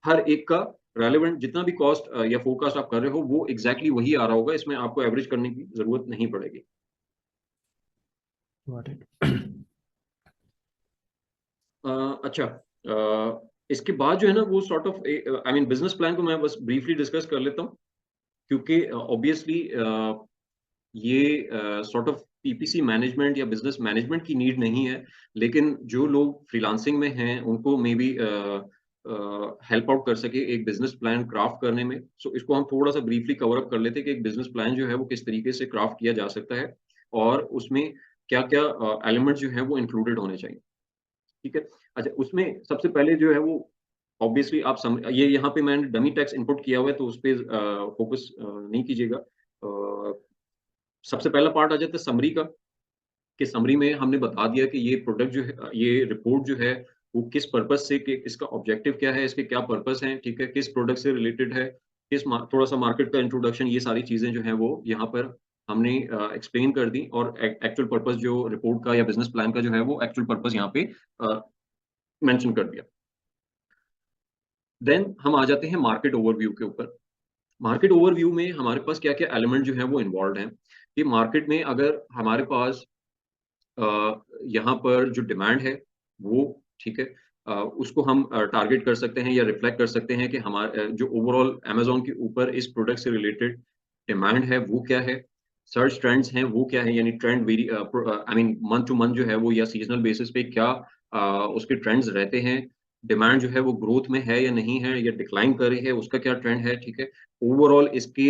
हर एक का रेलेवेंट जितना भी कॉस्ट या फोरकास्ट आप कर रहे हो वो एग्जैक्टली वही आ रहा होगा, इसमें आपको एवरेज करने की जरूरत नहीं पड़ेगी। अच्छा, इसके बाद जो है ना वो sort of I mean business plan को मैं बस ब्रीफली डिस्कस कर लेता हूँ, क्योंकि ऑब्वियसली ये सॉर्ट ऑफ पीपीसी मैनेजमेंट या बिजनेस मैनेजमेंट की नीड नहीं है, लेकिन जो लोग फ्रीलांसिंग में हैं उनको मे बी हेल्प आउट कर सके एक बिजनेस प्लान क्राफ्ट करने में। सो इसको हम थोड़ा सा ब्रीफली कवर अप कर लेते हैं कि एक बिजनेस प्लान जो है वो किस तरीके से क्राफ्ट किया जा सकता है, और उसमें क्या क्या एलिमेंट जो है वो इंक्लूडेड होने चाहिए, ठीक है। अच्छा, उसमें सबसे पहले जो है वो ऑब्वियसली ये यहाँ पे मैंने डमी टेक्स्ट इनपुट किया हुआ है, तो उस पर फोकस नहीं कीजिएगा। सबसे पहला पार्ट आ जाता है समरी का, कि समरी में हमने बता दिया कि ये प्रोडक्ट जो है, ये रिपोर्ट जो है वो किस पर्पस से, कि इसका ऑब्जेक्टिव क्या है, इसके क्या पर्पस हैं, ठीक है, किस प्रोडक्ट से रिलेटेड है, थोड़ा सा मार्केट का इंट्रोडक्शन, ये सारी चीजें जो है वो यहाँ पर हमने एक्सप्लेन कर दी, और एक्चुअल पर्पस जो रिपोर्ट का या बिजनेस प्लान का जो है वो एक्चुअल पर्पस यहाँ पे मेंशन कर दिया। देन हम आ जाते हैं मार्केट ओवरव्यू के ऊपर। मार्केट ओवरव्यू में हमारे पास क्या क्या एलिमेंट जो है वो इन्वॉल्व हैं, कि मार्केट में अगर हमारे पास यहाँ पर जो डिमांड है वो, ठीक है, उसको हम टारगेट कर सकते हैं या रिफ्लेक्ट कर सकते हैं कि हमारे जो ओवरऑल अमेजोन के ऊपर इस प्रोडक्ट से रिलेटेड डिमांड है वो क्या है, सर्च ट्रेंड्स हैं वो क्या है, यानी trend very I mean month two month जो है वो या सीजनल बेसिस पे क्या उसके ट्रेंड्स रहते हैं, डिमांड जो है वो ग्रोथ में है या नहीं है, या डिक्लाइन कर रही है, उसका क्या ट्रेंड है, ठीक है। ओवरऑल इसके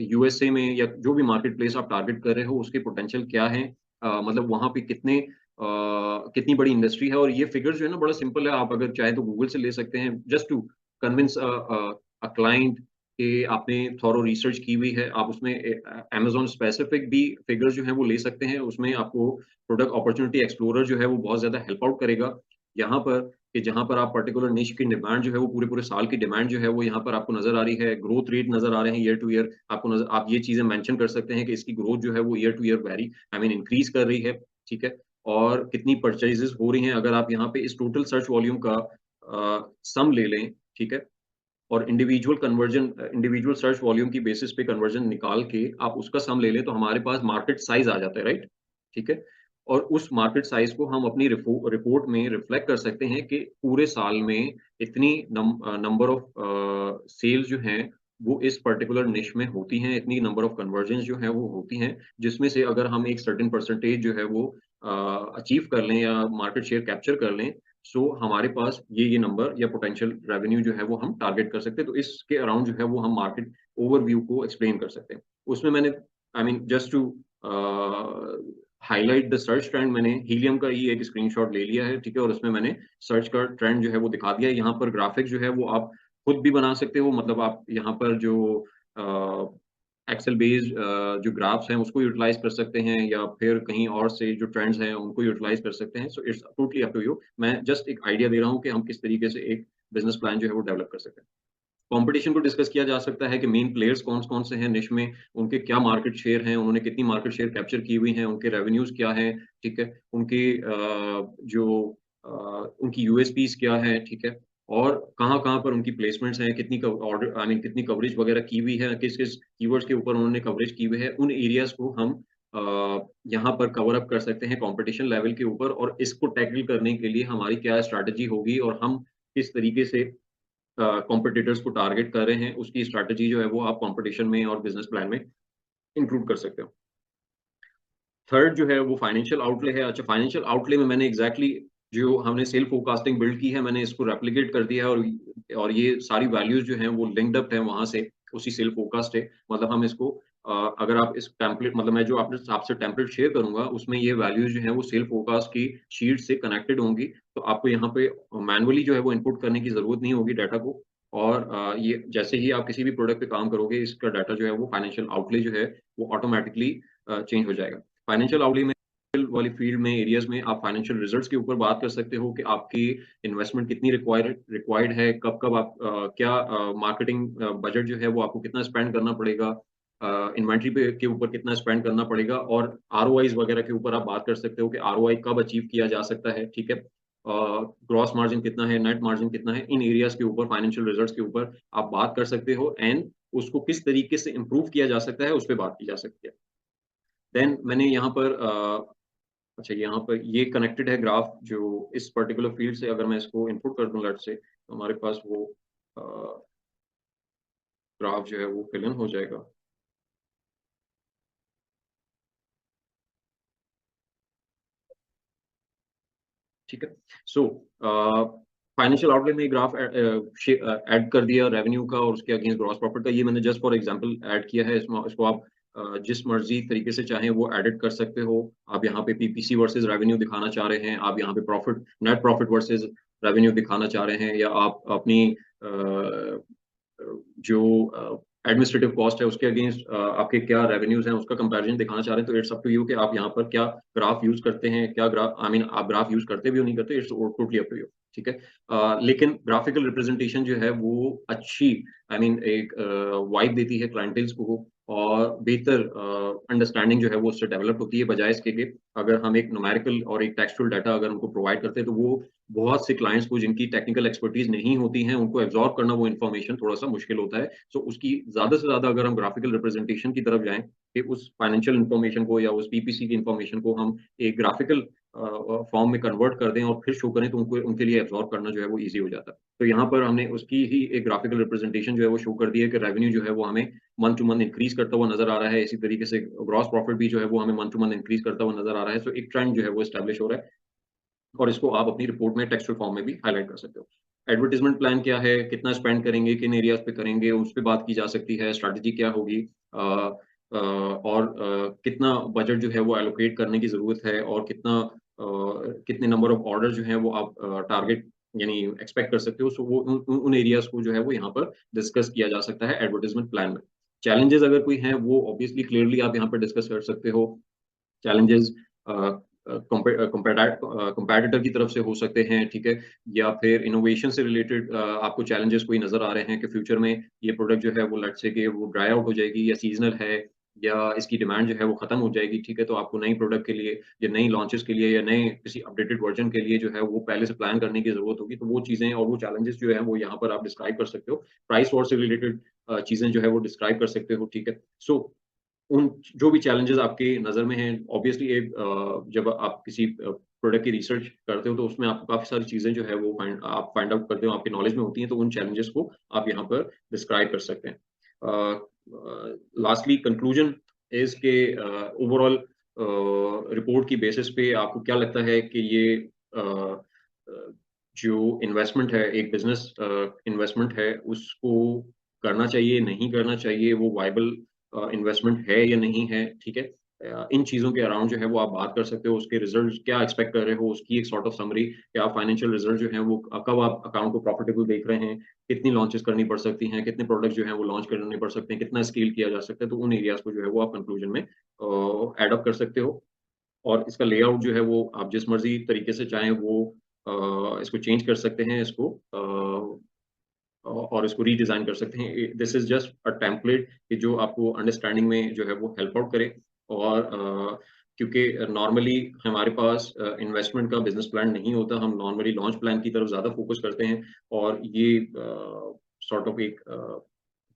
यूएसए में या जो भी मार्केट प्लेस आप टारगेट कर रहे हो उसके पोटेंशियल क्या है, मतलब वहां पे कितनी बड़ी इंडस्ट्री है। और ये फिगर जो है ना बड़ा सिंपल है, आप अगर चाहे तो गूगल से ले सकते हैं, just to convince a client कि आपने थॉरो रिसर्च की हुई है। आप उसमें अमेजोन स्पेसिफिक भी फिगर जो है वो ले सकते हैं, उसमें आपको प्रोडक्ट अपॉर्चुनिटी एक्सप्लोरर जो है वो बहुत ज्यादा हेल्प आउट करेगा यहाँ पर, कि जहाँ पर आप पर्टिकुलर निश की डिमांड जो है वो पूरे पूरे साल की डिमांड जो है वो यहाँ पर आपको नजर आ रही है, ग्रोथ रेट नजर आ रहे हैं ईयर टू ईयर, आपको नजर, आप ये चीजें मेंशन कर सकते हैं कि इसकी ग्रोथ जो है वो year two year very I mean increase कर रही है, ठीक है। और कितनी परचेजेस हो रही हैं, अगर आप यहाँ पे इस टोटल सर्च वॉल्यूम का सम ले लें, ठीक है, और इंडिविजुअल सर्च वॉल्यूम की बेसिस पे कन्वर्जन निकाल के आप उसका सम ले लें, तो हमारे पास मार्केट साइज आ जाता है, राइट, ठीक है। और उस मार्केट साइज को हम अपनी रिपोर्ट में रिफ्लेक्ट कर सकते हैं कि पूरे साल में इतनी नंबर ऑफ सेल्स जो हैं वो इस पर्टिकुलर निश में होती हैं, इतनी नंबर ऑफ कन्वर्जन जो हैं वो होती हैं, जिसमें से अगर हम एक सर्टेन परसेंटेज जो है वो अचीव कर लें या मार्केट शेयर कैप्चर कर लें, सो हमारे पास ये नंबर या पोटेंशियल रेवेन्यू जो है वो हम टारगेट कर सकते हैं। तो इसके अराउंड जो है वो हम मार्केट ओवरव्यू को एक्सप्लेन कर सकते हैं। उसमें मैंने I mean just to highlight the search trend, मैंने हीलियम का ही एक स्क्रीनशॉट ले लिया है, ठीक है, और उसमें मैंने सर्च का ट्रेंड जो है वो दिखा दिया है। यहाँ पर ग्राफिक जो है वो आप खुद भी बना सकते हो, मतलब आप यहाँ पर जो एक्सेल बेस्ड जो ग्राफ्स हैं उसको यूटिलाइज कर सकते हैं, या फिर कहीं और से जो ट्रेंड्स हैं उनको यूटिलाइज कर सकते हैं। So it's totally up to you. मैं जस्ट एक आइडिया दे रहा हूँ कि हम किस तरीके से एक बिजनेस प्लान जो है वो डेवलप कर सकते हैं। कंपटीशन को डिस्कस किया जा सकता है कि मेन प्लेयर्स कौन कौन से हैं निश में, उनके क्या मार्केट शेयर हैं, उन्होंने कितनी मार्केट शेयर कैप्चर की हुई है, उनके रेवेन्यूज क्या हैं, ठीक है, उनकी उनकी यूएसपीज क्या है, ठीक है, और कहाँ कहाँ पर उनकी प्लेसमेंट्स हैं, कितनी ऑर्डर आई मीन कितनी कवरेज वगैरह की हुई है, किस किस कीवर्ड्स के ऊपर उन्होंने कवरेज की हुई है, उन एरियाज को हम यहाँ पर कवर अप कर सकते हैं कंपटीशन लेवल के ऊपर। और इसको टैकल करने के लिए हमारी क्या स्ट्रैटेजी होगी और हम किस तरीके से कॉम्पिटिटर्स को टारगेट कर रहे हैं, उसकी स्ट्रैटेजी जो है वो आप कंपटीशन में और बिजनेस प्लान में इंक्लूड कर सकते हो। थर्ड जो है वो फाइनेंशियल आउटले है। अच्छा, फाइनेंशियल आउटले में मैंने एग्जैक्टली जो हमने सेल फोरकास्टिंग बिल्ड की है, मैंने इसको रेप्लिकेट कर दिया है, और ये सारी वैल्यूज जो हैं वो लिंक्ड अप है वहां से, उसी सेल फोरकास्ट है। मतलब हम इसको अगर आप इस टेम्पलेट, मतलब मैं जो आपसे टेम्पलेट शेयर करूंगा उसमें ये वैल्यूज जो है वो सेल फोरकास्ट की शीट से कनेक्टेड होंगी, तो आपको यहाँ पे मैनुअली जो है वो इनपुट करने की जरूरत नहीं होगी डाटा को। और ये जैसे ही आप किसी भी प्रोडक्ट पे काम करोगे, इसका डाटा जो है वो फाइनेंशियल आउटले जो है वो ऑटोमेटिकली चेंज हो जाएगा। फाइनेंशियल आउटले में वाली फील्ड में एरियाज में आप फाइनेंशियल रिजल्ट्स के ऊपर बात कर सकते हो कि आपकी इन्वेस्टमेंट कितनी रिक्वायर्ड है, कब कब आप क्या मार्केटिंग बजट जो है वो आपको कितना स्पेंड करना पड़ेगा, इन्वेंट्री पे के ऊपर कितना स्पेंड करना पड़ेगा, और आरओआईज वगैरह के ऊपर आप बात कर सकते हो कि आरओआई कब अचीव किया जा सकता है, ठीक है, ग्रॉस मार्जिन कितना है, नेट मार्जिन कितना है, इन एरियाज के ऊपर फाइनेंशियल रिजल्ट्स के ऊपर आप बात कर सकते हो, एंड उसको किस तरीके से इम्प्रूव किया जा सकता है उस पर बात की जा सकती है। देन मैंने यहाँ पर अच्छा, यहाँ पर ये कनेक्टेड है ग्राफ जो इस पर्टिकुलर फील्ड से, अगर मैं इसको इनपुट कर दूं लेट से, तो हमारे पास वो ग्राफ जो है वो फिल इन हो जाएगा। ठीक है, सो फाइनेंशियल आउटले में ग्राफ ऐड कर दिया रेवेन्यू का और उसके अगेंस्ट ग्रॉस प्रॉफिट का। ये मैंने जस्ट फॉर एग्जांपल ऐड किया है, इसको आप जिस मर्जी तरीके से चाहें वो एडिट कर सकते हो। आप यहाँ पे पीपीसी वर्सेस रेवेन्यू दिखाना चाह रहे हैं, आप यहाँ पे profit net profit versus revenue दिखाना चाह रहे हैं, या आप अपनी जो एडमिनिस्ट्रेटिव कॉस्ट है उसके अगेंस्ट आपके क्या रेवेन्यूज हैं उसका कंपैरिजन दिखाना चाह रहे हैं, तो इट्स अप टू यू कि आप यहाँ पर क्या ग्राफ यूज करते हैं, क्या ग्राफ आई मीन आप ग्राफ यूज करते भी हो नहीं करते, it's totally up to you, ठीक है। लेकिन ग्राफिकल रिप्रेजेंटेशन जो है वो अच्छी आई मीन एक वाइब देती है क्लाइंटेल्स को, और बेहतर अंडरस्टैंडिंग जो है वो उससे डेवलप होती है, बजाय इसके कि अगर हम एक न्यूमेरिकल और एक टेक्सचुअल डाटा अगर उनको प्रोवाइड करते हैं, तो वो बहुत से क्लाइंट्स को जिनकी टेक्निकल एक्सपर्टीज नहीं होती हैं उनको एब्जॉर्ब करना वो इन्फॉर्मेशन थोड़ा सा मुश्किल होता है। सो उसकी ज्यादा से ज्यादा अगर हम ग्राफिकल रिप्रेजेंटेशन की तरफ जाएं कि उस फाइनेंशियल इन्फॉर्मेशन को या उस पीपीसी की इन्फॉर्मेशन को हम एक ग्राफिकल फॉर्म में कन्वर्ट कर दें और फिर शो करें, तो उनको उनके लिए एब्जॉर्ब करना जो है वो ईजी हो जाता है। तो यहाँ पर हमने उसकी ही एक ग्राफिकल रिप्रेजेंटेशन जो है वो शो कर दी है कि रेवेन्यू जो है वो हमें मंथ टू मंथ इंक्रीज करता हुआ नजर आ रहा है, इसी तरीके से ग्रॉस प्रॉफिट भी जो है वो हमें मंथ टू मंथ इंक्रीज करता हुआ नजर आ रहा है। सो एक ट्रेंड जो है वो एस्टेब्लिश हो रहा है, और इसको आप अपनी रिपोर्ट में टेक्सचुअल फॉर्म में भी हाईलाइट कर सकते हो। एडवर्टाइजमेंट प्लान क्या है, कितना स्पेंड करेंगे, किन एरियाज पे करेंगे, उस पे बात की जा सकती है। स्ट्रैटेजी क्या होगी, और कितना बजट जो है वो एलोकेट करने की ज़रूरत है, और कितने नंबर ऑफ ऑर्डर जो हैं वो आप टारगेट यानी एक्सपेक्ट कर सकते हो। सो वो उन एरियाज को जो है वो यहाँ पर डिस्कस किया जा सकता है एडवर्टाइजमेंट प्लान में। चैलेंजेस अगर कोई हैं वो ऑब्वियसली क्लियरली आप यहाँ पर डिस्कस कर सकते हो। चैलेंजेस कंपैटिटर की तरफ से हो सकते हैं, ठीक है, या फिर इनोवेशन से रिलेटेड आपको चैलेंजेस कोई नजर आ रहे हैं कि फ्यूचर में ये प्रोडक्ट जो है वो लेट्स से कि वो ड्राई आउट हो जाएगी, या सीजनल है, या इसकी डिमांड जो है वो खत्म हो जाएगी, ठीक है, तो आपको नई प्रोडक्ट के लिए या नई लॉन्चेस के लिए या नए किसी अपडेटेड वर्जन के लिए जो है वो पहले से प्लान करने की जरूरत होगी। तो वो चीजें और वो चैलेंजेस जो है वो यहाँ पर आप डिस्क्राइब कर सकते हो। प्राइस वॉर से रिलेटेड चीजें जो है वो डिस्क्राइब कर सकते हो, ठीक है। सो उन जो भी चैलेंजेस आपके नज़र में हैं, ऑब्वियसली एक जब आप किसी प्रोडक्ट की रिसर्च करते हो तो उसमें आपको काफ़ी सारी चीज़ें जो है वो फाइंड आउट करते हो, आपके नॉलेज में होती हैं, तो उन चैलेंजेस को आप यहाँ पर डिस्क्राइब कर सकते हैं। लास्टली कंक्लूजन इज़ के ओवरऑल रिपोर्ट की बेसिस पे आपको क्या लगता है कि ये जो इन्वेस्टमेंट है, एक बिजनेस इन्वेस्टमेंट है, उसको करना चाहिए, नहीं करना चाहिए, वो वायबल इन्वेस्टमेंट है या नहीं है, ठीक है। इन चीज़ों के अराउंड जो है वो आप बात कर सकते हो। उसके रिजल्ट क्या एक्सपेक्ट कर रहे हो, उसकी एक सॉर्ट ऑफ समरी, क्या फाइनेंशियल रिजल्ट जो है वो कब आप अकाउंट को प्रॉफिटेबल देख रहे हैं, कितनी लॉन्चेस करनी पड़ सकती हैं, कितने प्रोडक्ट जो हैं वो लॉन्च करने पड़ सकते हैं, कितना स्केल किया जा सकता है, तो उन एरियाज को जो है वो आप कंक्लूजन में एड अप कर सकते हो। और इसका लेआउट जो है वो आप जिस मर्जी तरीके से चाहें वो इसको चेंज कर सकते हैं, इसको और इसको रीडिज़ाइन कर सकते हैं। This is just a template कि जो आपको अंडरस्टैंडिंग में जो है वो हेल्प आउट करे। और क्योंकि नॉर्मली हमारे पास इन्वेस्टमेंट का बिज़नेस प्लान नहीं होता, हम नॉर्मली लॉन्च प्लान की तरफ ज़्यादा फोकस करते हैं, और ये सॉर्ट ऑफ एक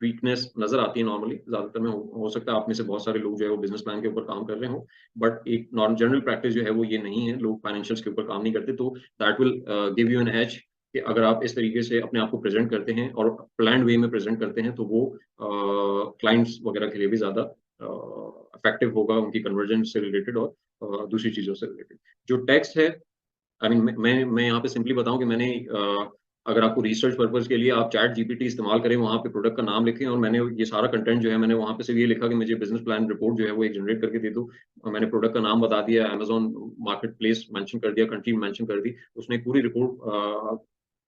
वीकनेस नज़र आती है नॉर्मली ज़्यादातर में। हो सकता है आप में से बहुत सारे लोग जो है वो बिज़नेस प्लान के ऊपर काम कर रहे हों, बट एक नॉर्म जनरल प्रैक्टिस जो है वो ये नहीं है, लोग फाइनेंशियल्स के ऊपर काम नहीं करते। तो that will give you an edge कि अगर आप इस तरीके से अपने आप को प्रेज़ेंट करते हैं और प्लान्ड वे में प्रेज़ेंट करते हैं, तो वो क्लाइंट्स वगैरह के लिए भी ज़्यादा इफेक्टिव होगा, उनकी कन्वर्जन से रिलेटेड और दूसरी चीज़ों से रिलेटेड। जो टेक्स्ट है, आई मीन मैं यहाँ पे सिंपली बताऊँ कि मैंने अगर आपको रिसर्च पर्पज़ के लिए आप चैट जीपीटी इस्तेमाल करें, वहाँ पे प्रोडक्ट का नाम लिखें, और मैंने ये सारा कंटेंट जो है मैंने वहाँ पे सिर्फ ये लिखा कि मुझे बिज़नेस प्लान रिपोर्ट जो है वो एक जनरेट करके दे दो। और मैंने प्रोडक्ट का नाम बता दिया, अमेज़न मार्केट प्लेस मेंशन कर दिया, कंट्री मेंशन कर दी। उसने पूरी रिपोर्ट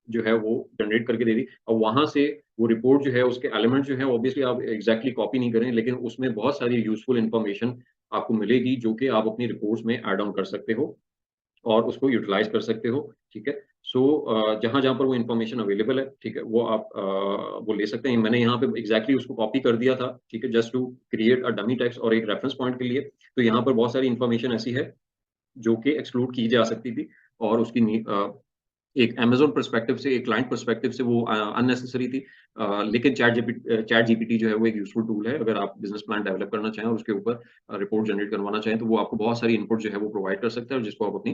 जो है वो जनरेट करके दे दी। और वहाँ से वो रिपोर्ट जो है उसके एलिमेंट जो है ऑब्वियसली आप एग्ज़ैक्टली कॉपी नहीं करें, लेकिन उसमें बहुत सारी यूज़फुल इन्फॉर्मेशन आपको मिलेगी जो कि आप अपनी रिपोर्ट्स में ऐड ऑन कर सकते हो और उसको यूटिलाइज़ कर सकते हो, ठीक है। सो जहाँ-जहाँ पर वो इन्फॉर्मेशन अवेलेबल है, ठीक है, वो आप वो ले सकते हैं। मैंने यहाँ पे एग्ज़ैक्टली उसको कॉपी कर दिया था, ठीक है, just to create a dummy text और एक रेफरेंस पॉइंट के लिए। तो यहाँ पर बहुत सारी इन्फॉर्मेशन ऐसी है जो कि एक्सक्लूड की जा सकती थी, और एक अमेज़न पर्सपेक्टिव से, एक क्लाइंट पर्सपेक्टिव से वो अननेसेसरी थी। लेकिन चैट जीपीटी जो है वो एक यूज़फुल टूल है। अगर आप बिज़नेस प्लान डेवलप करना चाहें और उसके ऊपर रिपोर्ट जनरेट करवाना चाहें, तो वो आपको बहुत सारी इनपुट जो है वो प्रोवाइड कर सकता है, और जिसको आप अपनी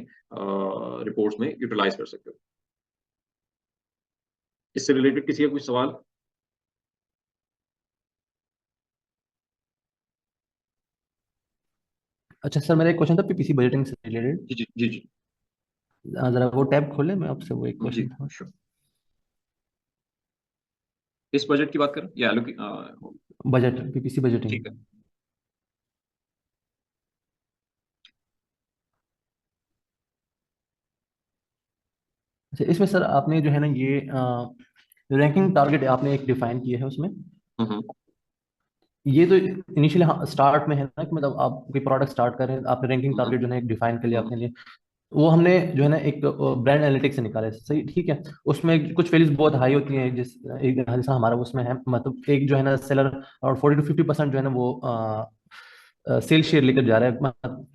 रिपोर्ट्स में यूटिलाइज़ कर सकते हो। इससे रिलेटेड किसी का कोई सवाल? अच्छा सर, मेरा एक क्वेश्चन था पीपीसी बजटिंग से रिलेटेड। जी, जी, जी, जी। जरा वो टैब खोले, मैं आपसे वो एक जी, क्वेश्चन था। श्योर। किस बजट की बात कर रहे हैं? या बजट, पीपीसी बजटिंग। ठीक है। अच्छा, इसमें सर आपने जो है ना ये रैंकिंग टारगेट आपने एक डिफाइन किया है उसमें। हुँ, हुँ। ये तो इनिशियली स्टार्ट में है ना कि मतलब आप कोई प्रोडक्ट स्टार्ट कर रहे हैं, आपने रैंकिंग हुँ, हुँ। टारगेट जो है एक डिफाइन कर लिया हुँ, अपने लिए। वो हमने जो है ना एक ब्रांड एनालिटिक्स से निकाले, सही, ठीक है। उसमें कुछ वैल्यूज बहुत हाई होती हैं, जैसा हमारा उसमें है, मतलब एक जो है ना सेलर और 40 to 50% जो है ना वो सेल शेयर लेकर जा रहा है,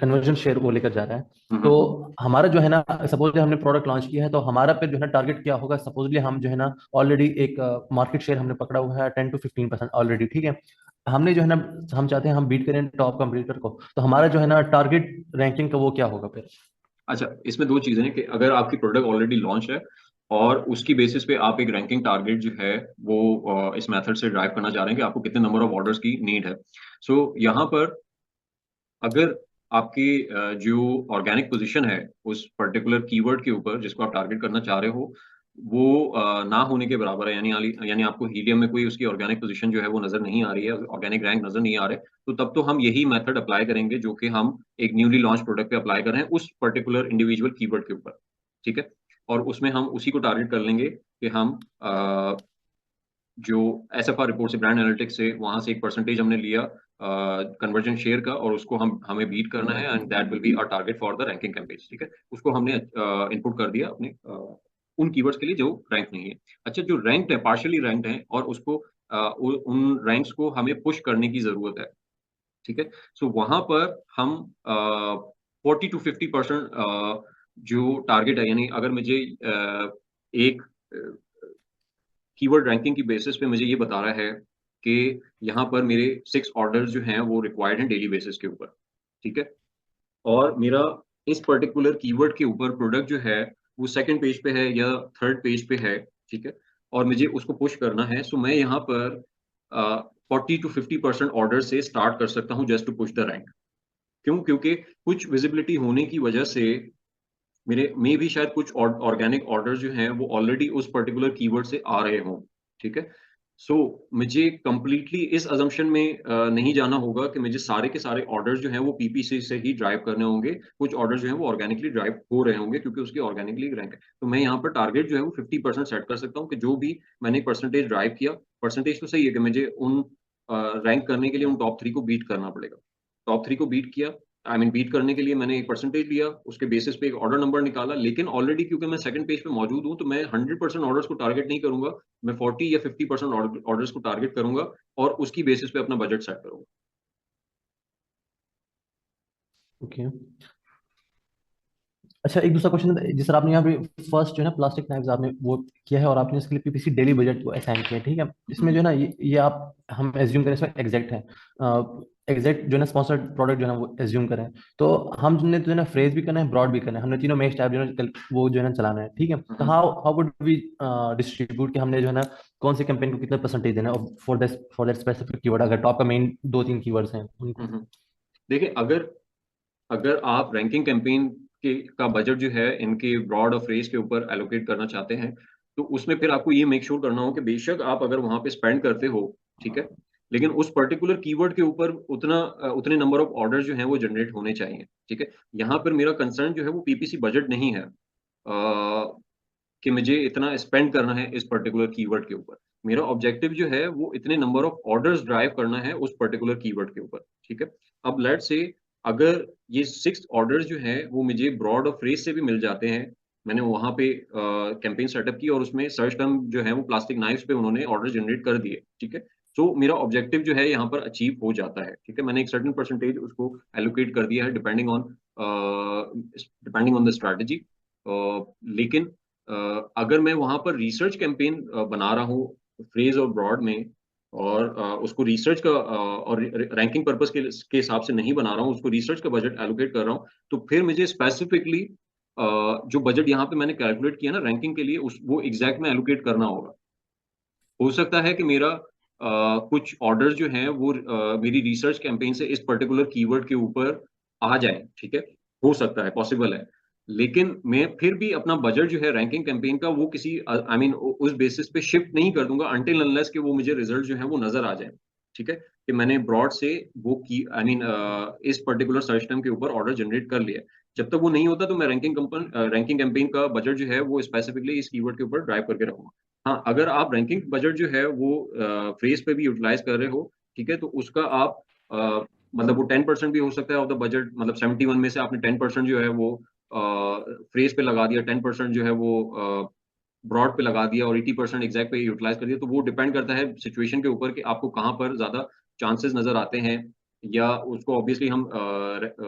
कन्वर्जन शेयर वो लेकर जा रहा है। हुँ, तो हुँ। हमारा जो है ना, सपोज हमने प्रोडक्ट लॉन्च किया है, तो हमारा पे जो है ना टारगेट क्या होगा, सपोजली हम जो है ना ऑलरेडी एक मार्केट शेयर हमने पकड़ा हुआ है 10 to 15% ऑलरेडी, ठीक है। हमने जो है ना, हम चाहते हैं हम बीट करें टॉप कंपटीटर को, तो हमारा जो है ना टारगेट रैंकिंग का वो क्या होगा फिर? अच्छा, इसमें 2 चीज़ें हैं कि अगर आपकी प्रोडक्ट ऑलरेडी लॉन्च है और उसकी बेसिस पे आप एक रैंकिंग टारगेट जो है वो इस मेथड से ड्राइव करना चाह रहे हैं कि आपको कितने नंबर ऑफ ऑर्डर्स की नीड है। सो यहाँ पर अगर आपकी जो ऑर्गेनिक पोज़ीशन है उस पर्टिकुलर कीवर्ड के ऊपर जिसको आप टारगेट करना चाह रहे हो, वो ना होने के बराबर है, यानी आपको हीलियम में कोई उसकी ऑर्गेनिक पोजीशन जो है वो नजर नहीं आ रही है, ऑर्गेनिक रैंक नजर नहीं आ रहे, तो तब तो हम यही मेथड अप्लाई करेंगे जो कि हम एक न्यूली लॉन्च प्रोडक्ट पे अप्लाई कर रहे हैं उस पर्टिकुलर इंडिविजुअल कीवर्ड के ऊपर, ठीक है। और उसमें हम उसी को टारगेट कर लेंगे कि हम जो SFR रिपोर्ट से, ब्रांड एनालिटिक्स से, वहां से एक परसेंटेज हमने लिया कन्वर्जन शेयर का, और उसको हमें बीट करना है, and that will be our target for the ranking campaigns, ठीक है। उसको हमने इनपुट कर दिया अपने उन कीवर्ड्स के लिए जो रैंक नहीं है। अच्छा, जो रैंक्ड है, पार्शियली रैंक्ड है, और उसको उन रैंक्स को हमें पुश करने की जरूरत है, ठीक है। सो वहां पर हम 40 to 50% जो टारगेट है, यानी अगर मुझे एक कीवर्ड रैंकिंग की बेसिस पे मुझे ये बता रहा है कि यहाँ पर मेरे 6 ऑर्डर्स जो हैं वो रिक्वायर्ड हैं डेली बेसिस के ऊपर, ठीक है। और मेरा इस पर्टिकुलर कीवर्ड के ऊपर प्रोडक्ट जो है वो सेकंड पेज पे है या थर्ड पेज पे है, ठीक है, और मुझे उसको पुश करना है, सो मैं यहाँ पर 40 to 50% ऑर्डर से स्टार्ट कर सकता हूँ just to push the rank. क्यों? क्योंकि कुछ विजिबिलिटी होने की वजह से मेरे में भी शायद कुछ ऑर्गेनिक ऑर्डर जो हैं वो ऑलरेडी उस पर्टिकुलर कीवर्ड से आ रहे हों, ठीक है। सो मुझे कंप्लीटली इस अजम्पशन में नहीं जाना होगा कि मुझे सारे के सारे ऑर्डर्स जो हैं वो पीपीसी से ही ड्राइव करने होंगे। कुछ ऑर्डर जो हैं वो ऑर्गेनिकली ड्राइव हो रहे होंगे क्योंकि उसकी ऑर्गेनिकली रैंक है। तो मैं यहाँ पर टारगेट जो है वो 50% सेट कर सकता हूँ कि जो भी मैंने परसेंटेज ड्राइव किया, परसेंटेज तो सही है कि मुझे उन रैंक करने के लिए उन टॉप 3 को बीट करना पड़ेगा। टॉप 3 को बीट किया, बीट करने के लिए मैंने एक परसेंटेज लिया, उसके बेसिस पे एक ऑर्डर नंबर निकाला, लेकिन ऑलरेडी क्योंकि मैं सेकंड पेज पे मौजूद हूँ, तो मैं 100% ऑर्डर्स को टारगेट नहीं करूंगा, मैं 40 या 50% ऑर्डर्स को टारगेट करूंगा और उसकी बेसिस पे अपना बजट सेट करूंगा। ओके। अच्छा, एक दूसरा क्वेश्चन, जिस तरह आपने यहाँ पे फर्स्ट जो है ना प्लास्टिक नाइफ्स आपने वो किया है और आपने इसके लिए पीपीसी डेली बजट को असाइन किया है, ठीक है। इसमें जो है ना ये आप हम एज्यूम करें इसमें एग्जैक्ट है, एग्जैक्ट जो है ना स्पॉन्सर्ड प्रोडक्ट जो है ना वो एज्यूम करें, तो हमने तो है ना फ्रेज भी करना है, ब्रॉड भी करना है, हमने तीनों मैच टाइप जो है ना वो जो है ना चलाना है, ठीक है। तो how how would we distribute कि हमने जो है ना कौन से कैंपेन को कितना परसेंटेज देना है फॉर दैट स्पेसिफिक कीवर्ड, अगर टॉप का मेन 2-3 कीवर्ड्स हैं उनको। देखिए, अगर अगर आप रैंकिंग कैंपेन के का बजट जो है इनके ब्रॉड और फ्रेज के ऊपर एलोकेट करना चाहते हैं, तो उसमें फिर आपको ये मेक श्योर करना हो कि बेशक आप अगर वहां पे स्पेंड करते हो, ठीक है, लेकिन उस पर्टिकुलर कीवर्ड के ऊपर उतने नंबर ऑफ ऑर्डर जो हैं वो जनरेट होने चाहिए, ठीक है। यहाँ पर मेरा कंसर्न जो है वो पीपीसी बजट नहीं है, कि मुझे इतना स्पेंड करना है इस पर्टिकुलर कीवर्ड के ऊपर। मेरा ऑब्जेक्टिव जो है वो इतने नंबर ऑफ ऑर्डर्स ड्राइव करना है उस पर्टिकुलर कीवर्ड के ऊपर, ठीक है। अब लेट्स से अगर ये 6 ऑर्डर्स जो हैं वो मुझे ब्रॉड और फ्रेज से भी मिल जाते हैं, मैंने वहां पे कैंपेन सेटअप की और उसमें सर्च टर्म जो है वो प्लास्टिक नाइफ्स पे उन्होंने ऑर्डर जनरेट कर दिए, ठीक है। तो मेरा ऑब्जेक्टिव जो है यहाँ पर अचीव हो जाता है, ठीक है। मैंने एक सर्टेन परसेंटेज उसको एलोकेट कर दिया है डिपेंडिंग ऑन द स्ट्रैटेजी। लेकिन अगर मैं वहां पर रिसर्च कैंपेन बना रहा हूँ फ्रेज और ब्रॉड में, और उसको रिसर्च का और रैंकिंग पर्पस के हिसाब से नहीं बना रहा हूँ, उसको रिसर्च का बजट एलोकेट कर रहा हूँ, तो फिर मुझे स्पेसिफिकली जो बजट यहाँ पे मैंने कैलकुलेट किया ना रैंकिंग के लिए, उस वो एग्जैक्ट में एलोकेट करना होगा। हो सकता है कि मेरा कुछ ऑर्डर जो हैं वो मेरी रिसर्च कैंपेन से इस पर्टिकुलर कीवर्ड के ऊपर आ जाए, ठीक है, हो सकता है, पॉसिबल है। लेकिन मैं फिर भी अपना बजट जो है रैंकिंग कैंपेन का वो किसी उस बेसिस पे शिफ्ट नहीं कर दूंगा अनटिल अनलेस कि वो मुझे रिजल्ट जो है वो नजर आ जाए, ठीक है, कि मैंने ब्रॉड से वो की इस पर्टिकुलर सर्च टर्म के ऊपर ऑर्डर जनरेट कर लिया। जब तक वो नहीं होता तो मैं रैंकिंग कैंपेन का बजट जो है वो स्पेसिफिकली इस कीवर्ड के ऊपर ड्राइव करके रखूंगा। हाँ, अगर आप रैंकिंग बजट जो है वो फ्रेज पे भी यूटिलाइज कर रहे हो, ठीक है, तो उसका आप मतलब वो 10% भी हो सकता है ऑफ द बजट, मतलब 71 में से आपने 10% जो है वो फ्रेज पे लगा दिया, 10% जो है वो ब्रॉड पे लगा दिया और 80% एग्जैक्ट पे यूटिलाइज कर दिया, तो वो डिपेंड करता है सिचुएशन के ऊपर कि आपको कहाँ पर ज्यादा चांसेस नजर आते हैं। या उसको ऑब्वियसली हम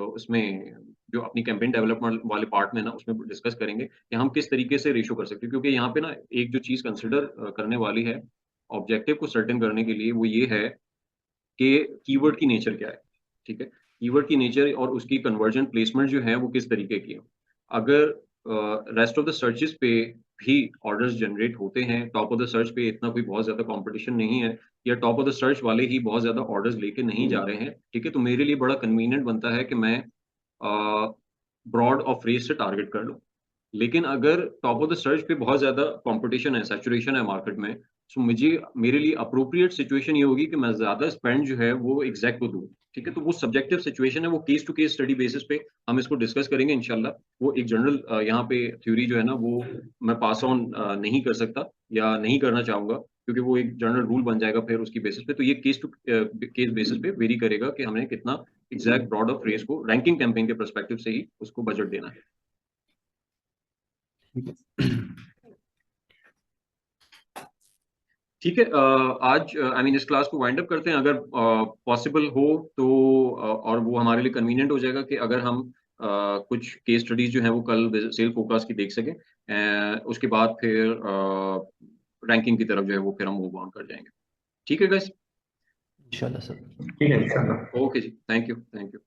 उसमें जो अपनी कैंपेन डेवलपमेंट वाले पार्ट में ना उसमें डिस्कस करेंगे कि हम किस तरीके से रेशो कर सकते हैं, क्योंकि यहाँ पे ना एक जो चीज कंसिडर करने वाली है ऑब्जेक्टिव को सर्टेन करने के लिए, वो ये है कि कीवर्ड की नेचर क्या है, ठीक है। कीवर्ड की नेचर और उसकी कन्वर्जन प्लेसमेंट जो है वो किस तरीके की है। अगर रेस्ट ऑफ द सर्चेस पे भी ऑर्डर्स जनरेट होते हैं, टॉप ऑफ द सर्च पे इतना कोई बहुत ज्यादा कंपटीशन नहीं है, या टॉप ऑफ द सर्च वाले ही बहुत ज्यादा ऑर्डर्स लेके नहीं जा रहे हैं, ठीक है, तो मेरे लिए बड़ा कन्वीनियंट बनता है कि मैं ब्रॉड और फ्रेज से टारगेट कर लूँ। लेकिन अगर टॉप ऑफ द सर्च पे बहुत ज्यादा कंपटीशन है, सैचुरेशन है मार्केट में, तो मेरे लिए अप्रोप्रिएट सिचुएशन ये होगी कि मैं ज्यादा स्पेंड जो है वो एग्जैक्ट को दूं। ठीक है, तो वो सब्जेक्टिव सिचुएशन है, वो case to case study basis पे हम इसको डिस्कस करेंगे इंशाल्लाह। वो एक जनरल यहाँ पे थ्योरी जो है ना वो मैं पास ऑन नहीं कर सकता या नहीं करना चाहूंगा, क्योंकि वो एक जनरल रूल बन जाएगा फिर उसकी बेसिस पे। तो ये केस टू केस बेसिस पे वेरी करेगा कि हमने कितना एग्जैक्ट ब्रॉड ऑफ रेस को रैंकिंग कैंपेन के परस्पेक्टिव से ही उसको बजट देना है। ठीक है, आज आई मीन इस क्लास को वाइंड अप करते हैं। अगर पॉसिबल हो तो और वो हमारे लिए कन्वीनियंट हो जाएगा कि अगर हम कुछ केस स्टडीज जो हैं वो कल सेल फोरकास्ट की देख सकें, उसके बाद फिर रैंकिंग की तरफ जो है वो फिर हम मूव ऑन कर जाएंगे। ठीक है गाइस, इंशाल्लाह सर। ठीक है इंशाल्लाह। ओके जी, थैंक यू।